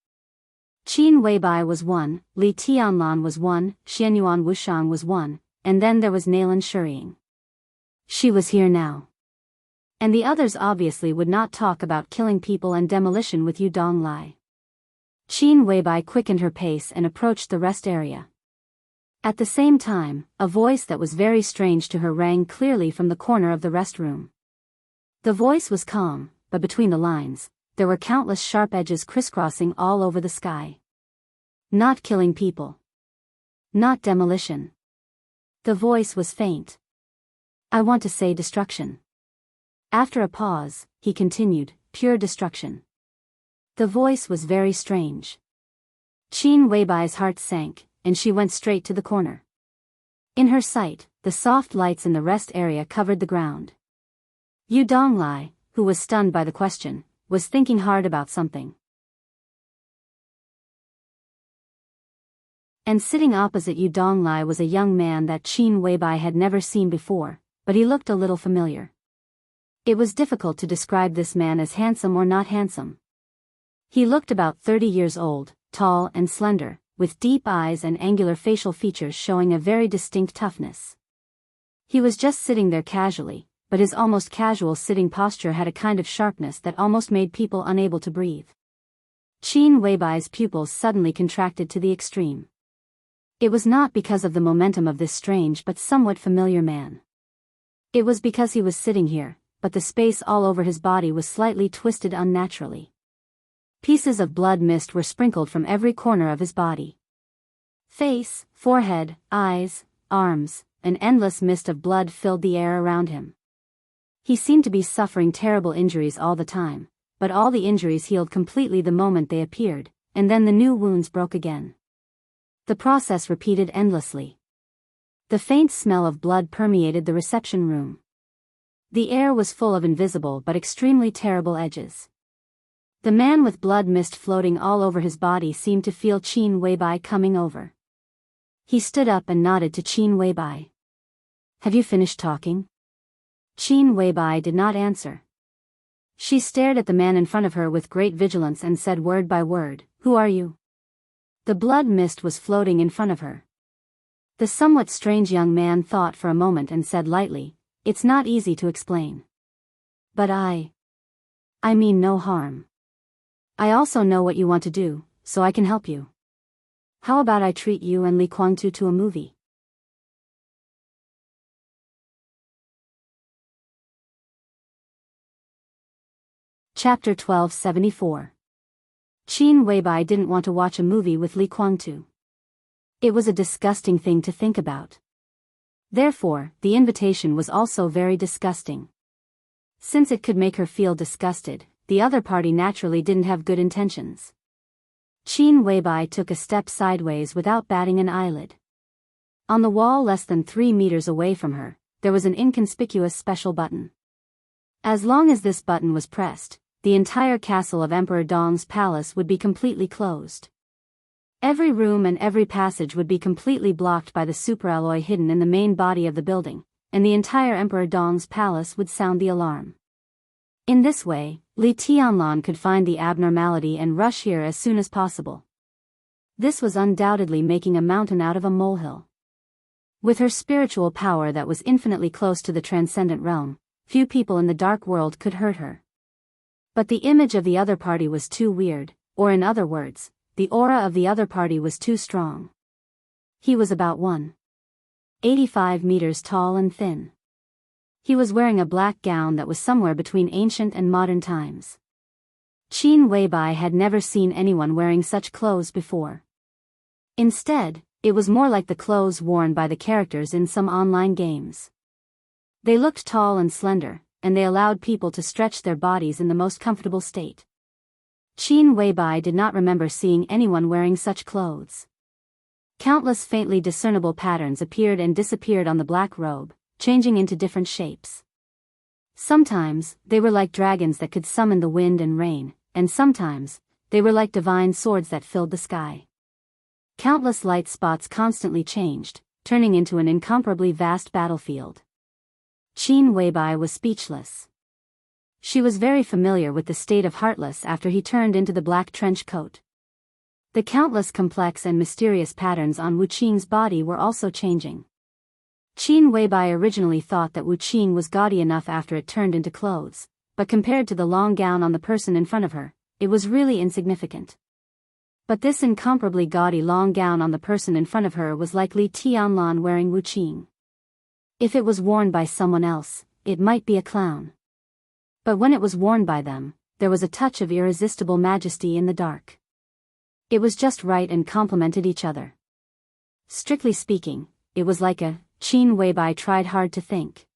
Qin Weibai was one, Li Tianlan was one, Xianyuan Wushang was one, and then there was Nalan Shuriying. She was here now. And the others obviously would not talk about killing people and demolition with Yu Donglai. Qin Weibai quickened her pace and approached the rest area. At the same time, a voice that was very strange to her rang clearly from the corner of the rest room. The voice was calm, but between the lines, there were countless sharp edges crisscrossing all over the sky. Not killing people. Not demolition. The voice was faint. I want to say destruction. After a pause, he continued, pure destruction. The voice was very strange. Qin Weibai's heart sank, and she went straight to the corner. In her sight, the soft lights in the rest area covered the ground. Yu Donglai, who was stunned by the question, was thinking hard about something. And sitting opposite Yu Donglai was a young man that Qin Weibai had never seen before, but he looked a little familiar. It was difficult to describe this man as handsome or not handsome. He looked about 30 years old, tall and slender, with deep eyes and angular facial features showing a very distinct toughness. He was just sitting there casually, but his almost casual sitting posture had a kind of sharpness that almost made people unable to breathe. Qin Weibai's pupils suddenly contracted to the extreme. It was not because of the momentum of this strange but somewhat familiar man. It was because he was sitting here, but the space all over his body was slightly twisted unnaturally. Pieces of blood mist were sprinkled from every corner of his body. Face, forehead, eyes, arms, an endless mist of blood filled the air around him. He seemed to be suffering terrible injuries all the time, but all the injuries healed completely the moment they appeared, and then the new wounds broke again. The process repeated endlessly. The faint smell of blood permeated the reception room. The air was full of invisible but extremely terrible edges. The man with blood mist floating all over his body seemed to feel Qin Weibai coming over. He stood up and nodded to Qin Weibai. Have you finished talking? Qin Weibai did not answer. She stared at the man in front of her with great vigilance and said word by word, "Who are you?" The blood mist was floating in front of her. The somewhat strange young man thought for a moment and said lightly, "It's not easy to explain. But I mean no harm. I also know what you want to do, so I can help you. How about I treat you and Li Kuangtu to a movie?" Chapter 1274. Qin Weibai didn't want to watch a movie with Li Kuangtu. It was a disgusting thing to think about. Therefore, the invitation was also very disgusting. Since it could make her feel disgusted, the other party naturally didn't have good intentions. Qin Weibai took a step sideways without batting an eyelid. On the wall less than 3 meters away from her, there was an inconspicuous special button. As long as this button was pressed, the entire castle of Emperor Dong's palace would be completely closed. Every room and every passage would be completely blocked by the superalloy hidden in the main body of the building, and the entire Emperor Dong's palace would sound the alarm. In this way, Li Tianlan could find the abnormality and rush here as soon as possible. This was undoubtedly making a mountain out of a molehill. With her spiritual power that was infinitely close to the transcendent realm, few people in the dark world could hurt her. But the image of the other party was too weird, or in other words, the aura of the other party was too strong. He was about 1.85 meters tall and thin. He was wearing a black gown that was somewhere between ancient and modern times. Qin Weibai had never seen anyone wearing such clothes before. Instead, it was more like the clothes worn by the characters in some online games. They looked tall and slender, and they allowed people to stretch their bodies in the most comfortable state. Qin Weibai did not remember seeing anyone wearing such clothes. Countless faintly discernible patterns appeared and disappeared on the black robe, changing into different shapes. Sometimes, they were like dragons that could summon the wind and rain, and sometimes, they were like divine swords that filled the sky. Countless light spots constantly changed, turning into an incomparably vast battlefield. Qin Weibai was speechless. She was very familiar with the state of Heartless after he turned into the black trench coat. The countless complex and mysterious patterns on Wu Qing's body were also changing. Qin Weibai originally thought that Wu Qing was gaudy enough after it turned into clothes, but compared to the long gown on the person in front of her, it was really insignificant. But this incomparably gaudy long gown on the person in front of her was like Li Tianlan wearing Wu Qing. If it was worn by someone else, it might be a clown. But when it was worn by them, there was a touch of irresistible majesty in the dark. It was just right and complemented each other. Strictly speaking, it was like a Qin Weibai tried hard to think.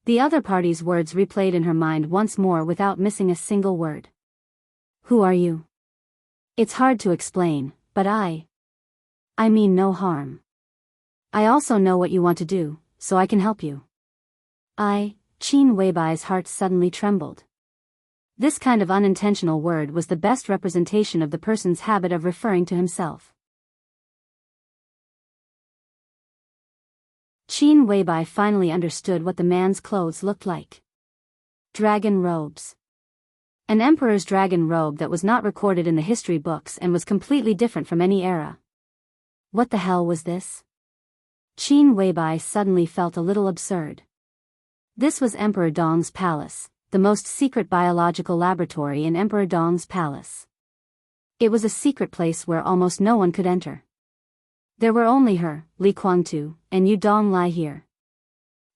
The other party's words replayed in her mind once more without missing a single word. Who are you? It's hard to explain, but I mean no harm. I also know what you want to do, so I can help you. Qin Weibai's heart suddenly trembled. This kind of unintentional word was the best representation of the person's habit of referring to himself. Qin Weibai finally understood what the man's clothes looked like. Dragon robes. An emperor's dragon robe that was not recorded in the history books and was completely different from any era. What the hell was this? Qin Weibai suddenly felt a little absurd. This was Emperor Dong's palace, the most secret biological laboratory in Emperor Dong's palace. It was a secret place where almost no one could enter. There were only her, Li Guangtu, and Yu Donglai here.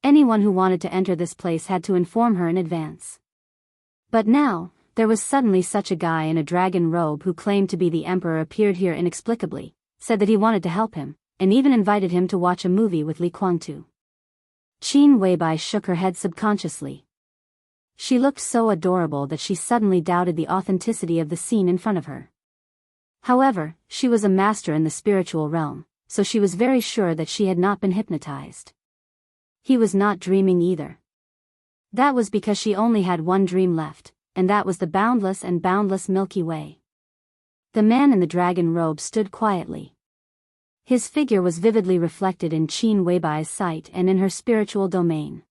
Anyone who wanted to enter this place had to inform her in advance. But now, there was suddenly such a guy in a dragon robe who claimed to be the emperor appeared here inexplicably, said that he wanted to help him, and even invited him to watch a movie with Li Guangtu. Qin Weibai shook her head subconsciously. She looked so adorable that she suddenly doubted the authenticity of the scene in front of her. However, she was a master in the spiritual realm, so she was very sure that she had not been hypnotized. He was not dreaming either. That was because she only had one dream left, and that was the boundless and boundless Milky Way. The man in the dragon robe stood quietly. His figure was vividly reflected in Qin Weibai's sight and in her spiritual domain.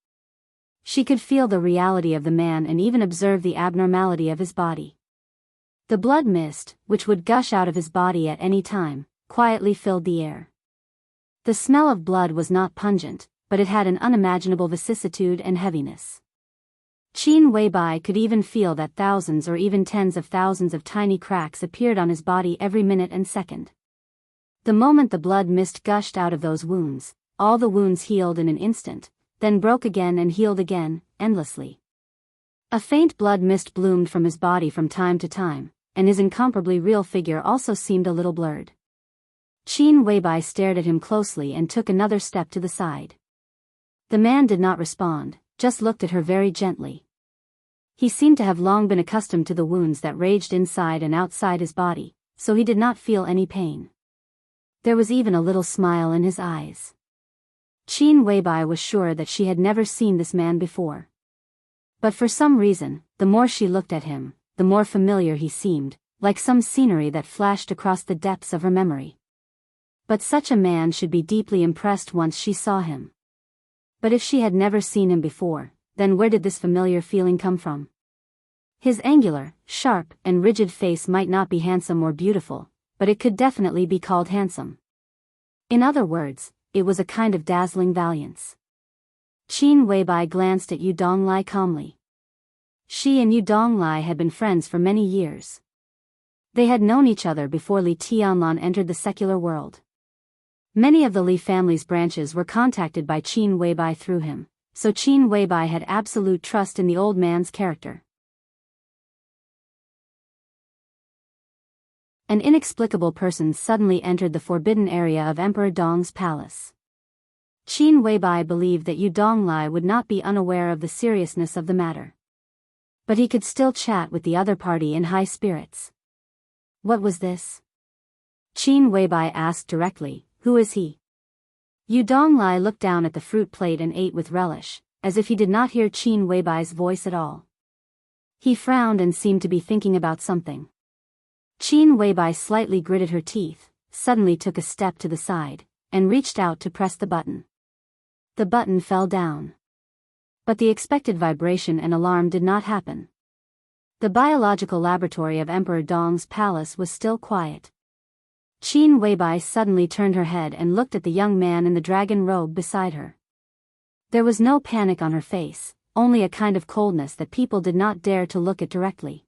She could feel the reality of the man and even observe the abnormality of his body. The blood mist, which would gush out of his body at any time, quietly filled the air. The smell of blood was not pungent, but it had an unimaginable vicissitude and heaviness. Qin Weibai could even feel that thousands or even tens of thousands of tiny cracks appeared on his body every minute and second. The moment the blood mist gushed out of those wounds, all the wounds healed in an instant, then broke again and healed again, endlessly. A faint blood mist bloomed from his body from time to time, and his incomparably real figure also seemed a little blurred. Qin Weibai stared at him closely and took another step to the side. The man did not respond, just looked at her very gently. He seemed to have long been accustomed to the wounds that raged inside and outside his body, so he did not feel any pain. There was even a little smile in his eyes. Qin Weibai was sure that she had never seen this man before. But for some reason, the more she looked at him, the more familiar he seemed, like some scenery that flashed across the depths of her memory. But such a man should be deeply impressed once she saw him. But if she had never seen him before, then where did this familiar feeling come from? His angular, sharp, and rigid face might not be handsome or beautiful, but it could definitely be called handsome. In other words, it was a kind of dazzling valiance. Qin Weibai glanced at Yu Donglai calmly. She and Yu Donglai had been friends for many years. They had known each other before Li Tianlan entered the secular world. Many of the Li family's branches were contacted by Qin Weibai through him, so Qin Weibai had absolute trust in the old man's character. An inexplicable person suddenly entered the forbidden area of Emperor Dong's palace. Qin Weibai believed that Yu Donglai would not be unaware of the seriousness of the matter. But he could still chat with the other party in high spirits. What was this? Qin Weibai asked directly, who is he? Yu Donglai looked down at the fruit plate and ate with relish, as if he did not hear Qin Weibai's voice at all. He frowned and seemed to be thinking about something. Qin Weibai slightly gritted her teeth, suddenly took a step to the side, and reached out to press the button. The button fell down. But the expected vibration and alarm did not happen. The biological laboratory of Emperor Dong's palace was still quiet. Qin Weibai suddenly turned her head and looked at the young man in the dragon robe beside her. There was no panic on her face, only a kind of coldness that people did not dare to look at directly.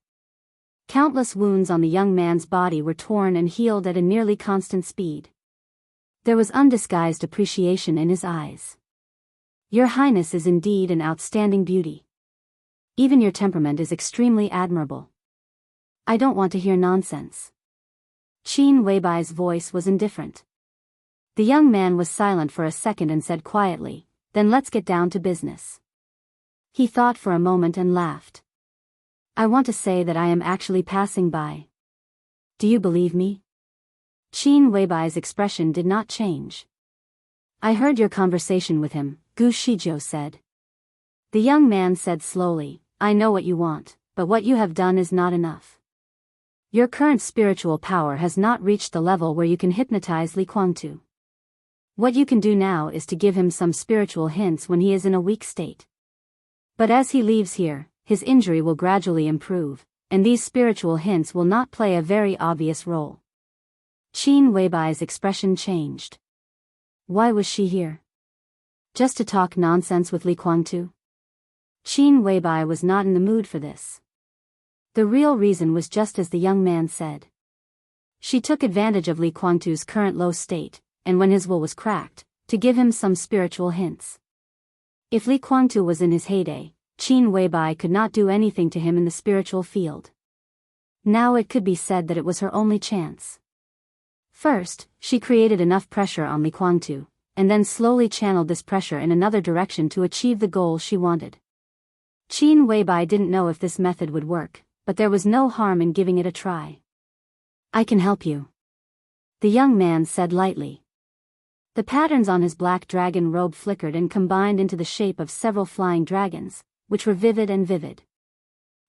Countless wounds on the young man's body were torn and healed at a nearly constant speed. There was undisguised appreciation in his eyes. Your Highness is indeed an outstanding beauty. Even your temperament is extremely admirable. I don't want to hear nonsense. Qin Weibai's voice was indifferent. The young man was silent for a second and said quietly, "Then let's get down to business." He thought for a moment and laughed. "I want to say that I am actually passing by. Do you believe me?" Qin Weibai's expression did not change. "I heard your conversation with him," Gu Shizhou said. The young man said slowly, "I know what you want, but what you have done is not enough. Your current spiritual power has not reached the level where you can hypnotize Li Kuangtu. What you can do now is to give him some spiritual hints when he is in a weak state. But as he leaves here, his injury will gradually improve, and these spiritual hints will not play a very obvious role." Qin Weibai's expression changed. Why was she here? Just to talk nonsense with Li Kuangtu? Qin Weibai was not in the mood for this. The real reason was just as the young man said. She took advantage of Li Kuangtu's current low state, and when his will was cracked, to give him some spiritual hints. If Li Kuangtu was in his heyday, Qin Weibai could not do anything to him in the spiritual field. Now it could be said that it was her only chance. First, she created enough pressure on Li Kuangtu, and then slowly channeled this pressure in another direction to achieve the goal she wanted. Qin Weibai didn't know if this method would work, but there was no harm in giving it a try. "I can help you," the young man said lightly. The patterns on his black dragon robe flickered and combined into the shape of several flying dragons, which were vivid and vivid.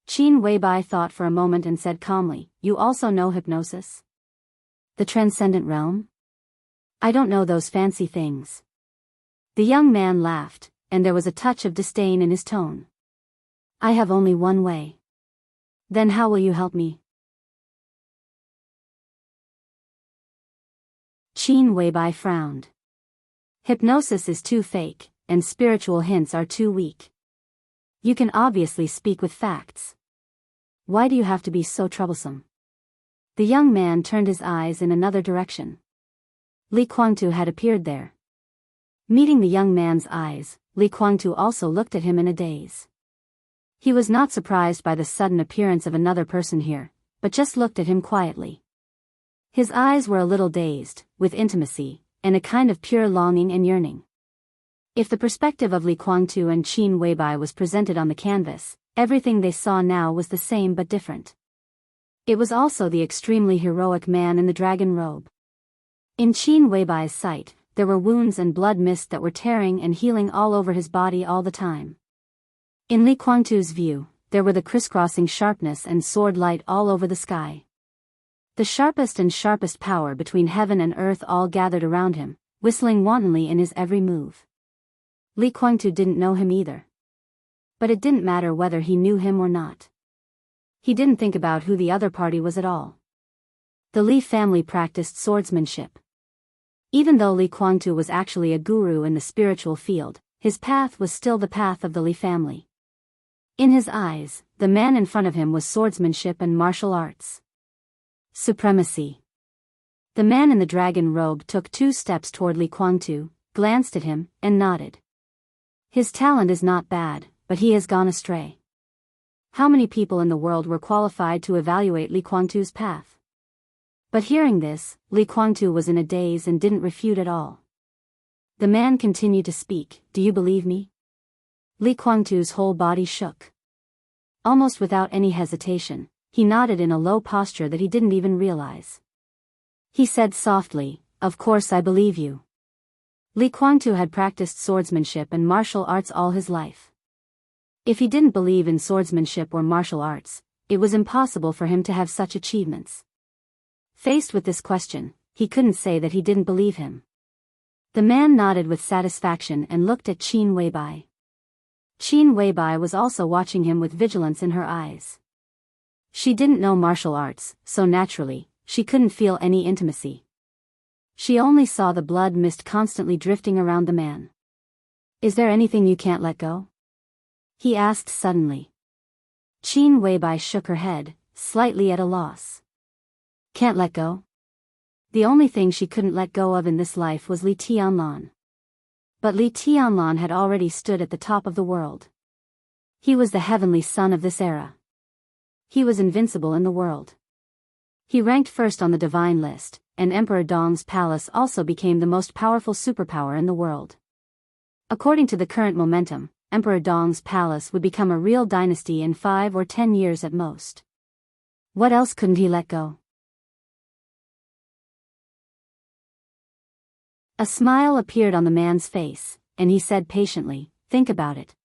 Qin Weibai thought for a moment and said calmly, "You also know hypnosis? The transcendent realm? I don't know those fancy things." The young man laughed, and there was a touch of disdain in his tone. "I have only one way." "Then how will you help me?" Qin Weibai frowned. "Hypnosis is too fake, and spiritual hints are too weak. You can obviously speak with facts. Why do you have to be so troublesome?" The young man turned his eyes in another direction. Li Kuangtu had appeared there. Meeting the young man's eyes, Li Kuangtu also looked at him in a daze. He was not surprised by the sudden appearance of another person here, but just looked at him quietly. His eyes were a little dazed, with intimacy, and a kind of pure longing and yearning. If the perspective of Li Kuangtu and Qin Weibai was presented on the canvas, everything they saw now was the same but different. It was also the extremely heroic man in the dragon robe. In Qin Weibai's sight, there were wounds and blood mist that were tearing and healing all over his body all the time. In Li Kuangtu's view, there were the crisscrossing sharpness and sword light all over the sky. The sharpest and sharpest power between heaven and earth all gathered around him, whistling wantonly in his every move. Li Kuangtu didn't know him either. But it didn't matter whether he knew him or not. He didn't think about who the other party was at all. The Li family practiced swordsmanship. Even though Li Kuangtu was actually a guru in the spiritual field, his path was still the path of the Li family. In his eyes, the man in front of him was swordsmanship and martial arts. Supremacy. The man in the dragon robe took 2 steps toward Li Kuangtu, glanced at him, and nodded. His talent is not bad, but he has gone astray. How many people in the world were qualified to evaluate Li Kuangtu's path? But hearing this, Li Kuangtu was in a daze and didn't refute at all. The man continued to speak, "Do you believe me?" Li Kuangtu's whole body shook. Almost without any hesitation, he nodded in a low posture that he didn't even realize. He said softly, "Of course I believe you." Li Kuangtu had practiced swordsmanship and martial arts all his life. If he didn't believe in swordsmanship or martial arts, it was impossible for him to have such achievements. Faced with this question, he couldn't say that he didn't believe him. The man nodded with satisfaction and looked at Qin Weibai. Qin Weibai was also watching him with vigilance in her eyes. She didn't know martial arts, so naturally, she couldn't feel any intimacy. She only saw the blood mist constantly drifting around the man. "Is there anything you can't let go?" he asked suddenly. Qin Weibai shook her head, slightly at a loss. Can't let go? The only thing she couldn't let go of in this life was Li Tianlan. But Li Tianlan had already stood at the top of the world. He was the heavenly son of this era. He was invincible in the world. He ranked first on the divine list, and Emperor Dong's palace also became the most powerful superpower in the world. According to the current momentum, Emperor Dong's palace would become a real dynasty in 5 or 10 years at most. What else couldn't he let go? A smile appeared on the man's face, and he said patiently, "Think about it.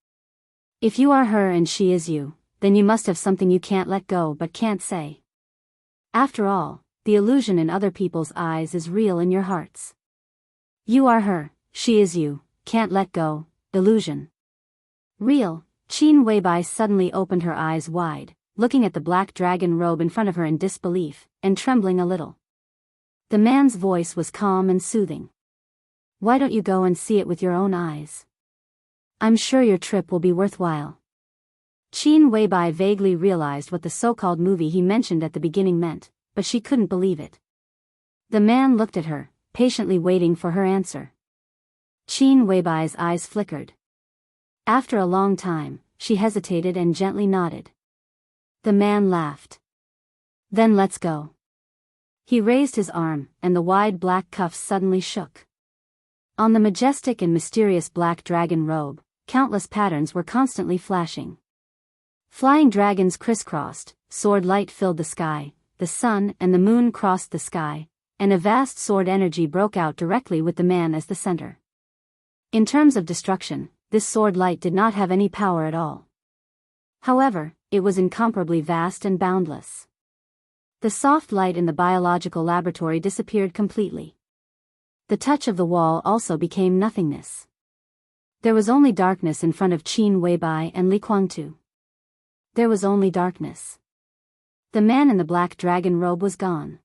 If you are her and she is you, then you must have something you can't let go but can't say. After all, the illusion in other people's eyes is real in your hearts. You are her, she is you, can't let go, illusion. Real." Qin Weibai suddenly opened her eyes wide, looking at the black dragon robe in front of her in disbelief, and trembling a little. The man's voice was calm and soothing. "Why don't you go and see it with your own eyes? I'm sure your trip will be worthwhile." Qin Weibai vaguely realized what the so-called movie he mentioned at the beginning meant, but she couldn't believe it. The man looked at her, patiently waiting for her answer. Qin Weibai's eyes flickered. After a long time, she hesitated and gently nodded. The man laughed. "Then let's go." He raised his arm, and the wide black cuffs suddenly shook. On the majestic and mysterious black dragon robe, countless patterns were constantly flashing. Flying dragons crisscrossed, sword light filled the sky, the sun and the moon crossed the sky, and a vast sword energy broke out directly with the man as the center. In terms of destruction, this sword light did not have any power at all. However, it was incomparably vast and boundless. The soft light in the biological laboratory disappeared completely. The touch of the wall also became nothingness. There was only darkness in front of Qin Weibai and Li Guangtu. There was only darkness. The man in the black dragon robe was gone.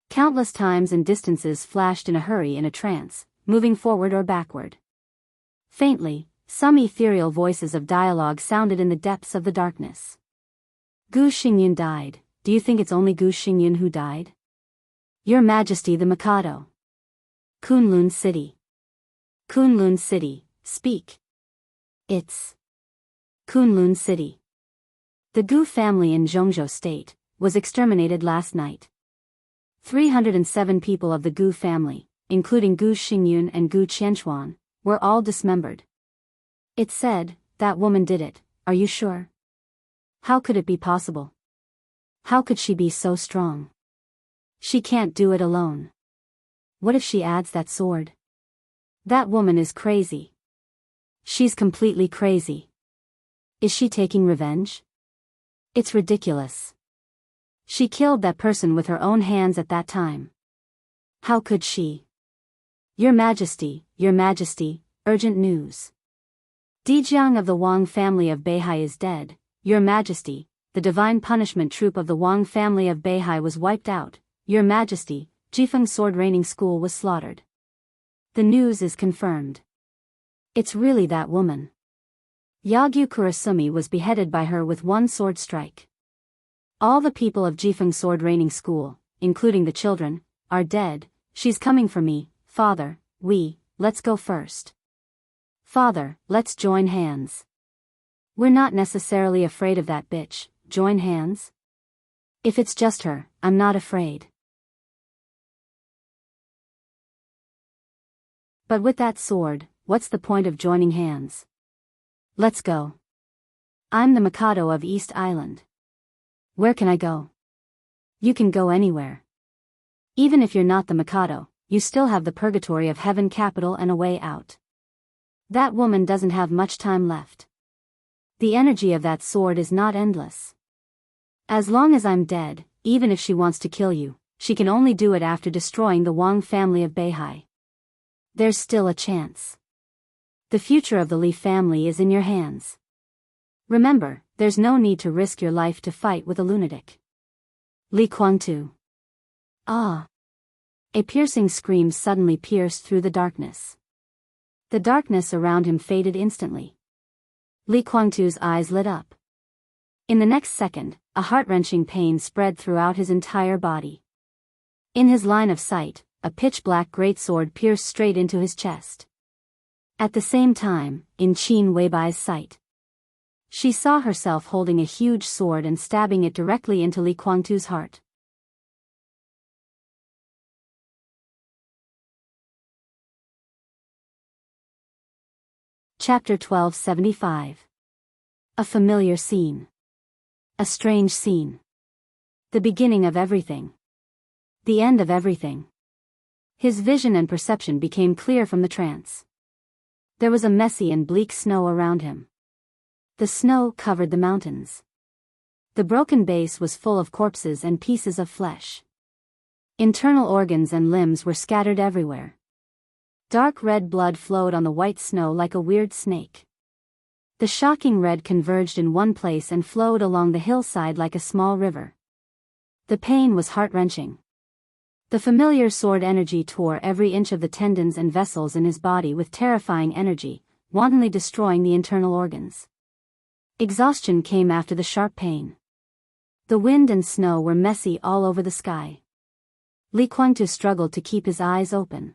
Countless times and distances flashed in a hurry in a trance, moving forward or backward. Faintly, some ethereal voices of dialogue sounded in the depths of the darkness. "Gu Xingyun died. Do you think it's only Gu Xingyun who died? Your Majesty the Mikado. Kunlun City. Kunlun City, speak. It's Kunlun City. The Gu family in Zhongzhou State was exterminated last night. 307 people of the Gu family, including Gu Xingyun and Gu Qianchuan, were all dismembered. It said, that woman did it, are you sure? How could it be possible? How could she be so strong? She can't do it alone. What if she adds that sword? That woman is crazy. She's completely crazy. Is she taking revenge? It's ridiculous. She killed that person with her own hands at that time. How could she? Your Majesty, urgent news. Dijiang of the Wang family of Beihai is dead. Your Majesty, the divine punishment troop of the Wang family of Beihai was wiped out. Your Majesty, Jifeng Sword Raining School was slaughtered. The news is confirmed. It's really that woman. Yagyu Kurasumi was beheaded by her with one sword strike. All the people of Jifeng Sword Raining School, including the children, are dead. She's coming for me, Father. Let's go first. Father, let's join hands. We're not necessarily afraid of that bitch. Join hands? If it's just her, I'm not afraid. But with that sword, what's the point of joining hands? Let's go. I'm the Mikado of East Island. Where can I go? You can go anywhere. Even if you're not the Mikado, you still have the purgatory of heaven capital and a way out. That woman doesn't have much time left. The energy of that sword is not endless. As long as I'm dead, even if she wants to kill you, she can only do it after destroying the Wang family of Beihai. There's still a chance. The future of the Li family is in your hands. Remember, there's no need to risk your life to fight with a lunatic. Li Kuangtu. Ah! A piercing scream suddenly pierced through the darkness. The darkness around him faded instantly. Li Kuangtu's eyes lit up. In the next second, a heart-wrenching pain spread throughout his entire body. In his line of sight, a pitch-black greatsword pierced straight into his chest. At the same time, in Qin Weibai's sight, she saw herself holding a huge sword and stabbing it directly into Li Kuangtu's heart. Chapter 1275. A familiar scene. A strange scene. The beginning of everything. The end of everything. His vision and perception became clear from the trance. There was a messy and bleak snow around him. The snow covered the mountains. The broken base was full of corpses and pieces of flesh. Internal organs and limbs were scattered everywhere. Dark red blood flowed on the white snow like a weird snake. The shocking red converged in one place and flowed along the hillside like a small river. The pain was heart-wrenching. The familiar sword energy tore every inch of the tendons and vessels in his body with terrifying energy, wantonly destroying the internal organs. Exhaustion came after the sharp pain. The wind and snow were messy all over the sky. Li Kuangtu struggled to keep his eyes open.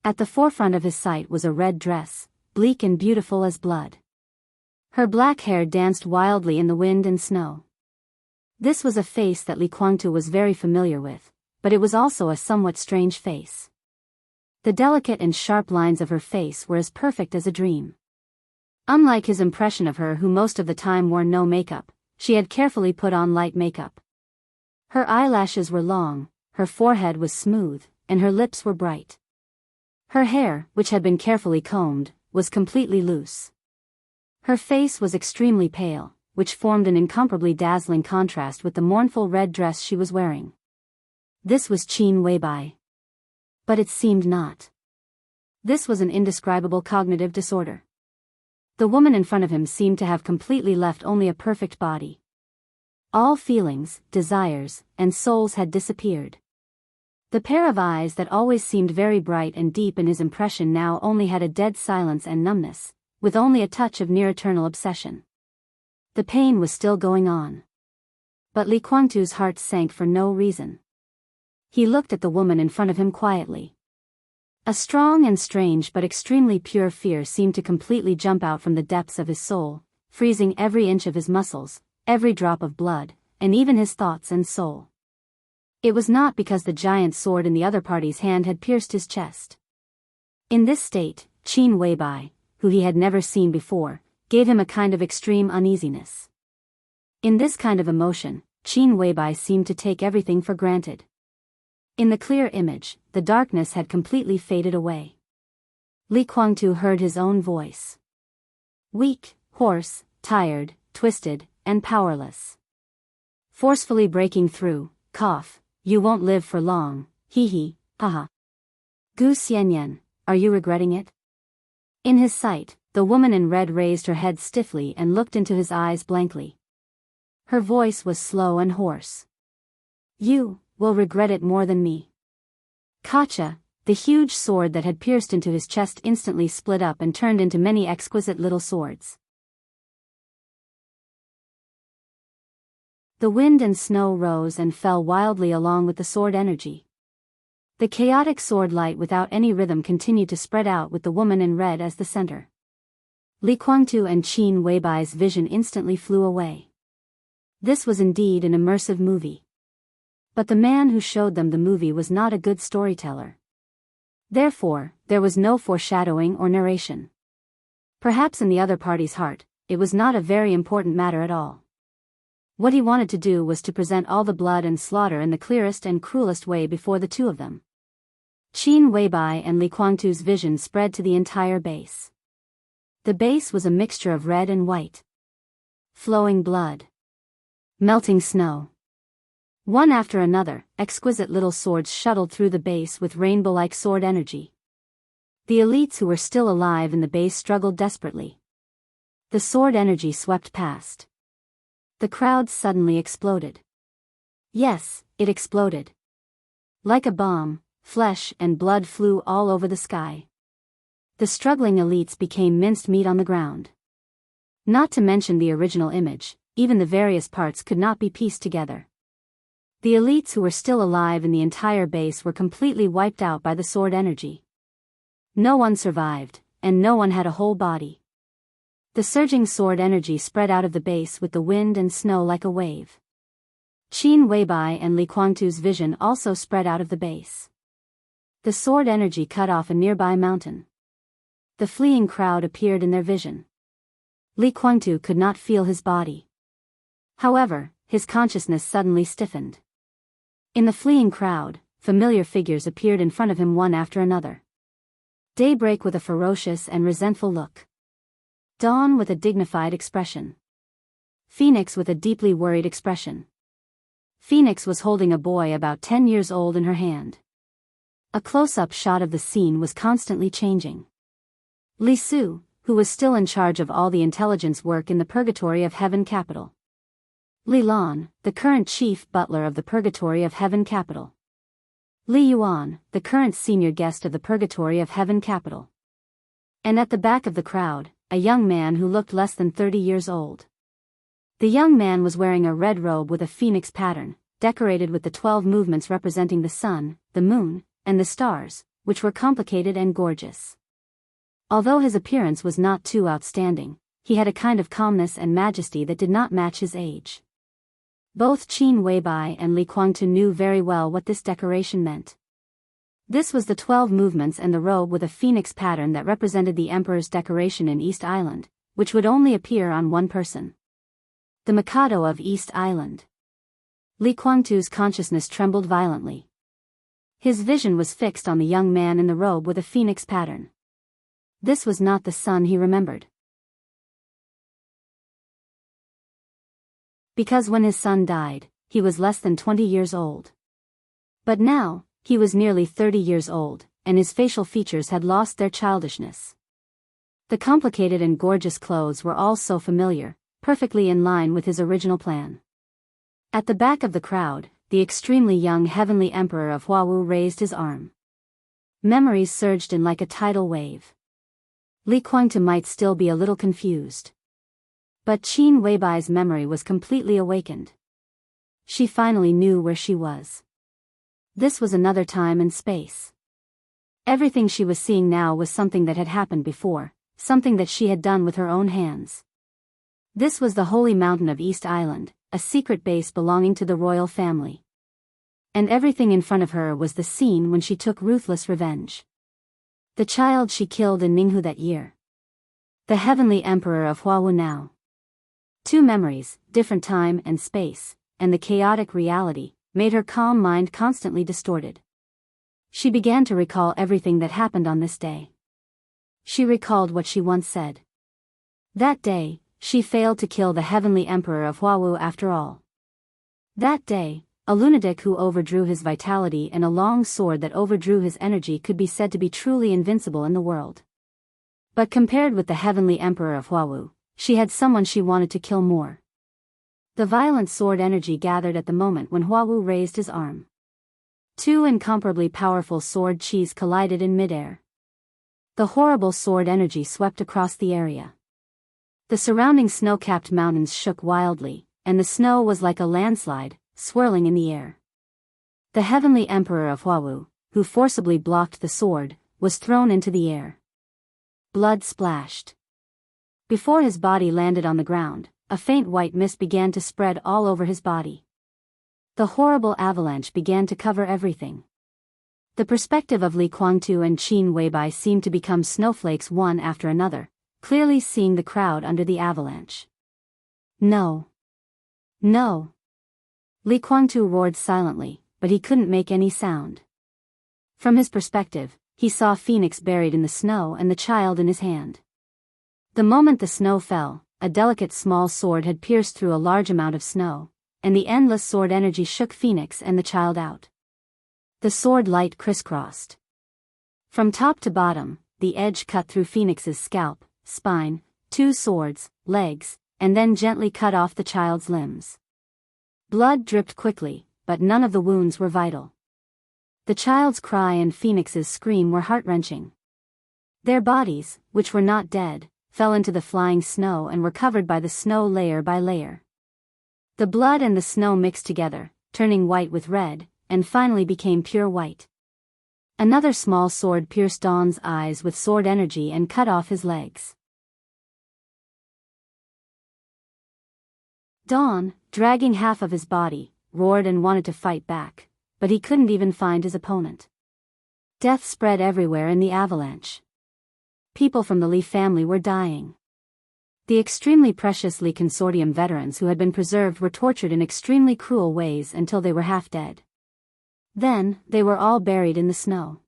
At the forefront of his sight was a red dress, bleak and beautiful as blood. Her black hair danced wildly in the wind and snow. This was a face that Li Kuangtu was very familiar with, but it was also a somewhat strange face. The delicate and sharp lines of her face were as perfect as a dream. Unlike his impression of her, who most of the time wore no makeup, she had carefully put on light makeup. Her eyelashes were long, her forehead was smooth, and her lips were bright. Her hair, which had been carefully combed, was completely loose. Her face was extremely pale, which formed an incomparably dazzling contrast with the mournful red dress she was wearing. This was Qin Weibai. But it seemed not. This was an indescribable cognitive disorder. The woman in front of him seemed to have completely left only a perfect body. All feelings, desires, and souls had disappeared. The pair of eyes that always seemed very bright and deep in his impression now only had a dead silence and numbness, with only a touch of near-eternal obsession. The pain was still going on. But Li Kuangtu's heart sank for no reason. He looked at the woman in front of him quietly. A strong and strange but extremely pure fear seemed to completely jump out from the depths of his soul, freezing every inch of his muscles, every drop of blood, and even his thoughts and soul. It was not because the giant sword in the other party's hand had pierced his chest. In this state, Qin Weibai, who he had never seen before, gave him a kind of extreme uneasiness. In this kind of emotion, Qin Weibai seemed to take everything for granted. In the clear image, the darkness had completely faded away. Li Kuangtu heard his own voice. Weak, hoarse, tired, twisted, and powerless. Forcefully breaking through, cough, "You won't live for long, hee, haha. Gu Xianyan, are you regretting it?" In his sight, the woman in red raised her head stiffly and looked into his eyes blankly. Her voice was slow and hoarse. "You will regret it more than me." Kacha, the huge sword that had pierced into his chest, instantly split up and turned into many exquisite little swords. The wind and snow rose and fell wildly along with the sword energy. The chaotic sword light without any rhythm continued to spread out with the woman in red as the center. Li Kuangtu and Qin Weibai's vision instantly flew away. This was indeed an immersive movie. But the man who showed them the movie was not a good storyteller. Therefore, there was no foreshadowing or narration. Perhaps in the other party's heart, it was not a very important matter at all. What he wanted to do was to present all the blood and slaughter in the clearest and cruelest way before the two of them. Qin Weibai and Li Kuangtu's vision spread to the entire base. The base was a mixture of red and white. flowing blood, melting snow. One after another, exquisite little swords shuttled through the base with rainbow-like sword energy. The elites who were still alive in the base struggled desperately. The sword energy swept past. The crowd suddenly exploded. Yes, it exploded. Like a bomb, flesh and blood flew all over the sky. The struggling elites became minced meat on the ground. Not to mention the original image, even the various parts could not be pieced together. The elites who were still alive in the entire base were completely wiped out by the sword energy. No one survived, and no one had a whole body. The surging sword energy spread out of the base with the wind and snow like a wave. Qin Weibai and Li Guangtu's vision also spread out of the base. The sword energy cut off a nearby mountain. The fleeing crowd appeared in their vision. Li Guangtu could not feel his body. However, his consciousness suddenly stiffened. In the fleeing crowd, familiar figures appeared in front of him one after another. Daybreak with a ferocious and resentful look. Dawn with a dignified expression. Phoenix with a deeply worried expression. Phoenix was holding a boy about 10 years old in her hand. A close-up shot of the scene was constantly changing. Li Su, who was still in charge of all the intelligence work in the Purgatory of Heaven capital. Li Lan, the current chief butler of the Purgatory of Heaven capital. Li Yuan, the current senior guest of the Purgatory of Heaven capital. And at the back of the crowd, a young man who looked less than 30 years old. The young man was wearing a red robe with a phoenix pattern, decorated with the 12 movements representing the sun, the moon, and the stars, which were complicated and gorgeous. Although his appearance was not too outstanding, he had a kind of calmness and majesty that did not match his age. Both Qin Weibai and Li Guangtu knew very well what this decoration meant. This was the 12 movements and the robe with a phoenix pattern that represented the Emperor's decoration in East Island, which would only appear on one person. The Mikado of East Island. Li Guangtu's consciousness trembled violently. His vision was fixed on the young man in the robe with a phoenix pattern. This was not the son he remembered. Because when his son died, he was less than 20 years old. But now, he was nearly 30 years old, and his facial features had lost their childishness. The complicated and gorgeous clothes were all so familiar, perfectly in line with his original plan. At the back of the crowd, the extremely young heavenly emperor of Huawu raised his arm. Memories surged in like a tidal wave. Li Guangtu might still be a little confused. But Qin Weibai's memory was completely awakened. She finally knew where she was. This was another time and space. Everything she was seeing now was something that had happened before, something that she had done with her own hands. This was the Holy Mountain of East Island, a secret base belonging to the royal family. And everything in front of her was the scene when she took ruthless revenge. The child she killed in Ninghu that year. The heavenly emperor of Huawu now. Two memories, different time and space, and the chaotic reality, made her calm mind constantly distorted. She began to recall everything that happened on this day. She recalled what she once said. That day, she failed to kill the heavenly emperor of Huawu after all. That day, a lunatic who overdrew his vitality and a long sword that overdrew his energy could be said to be truly invincible in the world. But compared with the heavenly emperor of Huawu, she had someone she wanted to kill more. The violent sword energy gathered at the moment when Huawu raised his arm. Two incomparably powerful sword chis collided in midair. The horrible sword energy swept across the area. The surrounding snow-capped mountains shook wildly, and the snow was like a landslide, swirling in the air. The heavenly emperor of Huawu, who forcibly blocked the sword, was thrown into the air. Blood splashed. Before his body landed on the ground, a faint white mist began to spread all over his body. The horrible avalanche began to cover everything. The perspective of Li Guangtu and Qin Weibai seemed to become snowflakes one after another, clearly seeing the crowd under the avalanche. No. No. Li Guangtu roared silently, but he couldn't make any sound. From his perspective, he saw Phoenix buried in the snow and the child in his hand. The moment the snow fell, a delicate small sword had pierced through a large amount of snow, and the endless sword energy shook Phoenix and the child out. The sword light crisscrossed. From top to bottom, the edge cut through Phoenix's scalp, spine, 2 swords, legs, and then gently cut off the child's limbs. Blood dripped quickly, but none of the wounds were vital. The child's cry and Phoenix's scream were heart-wrenching. Their bodies, which were not dead, fell into the flying snow and were covered by the snow layer by layer. The blood and the snow mixed together, turning white with red, and finally became pure white. Another small sword pierced Dawn's eyes with sword energy and cut off his legs. Dawn, dragging half of his body, roared and wanted to fight back, but he couldn't even find his opponent. Death spread everywhere in the avalanche. People from the Lee family were dying. The extremely precious Lee Consortium veterans who had been preserved were tortured in extremely cruel ways until they were half dead. Then, they were all buried in the snow.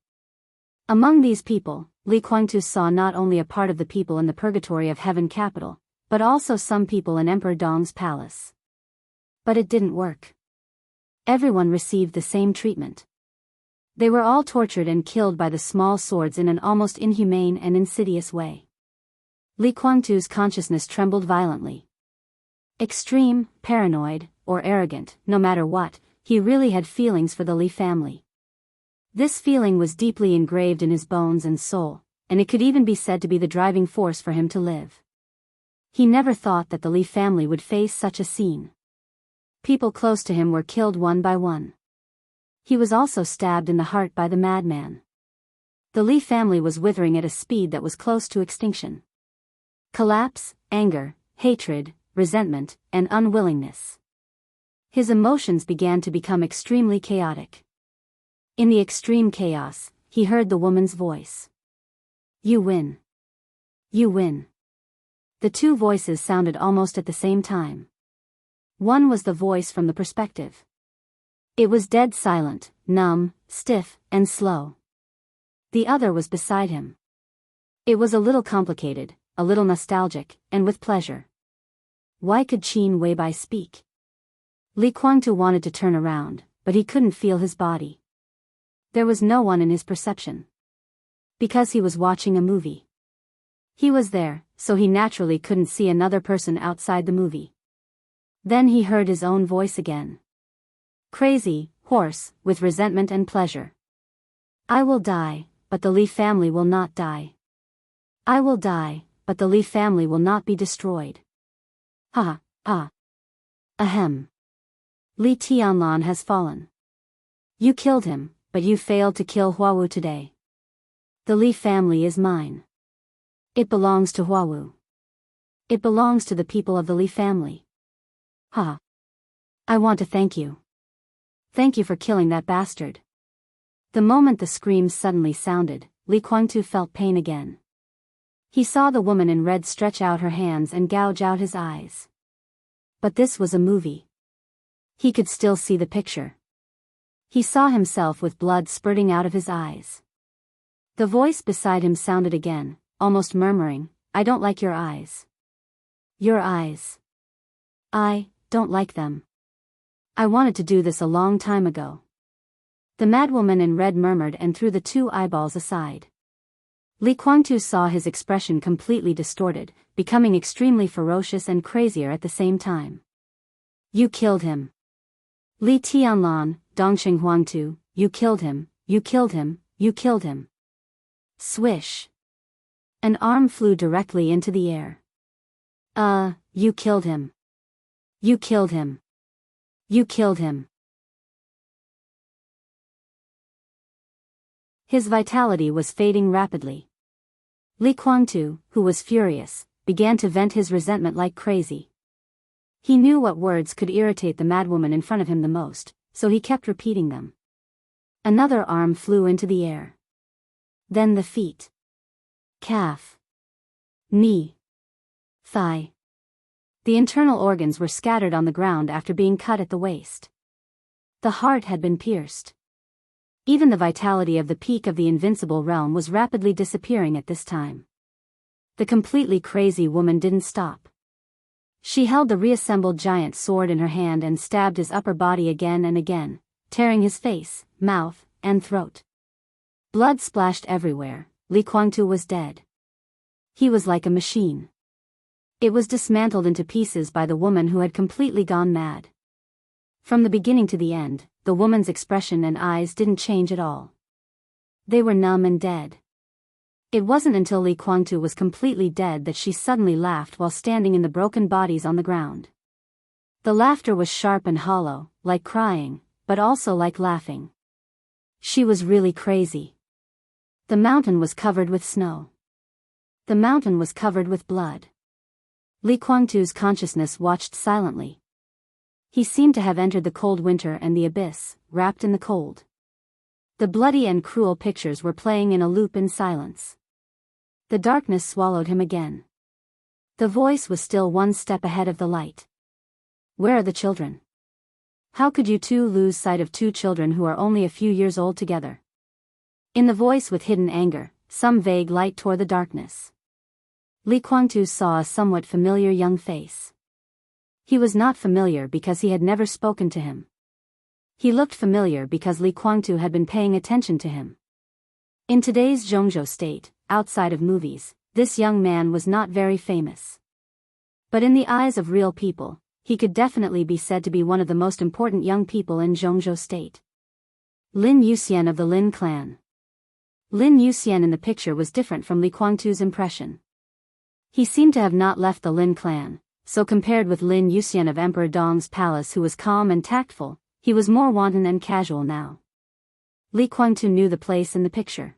Among these people, Li Kuangtu saw not only a part of the people in the purgatory of Heaven Capital, but also some people in Emperor Dong's palace. But it didn't work. Everyone received the same treatment. They were all tortured and killed by the small swords in an almost inhumane and insidious way. Li Kuangtu's consciousness trembled violently. Extreme, paranoid, or arrogant, no matter what, he really had feelings for the Li family. This feeling was deeply engraved in his bones and soul, and it could even be said to be the driving force for him to live. He never thought that the Li family would face such a scene. People close to him were killed one by one. He was also stabbed in the heart by the madman. The Li family was withering at a speed that was close to extinction. Collapse, anger, hatred, resentment, and unwillingness. His emotions began to become extremely chaotic. In the extreme chaos, he heard the woman's voice. "You win. You win." The two voices sounded almost at the same time. One was the voice from the perspective. It was dead silent, numb, stiff, and slow. The other was beside him. It was a little complicated, a little nostalgic, and with pleasure. Why could Qin Weibai speak? Li Kuangtu wanted to turn around, but he couldn't feel his body. There was no one in his perception. Because he was watching a movie. He was there, so he naturally couldn't see another person outside the movie. Then he heard his own voice again. Crazy, hoarse, with resentment and pleasure. "I will die, but the Li family will not die. I will die, but the Li family will not be destroyed. Ha, ha. Ahem. Li Tianlan has fallen. You killed him, but you failed to kill Huawu today. The Li family is mine. It belongs to Huawu. It belongs to the people of the Li family. Ha. I want to thank you. Thank you for killing that bastard." The moment the screams suddenly sounded, Li Kuangtu felt pain again. He saw the woman in red stretch out her hands and gouge out his eyes. But this was a movie. He could still see the picture. He saw himself with blood spurting out of his eyes. The voice beside him sounded again, almost murmuring, "I don't like your eyes. Your eyes. I don't like them. I wanted to do this a long time ago." The madwoman in red murmured and threw the two eyeballs aside. Li Kuangtu saw his expression completely distorted, becoming extremely ferocious and crazier at the same time. "You killed him. Li Tianlan, Dongqing Huangtu, you killed him, you killed him, you killed him." Swish. An arm flew directly into the air. You killed him. You killed him. You killed him." His vitality was fading rapidly. Li Kuangtu, who was furious, began to vent his resentment like crazy. He knew what words could irritate the madwoman in front of him the most, so he kept repeating them. Another arm flew into the air. Then the feet. Calf. Knee. Thigh. The internal organs were scattered on the ground after being cut at the waist. The heart had been pierced. Even the vitality of the peak of the invincible realm was rapidly disappearing at this time. The completely crazy woman didn't stop. She held the reassembled giant sword in her hand and stabbed his upper body again and again, tearing his face, mouth, and throat. Blood splashed everywhere. Li Kuangtu was dead. He was like a machine. It was dismantled into pieces by the woman who had completely gone mad. From the beginning to the end, the woman's expression and eyes didn't change at all. They were numb and dead. It wasn't until Li Kuangtu was completely dead that she suddenly laughed while standing in the broken bodies on the ground. The laughter was sharp and hollow, like crying, but also like laughing. She was really crazy. The mountain was covered with snow. The mountain was covered with blood. Li Kuangtu's consciousness watched silently. He seemed to have entered the cold winter and the abyss, wrapped in the cold. The bloody and cruel pictures were playing in a loop in silence. The darkness swallowed him again. The voice was still one step ahead of the light. Where are the children? How could you two lose sight of two children who are only a few years old together? In the voice with hidden anger, some vague light tore the darkness. Li Kuangtu saw a somewhat familiar young face. He was not familiar because he had never spoken to him. He looked familiar because Li Kuangtu had been paying attention to him. In today's Zhongzhou state, outside of movies, this young man was not very famous. But in the eyes of real people, he could definitely be said to be one of the most important young people in Zhongzhou state. Lin Yuxian of the Lin clan. Lin Yuxian in the picture was different from Li Kuangtu's impression. He seemed to have not left the Lin clan, so compared with Lin Yuxian of Emperor Dong's palace who was calm and tactful, he was more wanton and casual now. Li Kuangtu knew the place in the picture.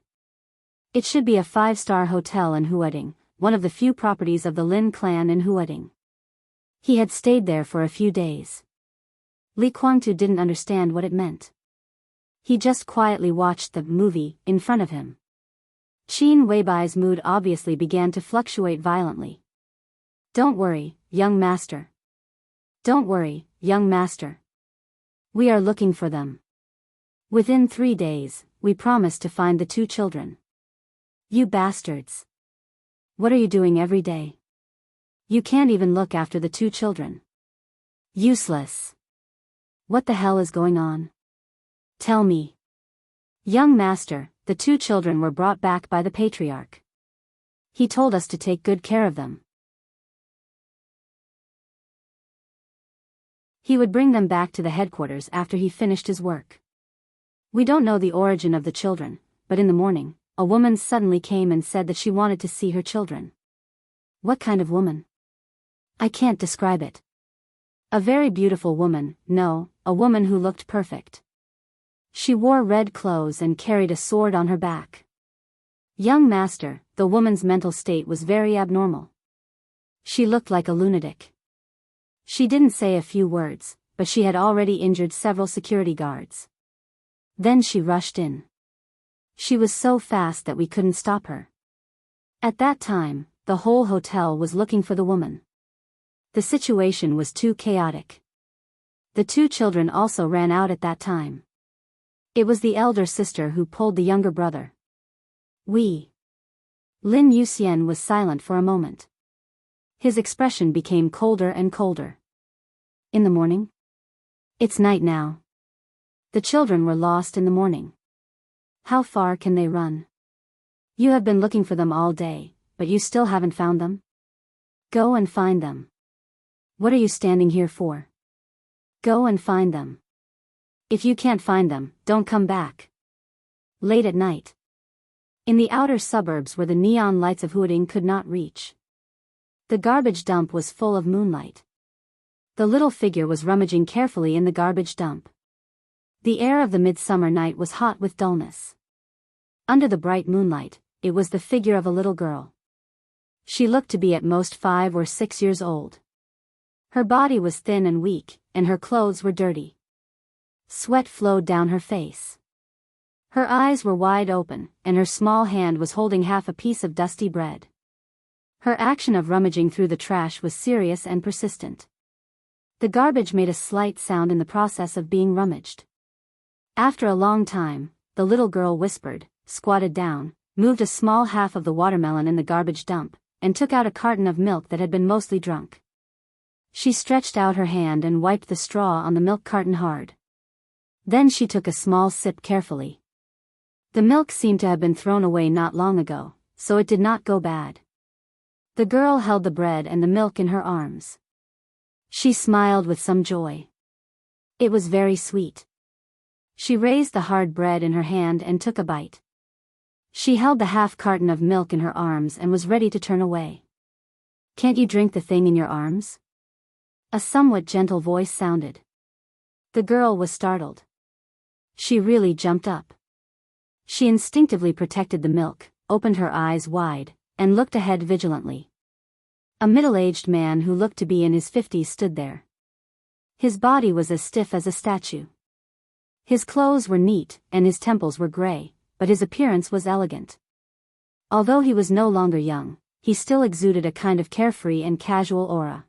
It should be a 5-star hotel in Huading, one of the few properties of the Lin clan in Huading. He had stayed there for a few days. Li Kuangtu didn't understand what it meant. He just quietly watched the movie in front of him. Qin Weibai's mood obviously began to fluctuate violently. Don't worry, young master. Don't worry, young master. We are looking for them. Within 3 days, we promise to find the 2 children. You bastards. What are you doing every day? You can't even look after the 2 children. Useless. What the hell is going on? Tell me. Young master, the 2 children were brought back by the patriarch. He told us to take good care of them. He would bring them back to the headquarters after he finished his work. We don't know the origin of the children, but in the morning, a woman suddenly came and said that she wanted to see her children. What kind of woman? I can't describe it. A very beautiful woman, no, a woman who looked perfect. She wore red clothes and carried a sword on her back. Young master, the woman's mental state was very abnormal. She looked like a lunatic. She didn't say a few words, but she had already injured several security guards. Then she rushed in. She was so fast that we couldn't stop her. At that time, the whole hotel was looking for the woman. The situation was too chaotic. The 2 children also ran out at that time. It was the elder sister who pulled the younger brother. We. Lin Yuxian was silent for a moment. His expression became colder and colder. In the morning? It's night now. The children were lost in the morning. How far can they run? You have been looking for them all day, but you still haven't found them? Go and find them. What are you standing here for? Go and find them. If you can't find them, don't come back. Late at night. In the outer suburbs where the neon lights of Huading could not reach. The garbage dump was full of moonlight. The little figure was rummaging carefully in the garbage dump. The air of the midsummer night was hot with dullness. Under the bright moonlight, it was the figure of a little girl. She looked to be at most 5 or 6 years old. Her body was thin and weak, and her clothes were dirty. Sweat flowed down her face. Her eyes were wide open, and her small hand was holding half a piece of dusty bread. Her action of rummaging through the trash was serious and persistent. The garbage made a slight sound in the process of being rummaged. After a long time, the little girl whispered, squatted down, moved a small half of the watermelon in the garbage dump, and took out a carton of milk that had been mostly drunk. She stretched out her hand and wiped the straw on the milk carton hard. Then she took a small sip carefully. The milk seemed to have been thrown away not long ago, so it did not go bad. The girl held the bread and the milk in her arms. She smiled with some joy. It was very sweet. She raised the hard bread in her hand and took a bite. She held the half carton of milk in her arms and was ready to turn away. "Can't you drink the thing in your arms?" A somewhat gentle voice sounded. The girl was startled. She really jumped up. She instinctively protected the milk, opened her eyes wide, and looked ahead vigilantly. A middle-aged man who looked to be in his 50s stood there. His body was as stiff as a statue. His clothes were neat, and his temples were gray, but his appearance was elegant. Although he was no longer young, he still exuded a kind of carefree and casual aura.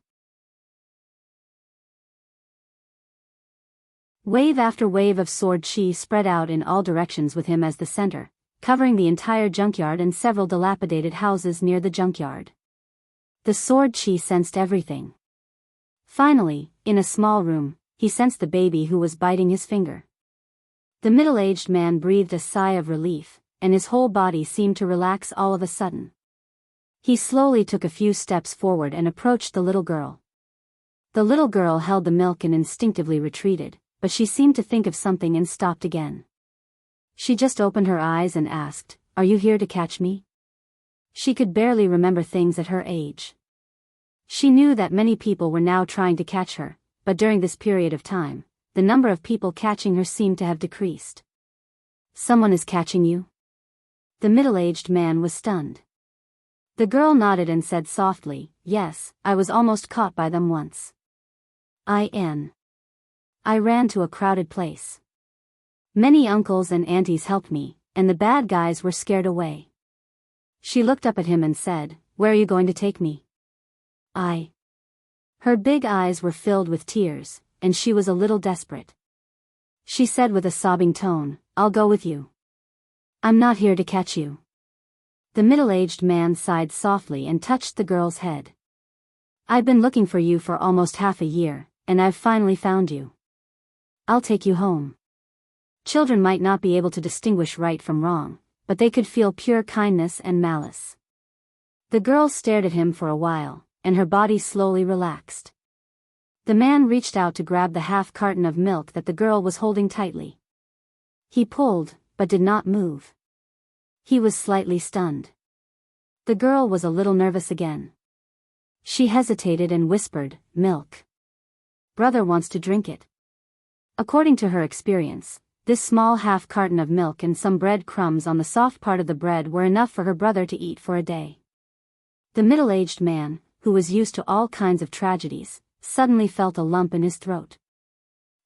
Wave after wave of sword chi spread out in all directions with him as the center, covering the entire junkyard and several dilapidated houses near the junkyard. The sword chi sensed everything. Finally, in a small room, he sensed the baby who was biting his finger. The middle-aged man breathed a sigh of relief, and his whole body seemed to relax all of a sudden. He slowly took a few steps forward and approached the little girl. The little girl held the milk and instinctively retreated, but she seemed to think of something and stopped again. She just opened her eyes and asked, "Are you here to catch me?" She could barely remember things at her age. She knew that many people were now trying to catch her, but during this period of time, the number of people catching her seemed to have decreased. "Someone is catching you?" The middle-aged man was stunned. The girl nodded and said softly, "Yes, I was almost caught by them once. I ran to a crowded place. Many uncles and aunties helped me, and the bad guys were scared away." She looked up at him and said, "Where are you going to take me?" Her big eyes were filled with tears, and she was a little desperate. She said with a sobbing tone, "I'll go with you. I'm not here to catch you." The middle-aged man sighed softly and touched the girl's head. "I've been looking for you for almost half a year, and I've finally found you. I'll take you home." Children might not be able to distinguish right from wrong, but they could feel pure kindness and malice. The girl stared at him for a while, and her body slowly relaxed. The man reached out to grab the half carton of milk that the girl was holding tightly. He pulled, but did not move. He was slightly stunned. The girl was a little nervous again. She hesitated and whispered, "Milk. Brother wants to drink it." According to her experience, this small half carton of milk and some bread crumbs on the soft part of the bread were enough for her brother to eat for a day. The middle-aged man, who was used to all kinds of tragedies, suddenly felt a lump in his throat.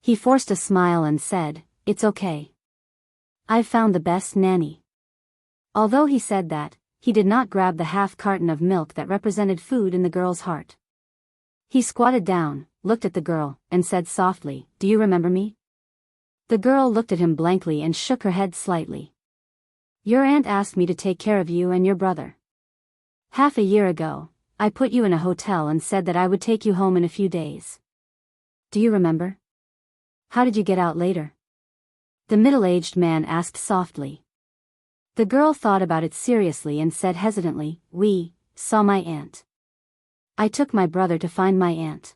He forced a smile and said, "It's okay. I've found the best nanny." Although he said that, he did not grab the half carton of milk that represented food in the girl's heart. He squatted down, looked at the girl, and said softly, "Do you remember me?" The girl looked at him blankly and shook her head slightly. "Your aunt asked me to take care of you and your brother. Half a year ago, I put you in a hotel and said that I would take you home in a few days. Do you remember? How did you get out later?" The middle-aged man asked softly. The girl thought about it seriously and said hesitantly, "We saw my aunt. I took my brother to find my aunt.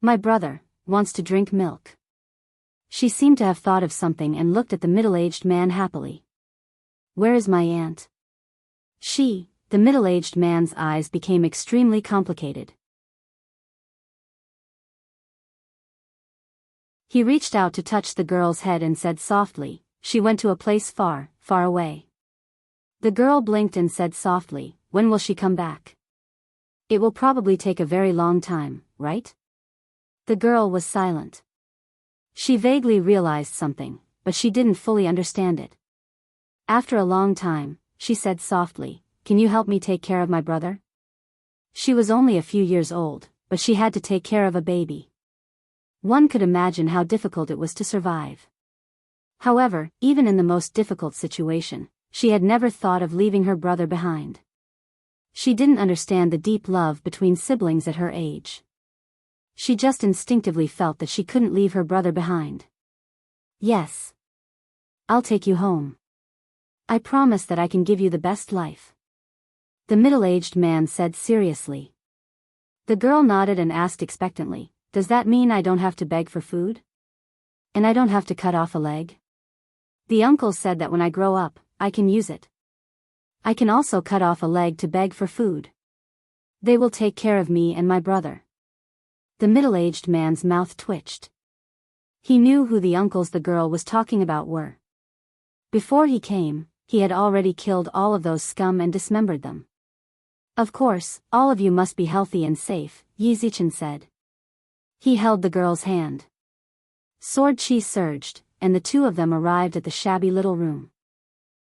My brother wants to drink milk." She seemed to have thought of something and looked at the middle-aged man happily. "Where is my aunt?" The middle-aged man's eyes became extremely complicated. He reached out to touch the girl's head and said softly, "She went to a place far, far away." The girl blinked and said softly, "When will she come back?" "It will probably take a very long time, right?" The girl was silent. She vaguely realized something, but she didn't fully understand it. After a long time, she said softly, "Can you help me take care of my brother?" She was only a few years old, but she had to take care of a baby. One could imagine how difficult it was to survive. However, even in the most difficult situation, she had never thought of leaving her brother behind. She didn't understand the deep love between siblings at her age. She just instinctively felt that she couldn't leave her brother behind. Yes. I'll take you home. I promise that I can give you the best life. The middle-aged man said seriously. The girl nodded and asked expectantly, does that mean I don't have to beg for food? And I don't have to cut off a leg? The uncle said that when I grow up, I can use it. I can also cut off a leg to beg for food. They will take care of me and my brother. The middle-aged man's mouth twitched. He knew who the uncles the girl was talking about were. Before he came, he had already killed all of those scum and dismembered them. Of course, all of you must be healthy and safe, Yi Zichen said. He held the girl's hand. Sword chi surged, and the two of them arrived at the shabby little room.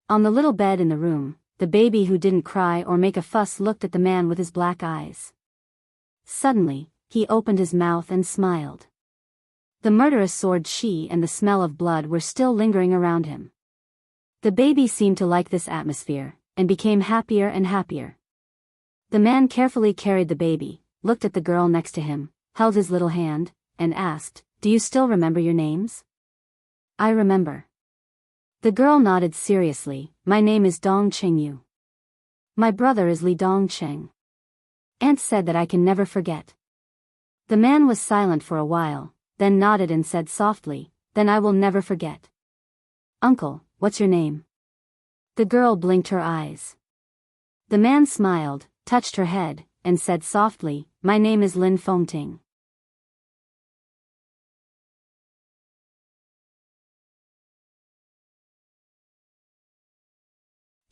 On the little bed in the room, the baby who didn't cry or make a fuss looked at the man with his black eyes. Suddenly, he opened his mouth and smiled. The murderous sword chi and the smell of blood were still lingering around him. The baby seemed to like this atmosphere, and became happier and happier. The man carefully carried the baby, looked at the girl next to him, held his little hand, and asked, do you still remember your names? I remember. The girl nodded seriously, my name is Dong Chengyu. My brother is Li Dongcheng. Aunt said that I can never forget. The man was silent for a while, then nodded and said softly, then I will never forget. Uncle, what's your name? The girl blinked her eyes. The man smiled, touched her head, and said softly, my name is Lin Fengting.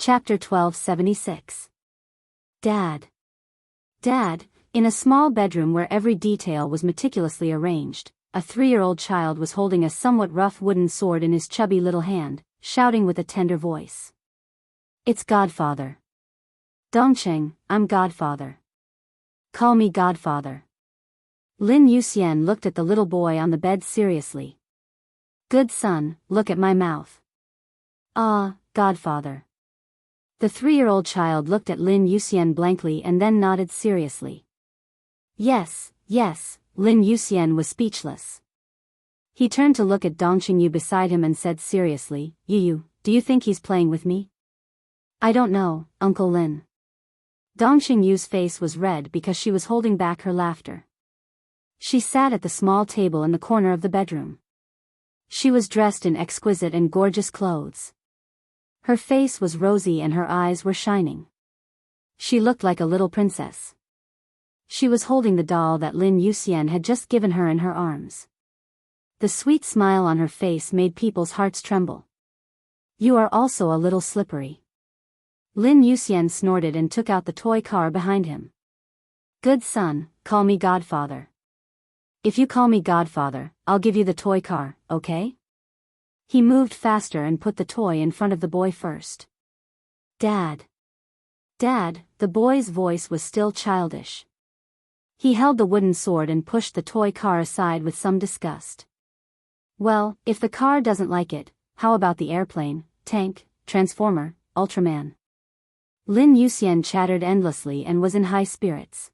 Chapter 1276. Dad. Dad, in a small bedroom where every detail was meticulously arranged, a 3-year-old child was holding a somewhat rough wooden sword in his chubby little hand, shouting with a tender voice. It's Godfather. Dongcheng, I'm Godfather. Call me Godfather. Lin Yuxian looked at the little boy on the bed seriously. Good son, look at my mouth. Ah, Godfather. The 3-year-old child looked at Lin Yuxian blankly and then nodded seriously. Yes, yes, Lin Yuxian was speechless. He turned to look at Dongcheng Yu beside him and said seriously, Yu, do you think he's playing with me? I don't know, Uncle Lin. Dongcheng Yu's face was red because she was holding back her laughter. She sat at the small table in the corner of the bedroom. She was dressed in exquisite and gorgeous clothes. Her face was rosy and her eyes were shining. She looked like a little princess. She was holding the doll that Lin Yuxian had just given her in her arms. The sweet smile on her face made people's hearts tremble. You are also a little slippery. Lin Yuxian snorted and took out the toy car behind him. Good son, call me Godfather. If you call me Godfather, I'll give you the toy car, okay? He moved faster and put the toy in front of the boy first. Dad. Dad, the boy's voice was still childish. He held the wooden sword and pushed the toy car aside with some disgust. Well, if the car doesn't like it, how about the airplane, tank, transformer, Ultraman? Lin Yuxian chattered endlessly and was in high spirits.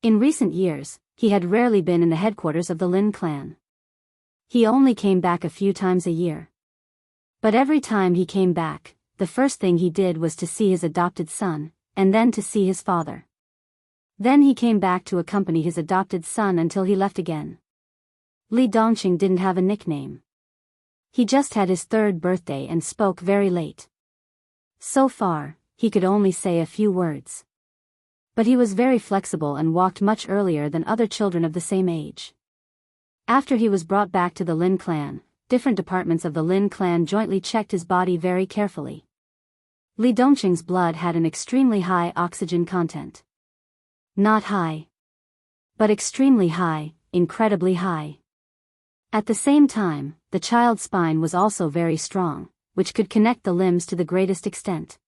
In recent years, he had rarely been in the headquarters of the Lin clan. He only came back a few times a year. But every time he came back, the first thing he did was to see his adopted son, and then to see his father. Then he came back to accompany his adopted son until he left again. Li Dongcheng didn't have a nickname. He just had his 3rd birthday and spoke very late. So far, he could only say a few words. But he was very flexible and walked much earlier than other children of the same age. After he was brought back to the Lin clan, different departments of the Lin clan jointly checked his body very carefully. Li Dongcheng's blood had an extremely high oxygen content. Not high, but extremely high, incredibly high. At the same time, the child's spine was also very strong, which could connect the limbs to the greatest extent.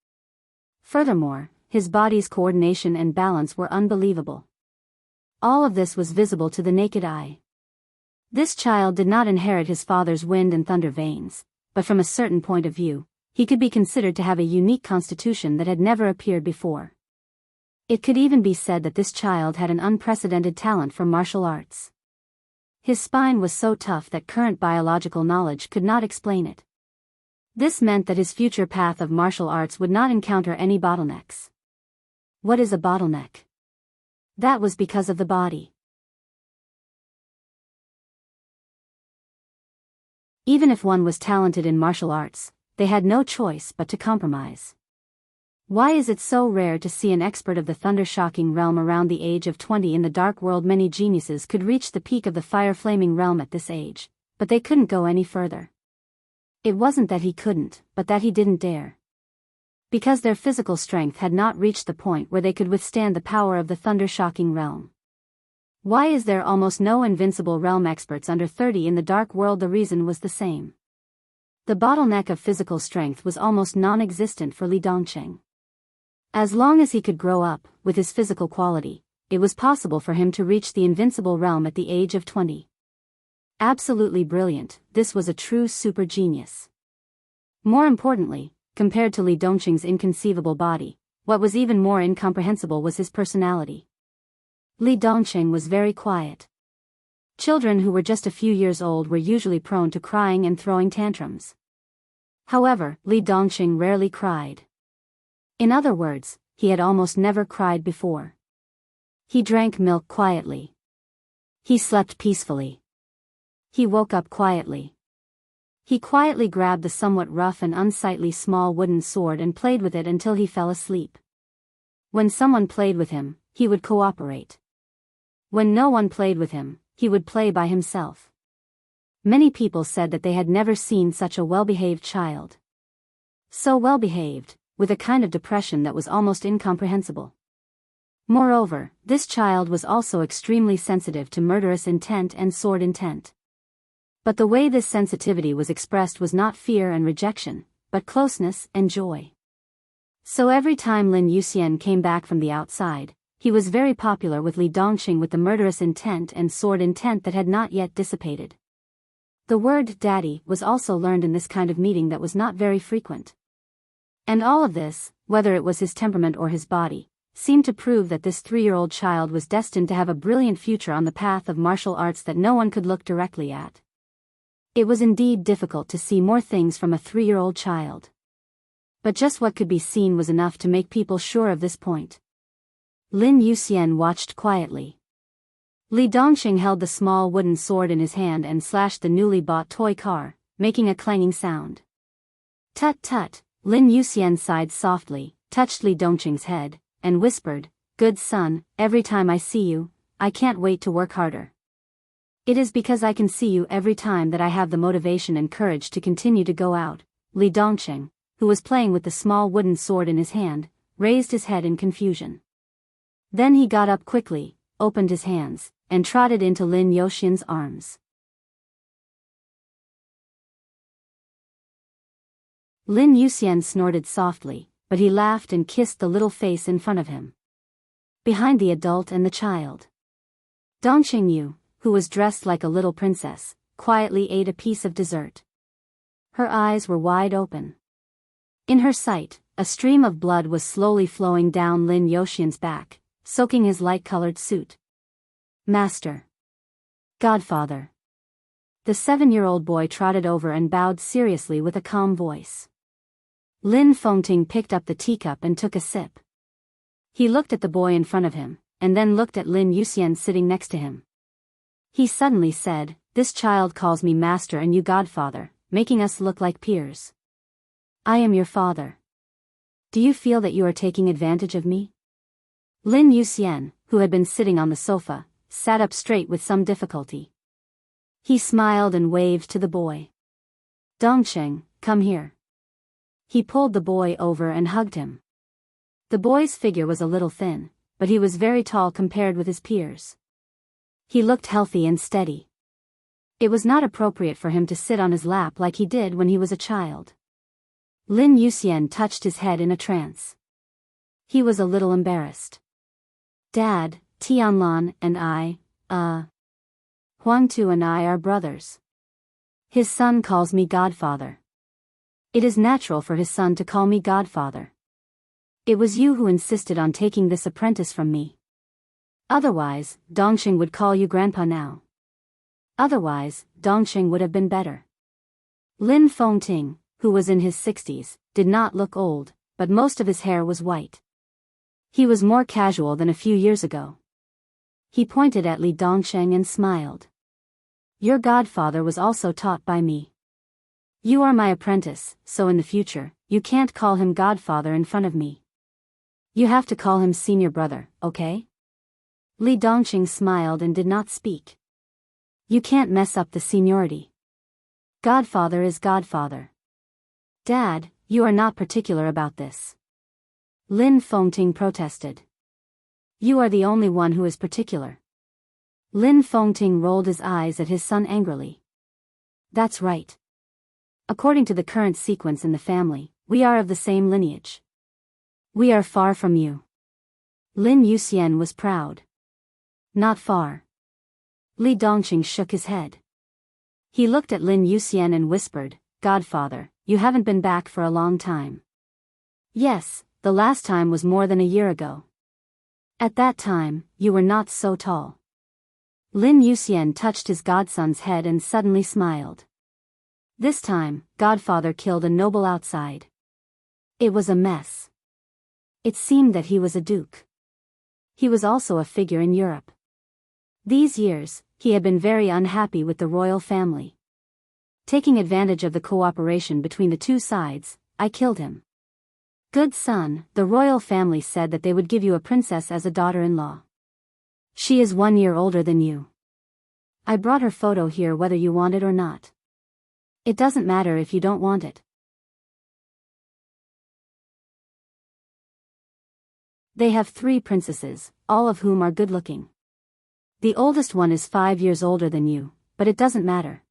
Furthermore, his body's coordination and balance were unbelievable. All of this was visible to the naked eye. This child did not inherit his father's wind and thunder veins, but from a certain point of view, he could be considered to have a unique constitution that had never appeared before. It could even be said that this child had an unprecedented talent for martial arts. His spine was so tough that current biological knowledge could not explain it. This meant that his future path of martial arts would not encounter any bottlenecks. What is a bottleneck? That was because of the body. Even if one was talented in martial arts, they had no choice but to compromise. Why is it so rare to see an expert of the thunder-shocking realm around the age of 20 in the dark world? Many geniuses could reach the peak of the fire-flaming realm at this age, but they couldn't go any further. It wasn't that he couldn't, but that he didn't dare. Because their physical strength had not reached the point where they could withstand the power of the thunder-shocking realm. Why is there almost no invincible realm experts under 30 in the dark world? The reason was the same. The bottleneck of physical strength was almost non-existent for Li Dongqing. As long as he could grow up, with his physical quality, it was possible for him to reach the invincible realm at the age of 20. Absolutely brilliant, this was a true super genius. More importantly, compared to Li Dongqing's inconceivable body, what was even more incomprehensible was his personality. Li Dongqing was very quiet. Children who were just a few years old were usually prone to crying and throwing tantrums. However, Li Dongqing rarely cried. In other words, he had almost never cried before. He drank milk quietly. He slept peacefully. He woke up quietly. He quietly grabbed the somewhat rough and unsightly small wooden sword and played with it until he fell asleep. When someone played with him, he would cooperate. When no one played with him, he would play by himself. Many people said that they had never seen such a well-behaved child. So well-behaved, with a kind of depression that was almost incomprehensible. Moreover, this child was also extremely sensitive to murderous intent and sword intent. But the way this sensitivity was expressed was not fear and rejection, but closeness and joy. So every time Lin Yuxian came back from the outside, he was very popular with Li Dongqing with the murderous intent and sword intent that had not yet dissipated. The word daddy was also learned in this kind of meeting that was not very frequent. And all of this, whether it was his temperament or his body, seemed to prove that this 3-year-old child was destined to have a brilliant future on the path of martial arts that no one could look directly at. It was indeed difficult to see more things from a 3-year-old child. But just what could be seen was enough to make people sure of this point. Lin Yuxian watched quietly. Li Dongqing held the small wooden sword in his hand and slashed the newly bought toy car, making a clanging sound. Tut tut, Lin Yuxian sighed softly, touched Li Dongqing's head, and whispered, "Good son, every time I see you, I can't wait to work harder. It is because I can see you every time that I have the motivation and courage to continue to go out." Li Dongqing, who was playing with the small wooden sword in his hand, raised his head in confusion. Then he got up quickly, opened his hands, and trotted into Lin Yuxian's arms. Lin Yuxian snorted softly, but he laughed and kissed the little face in front of him. Behind the adult and the child, Dongqing Yu, who was dressed like a little princess, quietly ate a piece of dessert. Her eyes were wide open. In her sight, a stream of blood was slowly flowing down Lin Yuxian's back, soaking his light-colored suit. "Master. Godfather." The 7-year-old boy trotted over and bowed seriously with a calm voice. Lin Fengting picked up the teacup and took a sip. He looked at the boy in front of him, and then looked at Lin Yuxian sitting next to him. He suddenly said, "This child calls me master and you godfather, making us look like peers. I am your father. Do you feel that you are taking advantage of me?" Lin Yuxian, who had been sitting on the sofa, sat up straight with some difficulty. He smiled and waved to the boy. "Dongqing, come here." He pulled the boy over and hugged him. The boy's figure was a little thin, but he was very tall compared with his peers. He looked healthy and steady. It was not appropriate for him to sit on his lap like he did when he was a child. Lin Yuxian touched his head in a trance. He was a little embarrassed. "Dad, Tianlan and I, Huangtu and I are brothers. His son calls me godfather. It is natural for his son to call me godfather. It was you who insisted on taking this apprentice from me. Otherwise, Dongqing would call you grandpa now. Otherwise, Dongqing would have been better. Lin Fengting, who was in his 60s, did not look old, but most of his hair was white. He was more casual than a few years ago. He pointed at Li Dongsheng and smiled. Your godfather was also taught by me. You are my apprentice, so in the future, you can't call him godfather in front of me. You have to call him senior brother, okay? Li Dongqing smiled and did not speak. You can't mess up the seniority. Godfather is godfather. Dad, you are not particular about this. Lin Fengting protested. You are the only one who is particular. Lin Fengting rolled his eyes at his son angrily. That's right. According to the current sequence in the family, we are of the same lineage. We are far from you. Lin Yuxian was proud. Not far. Li Dongqing shook his head. He looked at Lin Yuxian and whispered, Godfather, you haven't been back for a long time. Yes, the last time was more than a year ago. At that time, you were not so tall. Lin Yuxian touched his godson's head and suddenly smiled. This time, Godfather killed a noble outside. It was a mess. It seemed that he was a duke. He was also a figure in Europe. These years, he had been very unhappy with the royal family. Taking advantage of the cooperation between the two sides, I killed him. Good son, the royal family said that they would give you a princess as a daughter-in-law. She is 1 year older than you. I brought her photo here whether you want it or not. It doesn't matter if you don't want it. They have 3 princesses, all of whom are good-looking. The oldest one is 5 years older than you, but it doesn't matter.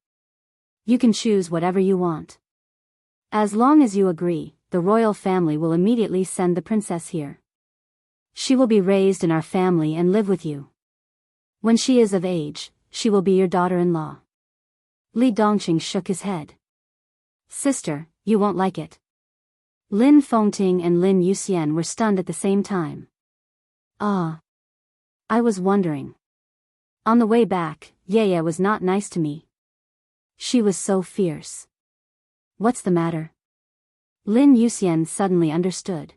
You can choose whatever you want. As long as you agree, the royal family will immediately send the princess here. She will be raised in our family and live with you. When she is of age, she will be your daughter-in-law. Li Dongqing shook his head. Sister, you won't like it. Lin Fengting and Lin Yuxian were stunned at the same time. Ah. I was wondering. On the way back, Yaya was not nice to me. She was so fierce. What's the matter? Lin Yuxian suddenly understood.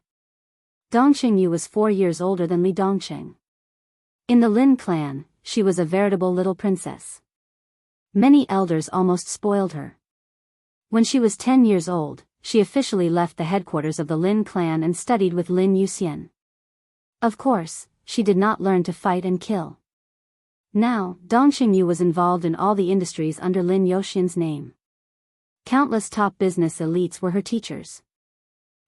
Dongqing Yu was 4 years older than Li Dongqing. In the Lin clan, she was a veritable little princess. Many elders almost spoiled her. When she was 10 years old, she officially left the headquarters of the Lin clan and studied with Lin Yuxian. Of course, she did not learn to fight and kill. Now, Dongqing Yu was involved in all the industries under Lin Yuxian's name. Countless top business elites were her teachers.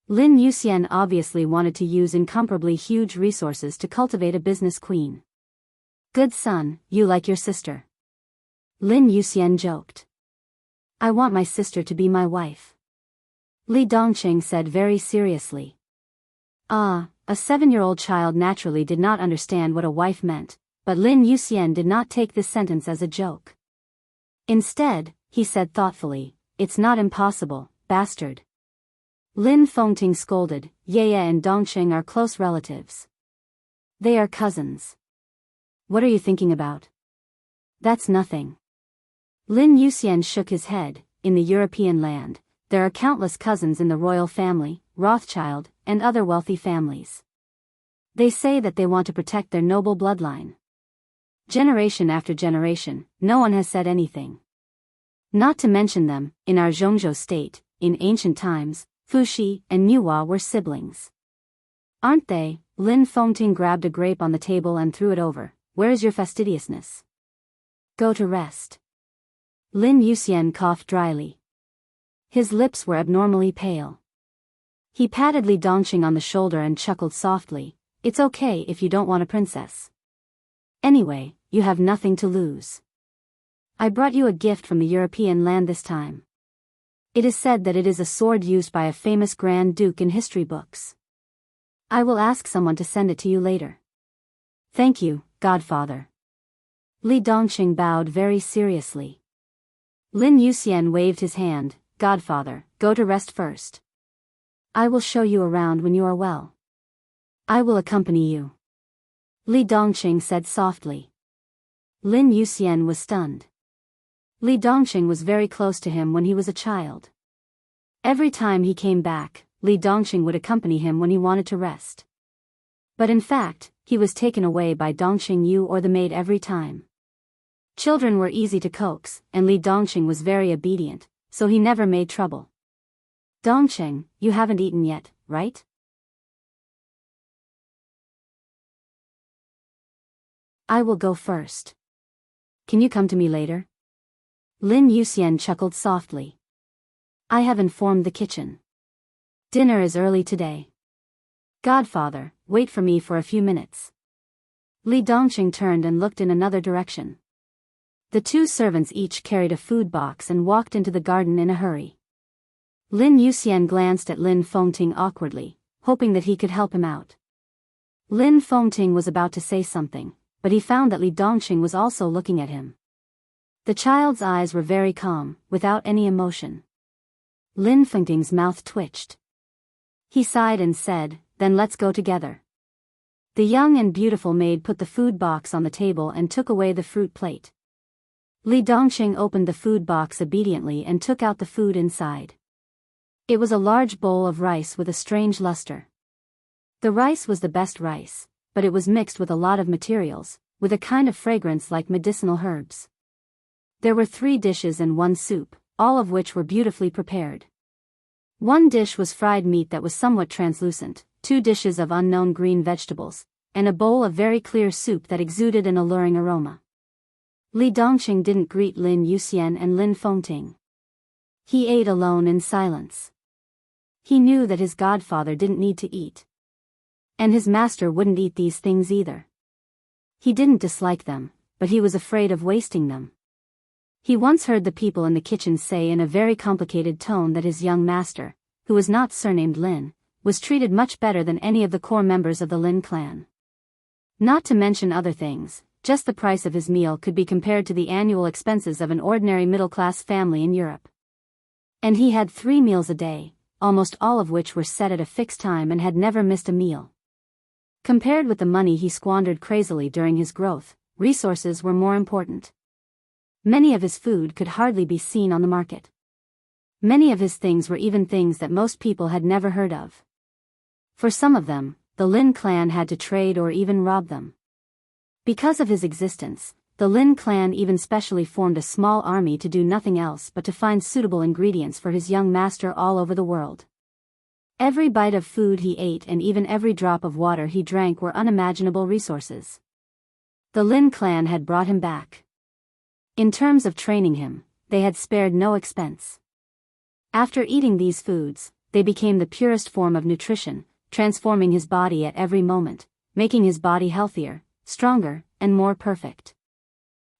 Lin Yuxian obviously wanted to use incomparably huge resources to cultivate a business queen. Good son, you like your sister. Lin Yuxian joked. I want my sister to be my wife. Li Dongqing said very seriously. A 7-year-old child naturally did not understand what a wife meant, but Lin Yuxian did not take this sentence as a joke. Instead, he said thoughtfully, It's not impossible, bastard. Lin Fengting scolded, Yaya and Dongqing are close relatives. They are cousins. What are you thinking about? That's nothing. Lin Yuxian shook his head. In the European land, there are countless cousins in the royal family, Rothschild, and other wealthy families. They say that they want to protect their noble bloodline. Generation after generation, no one has said anything. Not to mention them, in our Zhongzhou state, in ancient times, Fuxi and Nuwa were siblings. Aren't they? Lin Fengting grabbed a grape on the table and threw it over. Where is your fastidiousness? Go to rest. Lin Yuxian coughed dryly. His lips were abnormally pale. He patted Li Dongqing on the shoulder and chuckled softly. It's okay if you don't want a princess. Anyway, you have nothing to lose. I brought you a gift from the European land this time. It is said that it is a sword used by a famous Grand Duke in history books. I will ask someone to send it to you later. Thank you, Godfather. Li Dongqing bowed very seriously. Lin Yuxian waved his hand. Godfather, go to rest first. I will show you around when you are well. I will accompany you. Li Dongqing said softly. Lin Yuxian was stunned. Li Dongqing was very close to him when he was a child. Every time he came back, Li Dongqing would accompany him when he wanted to rest. But in fact, he was taken away by Dongqing Yu or the maid every time. Children were easy to coax, and Li Dongqing was very obedient, so he never made trouble. Dongqing, you haven't eaten yet, right? I will go first. Can you come to me later? Lin Yuxian chuckled softly. I have informed the kitchen. Dinner is early today. Godfather, wait for me for a few minutes. Li Dongqing turned and looked in another direction. The two servants each carried a food box and walked into the garden in a hurry. Lin Yuxian glanced at Lin Fengting awkwardly, hoping that he could help him out. Lin Fengting was about to say something, but he found that Li Dongqing was also looking at him. The child's eyes were very calm, without any emotion. Lin Fengting's mouth twitched. He sighed and said, then let's go together. The young and beautiful maid put the food box on the table and took away the fruit plate. Li Dongqing opened the food box obediently and took out the food inside. It was a large bowl of rice with a strange luster. The rice was the best rice, but it was mixed with a lot of materials, with a kind of fragrance like medicinal herbs. There were 3 dishes and 1 soup, all of which were beautifully prepared. One dish was fried meat that was somewhat translucent, 2 dishes of unknown green vegetables, and a bowl of very clear soup that exuded an alluring aroma. Li Dongqing didn't greet Lin Yuxian and Lin Fengting. He ate alone in silence. He knew that his godfather didn't need to eat. And his master wouldn't eat these things either. He didn't dislike them, but he was afraid of wasting them. He once heard the people in the kitchen say in a very complicated tone that his young master, who was not surnamed Lin, was treated much better than any of the core members of the Lin clan. Not to mention other things, just the price of his meal could be compared to the annual expenses of an ordinary middle-class family in Europe. And he had 3 meals a day, almost all of which were set at a fixed time and had never missed a meal. Compared with the money he squandered crazily during his growth, resources were more important. Many of his food could hardly be seen on the market. Many of his things were even things that most people had never heard of. For some of them, the Lin clan had to trade or even rob them. Because of his existence, the Lin clan even specially formed a small army to do nothing else but to find suitable ingredients for his young master all over the world. Every bite of food he ate and even every drop of water he drank were unimaginable resources. The Lin clan had brought him back. In terms of training him, they had spared no expense. After eating these foods, they became the purest form of nutrition, transforming his body at every moment, making his body healthier, stronger, and more perfect.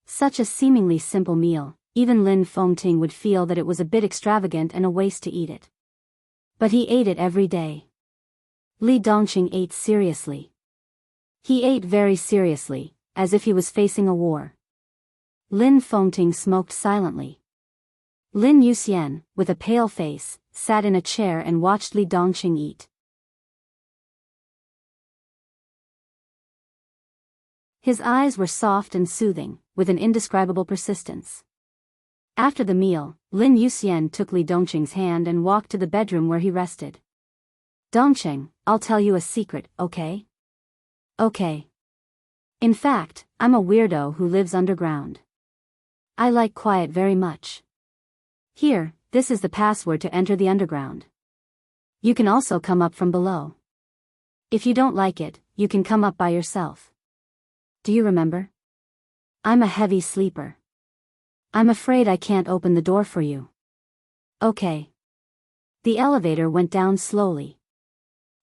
Such a seemingly simple meal, even Lin Fengting would feel that it was a bit extravagant and a waste to eat it. But he ate it every day. Li Dongqing ate seriously. He ate very seriously, as if he was facing a war. Lin Fengting smoked silently. Lin Yuxian, with a pale face, sat in a chair and watched Li Dongqing eat. His eyes were soft and soothing, with an indescribable persistence. After the meal, Lin Yuxian took Li Dongqing's hand and walked to the bedroom where he rested. Dongqing, I'll tell you a secret, okay? Okay. In fact, I'm a weirdo who lives underground. I like quiet very much. Here, this is the password to enter the underground. You can also come up from below. If you don't like it, you can come up by yourself. Do you remember? I'm a heavy sleeper. I'm afraid I can't open the door for you. Okay. The elevator went down slowly.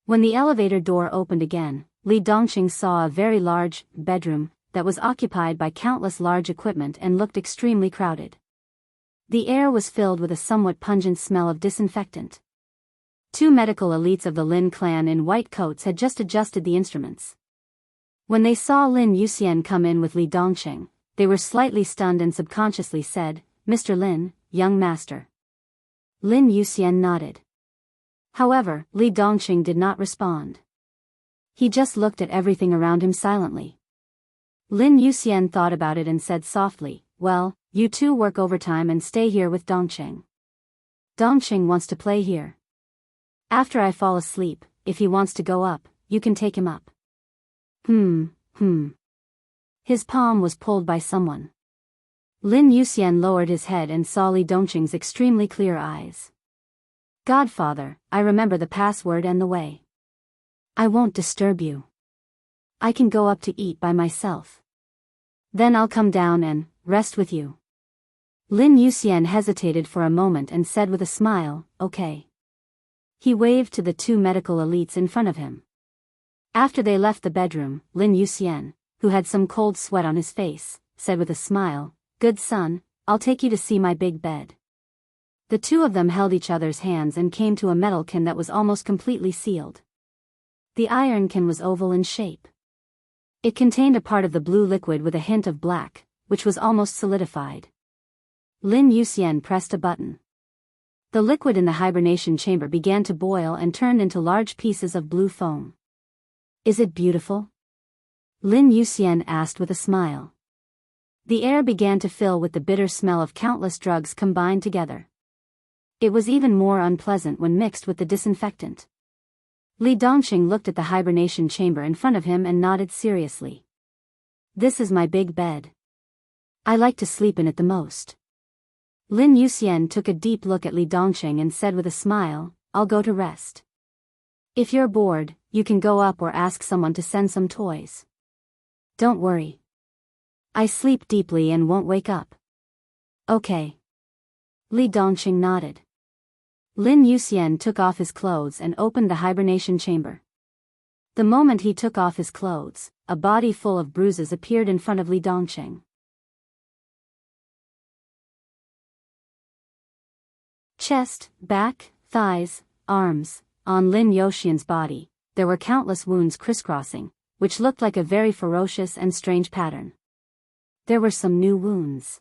When the elevator door opened again, Li Dongqing saw a very large bedroom that was occupied by countless large equipment and looked extremely crowded. The air was filled with a somewhat pungent smell of disinfectant. 2 medical elites of the Lin clan in white coats had just adjusted the instruments. When they saw Lin Yuxian come in with Li Dongqing, they were slightly stunned and subconsciously said, "Mr. Lin, young master." Lin Yuxian nodded. However, Li Dongqing did not respond. He just looked at everything around him silently. Lin Yuxian thought about it and said softly, "Well, you two work overtime and stay here with Dongqing. Dongqing wants to play here. After I fall asleep, if he wants to go up, you can take him up." His palm was pulled by someone. Lin Yuxian lowered his head and saw Li Dongqing's extremely clear eyes. "Godfather, I remember the password and the way. I won't disturb you. I can go up to eat by myself. Then I'll come down and rest with you." Lin Yuxian hesitated for a moment and said with a smile, "Okay." He waved to the two medical elites in front of him. After they left the bedroom, Lin Yuxian, who had some cold sweat on his face, said with a smile, "Good son, I'll take you to see my big bed." The two of them held each other's hands and came to a metal can that was almost completely sealed. The iron can was oval in shape. It contained a part of the blue liquid with a hint of black, which was almost solidified. Lin Yuxian pressed a button. The liquid in the hibernation chamber began to boil and turned into large pieces of blue foam. "Is it beautiful?" Lin Yuxian asked with a smile. The air began to fill with the bitter smell of countless drugs combined together. It was even more unpleasant when mixed with the disinfectant. Li Dongqing looked at the hibernation chamber in front of him and nodded seriously. "This is my big bed. I like to sleep in it the most." Lin Yuxian took a deep look at Li Dongqing and said with a smile, "I'll go to rest. If you're bored, you can go up or ask someone to send some toys. Don't worry. I sleep deeply and won't wake up." "Okay." Li Dongqing nodded. Lin Yuxian took off his clothes and opened the hibernation chamber. The moment he took off his clothes, a body full of bruises appeared in front of Li Dongqing. Chest, back, thighs, arms. On Lin Yuxian's body, there were countless wounds crisscrossing, which looked like a very ferocious and strange pattern. There were some new wounds.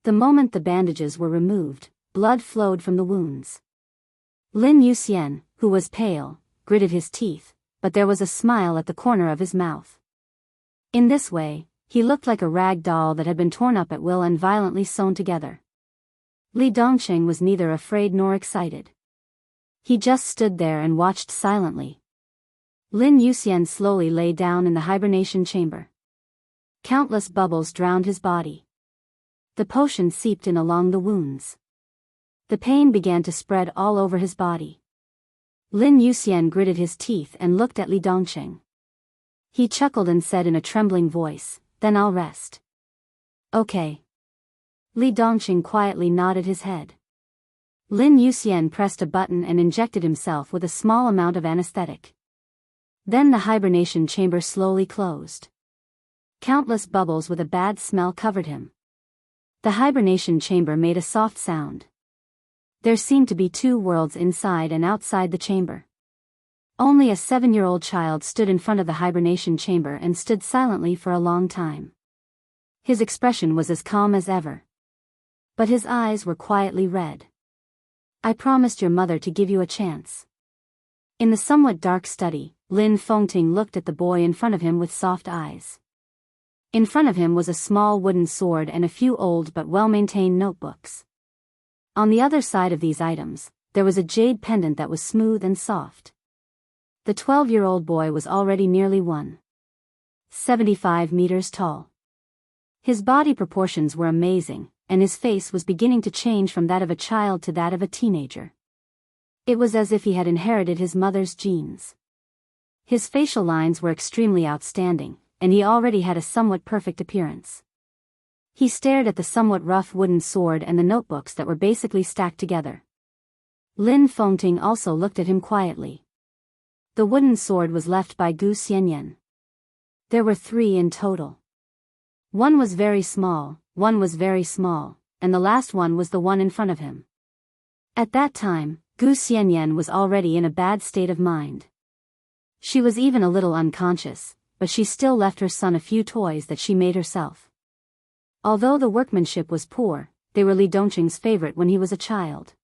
The moment the bandages were removed, blood flowed from the wounds. Lin Yuxian, who was pale, gritted his teeth, but there was a smile at the corner of his mouth. In this way, he looked like a rag doll that had been torn up at will and violently sewn together. Li Dongqing was neither afraid nor excited. He just stood there and watched silently. Lin Yuxian slowly lay down in the hibernation chamber. Countless bubbles drowned his body. The potion seeped in along the wounds. The pain began to spread all over his body. Lin Yuxian gritted his teeth and looked at Li Dongqing. He chuckled and said in a trembling voice, "Then I'll rest." "Okay." Li Dongqing quietly nodded his head. Lin Yuxian pressed a button and injected himself with a small amount of anesthetic. Then the hibernation chamber slowly closed. Countless bubbles with a bad smell covered him. The hibernation chamber made a soft sound. There seemed to be two worlds inside and outside the chamber. Only a 7-year-old child stood in front of the hibernation chamber and stood silently for a long time. His expression was as calm as ever. But his eyes were quietly red. "I promised your mother to give you a chance." In the somewhat dark study, Lin Fengting looked at the boy in front of him with soft eyes. In front of him was a small wooden sword and a few old but well-maintained notebooks. On the other side of these items, there was a jade pendant that was smooth and soft. The 12-year-old boy was already nearly 1.75 meters tall. His body proportions were amazing, and his face was beginning to change from that of a child to that of a teenager. It was as if he had inherited his mother's genes. His facial lines were extremely outstanding, and he already had a somewhat perfect appearance. He stared at the somewhat rough wooden sword and the notebooks that were basically stacked together. Lin Fengting also looked at him quietly. The wooden sword was left by Gu Xianyan. There were 3 in total. One was very small, one was very small, and the last one was the one in front of him. At that time, Gu Xianyan was already in a bad state of mind. She was even a little unconscious, but she still left her son a few toys that she made herself. Although the workmanship was poor, they were Li Dongqing's favorite when he was a child.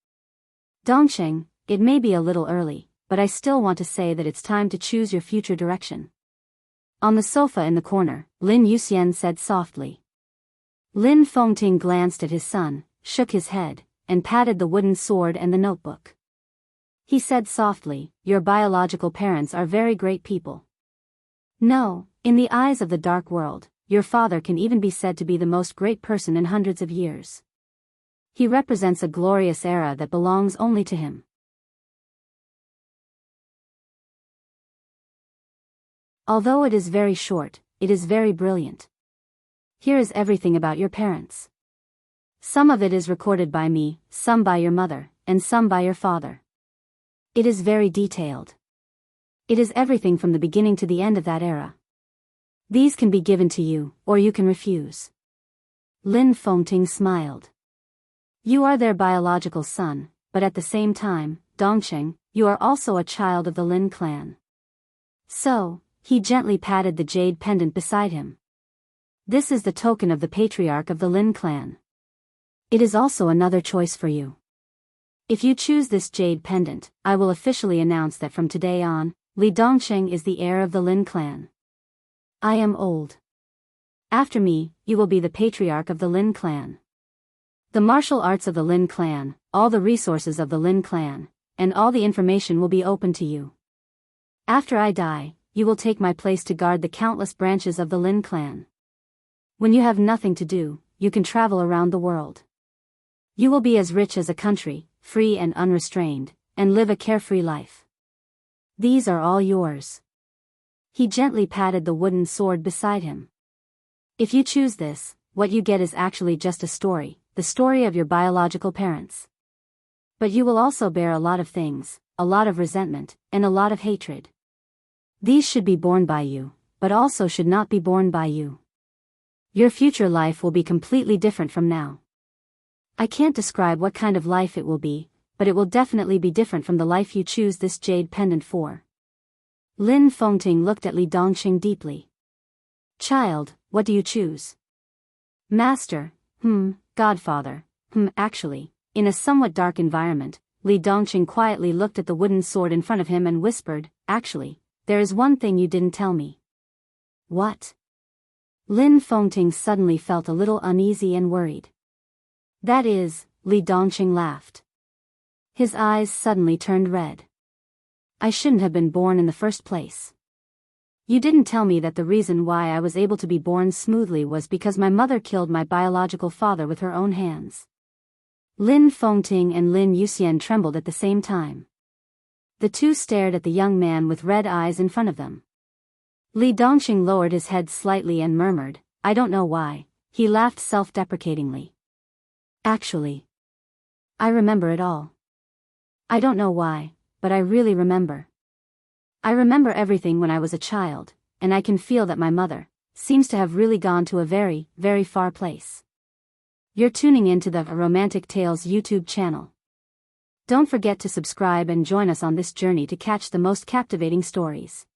"Dongqing, it may be a little early, but I still want to say that it's time to choose your future direction. On the sofa in the corner, Lin Yuxian said softly. Lin Fengting glanced at his son, shook his head, and patted the wooden sword and the notebook. He said softly, "Your biological parents are very great people. No, in the eyes of the dark world, your father can even be said to be the most great person in hundreds of years. He represents a glorious era that belongs only to him." Although it is very short, it is very brilliant. Here is everything about your parents. Some of it is recorded by me, some by your mother, and some by your father. It is very detailed. It is everything from the beginning to the end of that era. These can be given to you, or you can refuse. Lin Fengting smiled. You are their biological son, but at the same time, Dongqing, you are also a child of the Lin clan. So, he gently patted the jade pendant beside him. This is the token of the patriarch of the Lin clan. It is also another choice for you. If you choose this jade pendant, I will officially announce that from today on, Li Dongqing is the heir of the Lin clan. I am old. After me, you will be the patriarch of the Lin clan. The martial arts of the Lin clan, all the resources of the Lin clan, and all the information will be open to you. After I die, you will take my place to guard the countless branches of the Lin clan. When you have nothing to do, you can travel around the world. You will be as rich as a country, free and unrestrained, and live a carefree life. These are all yours. He gently patted the wooden sword beside him. If you choose this, what you get is actually just a story, the story of your biological parents. But you will also bear a lot of things, a lot of resentment, and a lot of hatred. These should be borne by you, but also should not be borne by you. Your future life will be completely different from now. I can't describe what kind of life it will be, but it will definitely be different from the life you choose this jade pendant for. Lin Fengting looked at Li Dongqing deeply. Child, what do you choose? Master, Godfather, actually, in a somewhat dark environment, Li Dongqing quietly looked at the wooden sword in front of him and whispered, actually, there is one thing you didn't tell me. What? Lin Fengting suddenly felt a little uneasy and worried. That is, Li Dongqing laughed. His eyes suddenly turned red. I shouldn't have been born in the first place. You didn't tell me that the reason why I was able to be born smoothly was because my mother killed my biological father with her own hands. Lin Fengting and Lin Yuxian trembled at the same time. The two stared at the young man with red eyes in front of them. Li Dongqing lowered his head slightly and murmured, I don't know why. He laughed self-deprecatingly. Actually, I remember it all. I don't know why, but I really remember. I remember everything when I was a child, and I can feel that my mother seems to have really gone to a very, very far place. You're tuning into the Romantic Tales YouTube channel. Don't forget to subscribe and join us on this journey to catch the most captivating stories.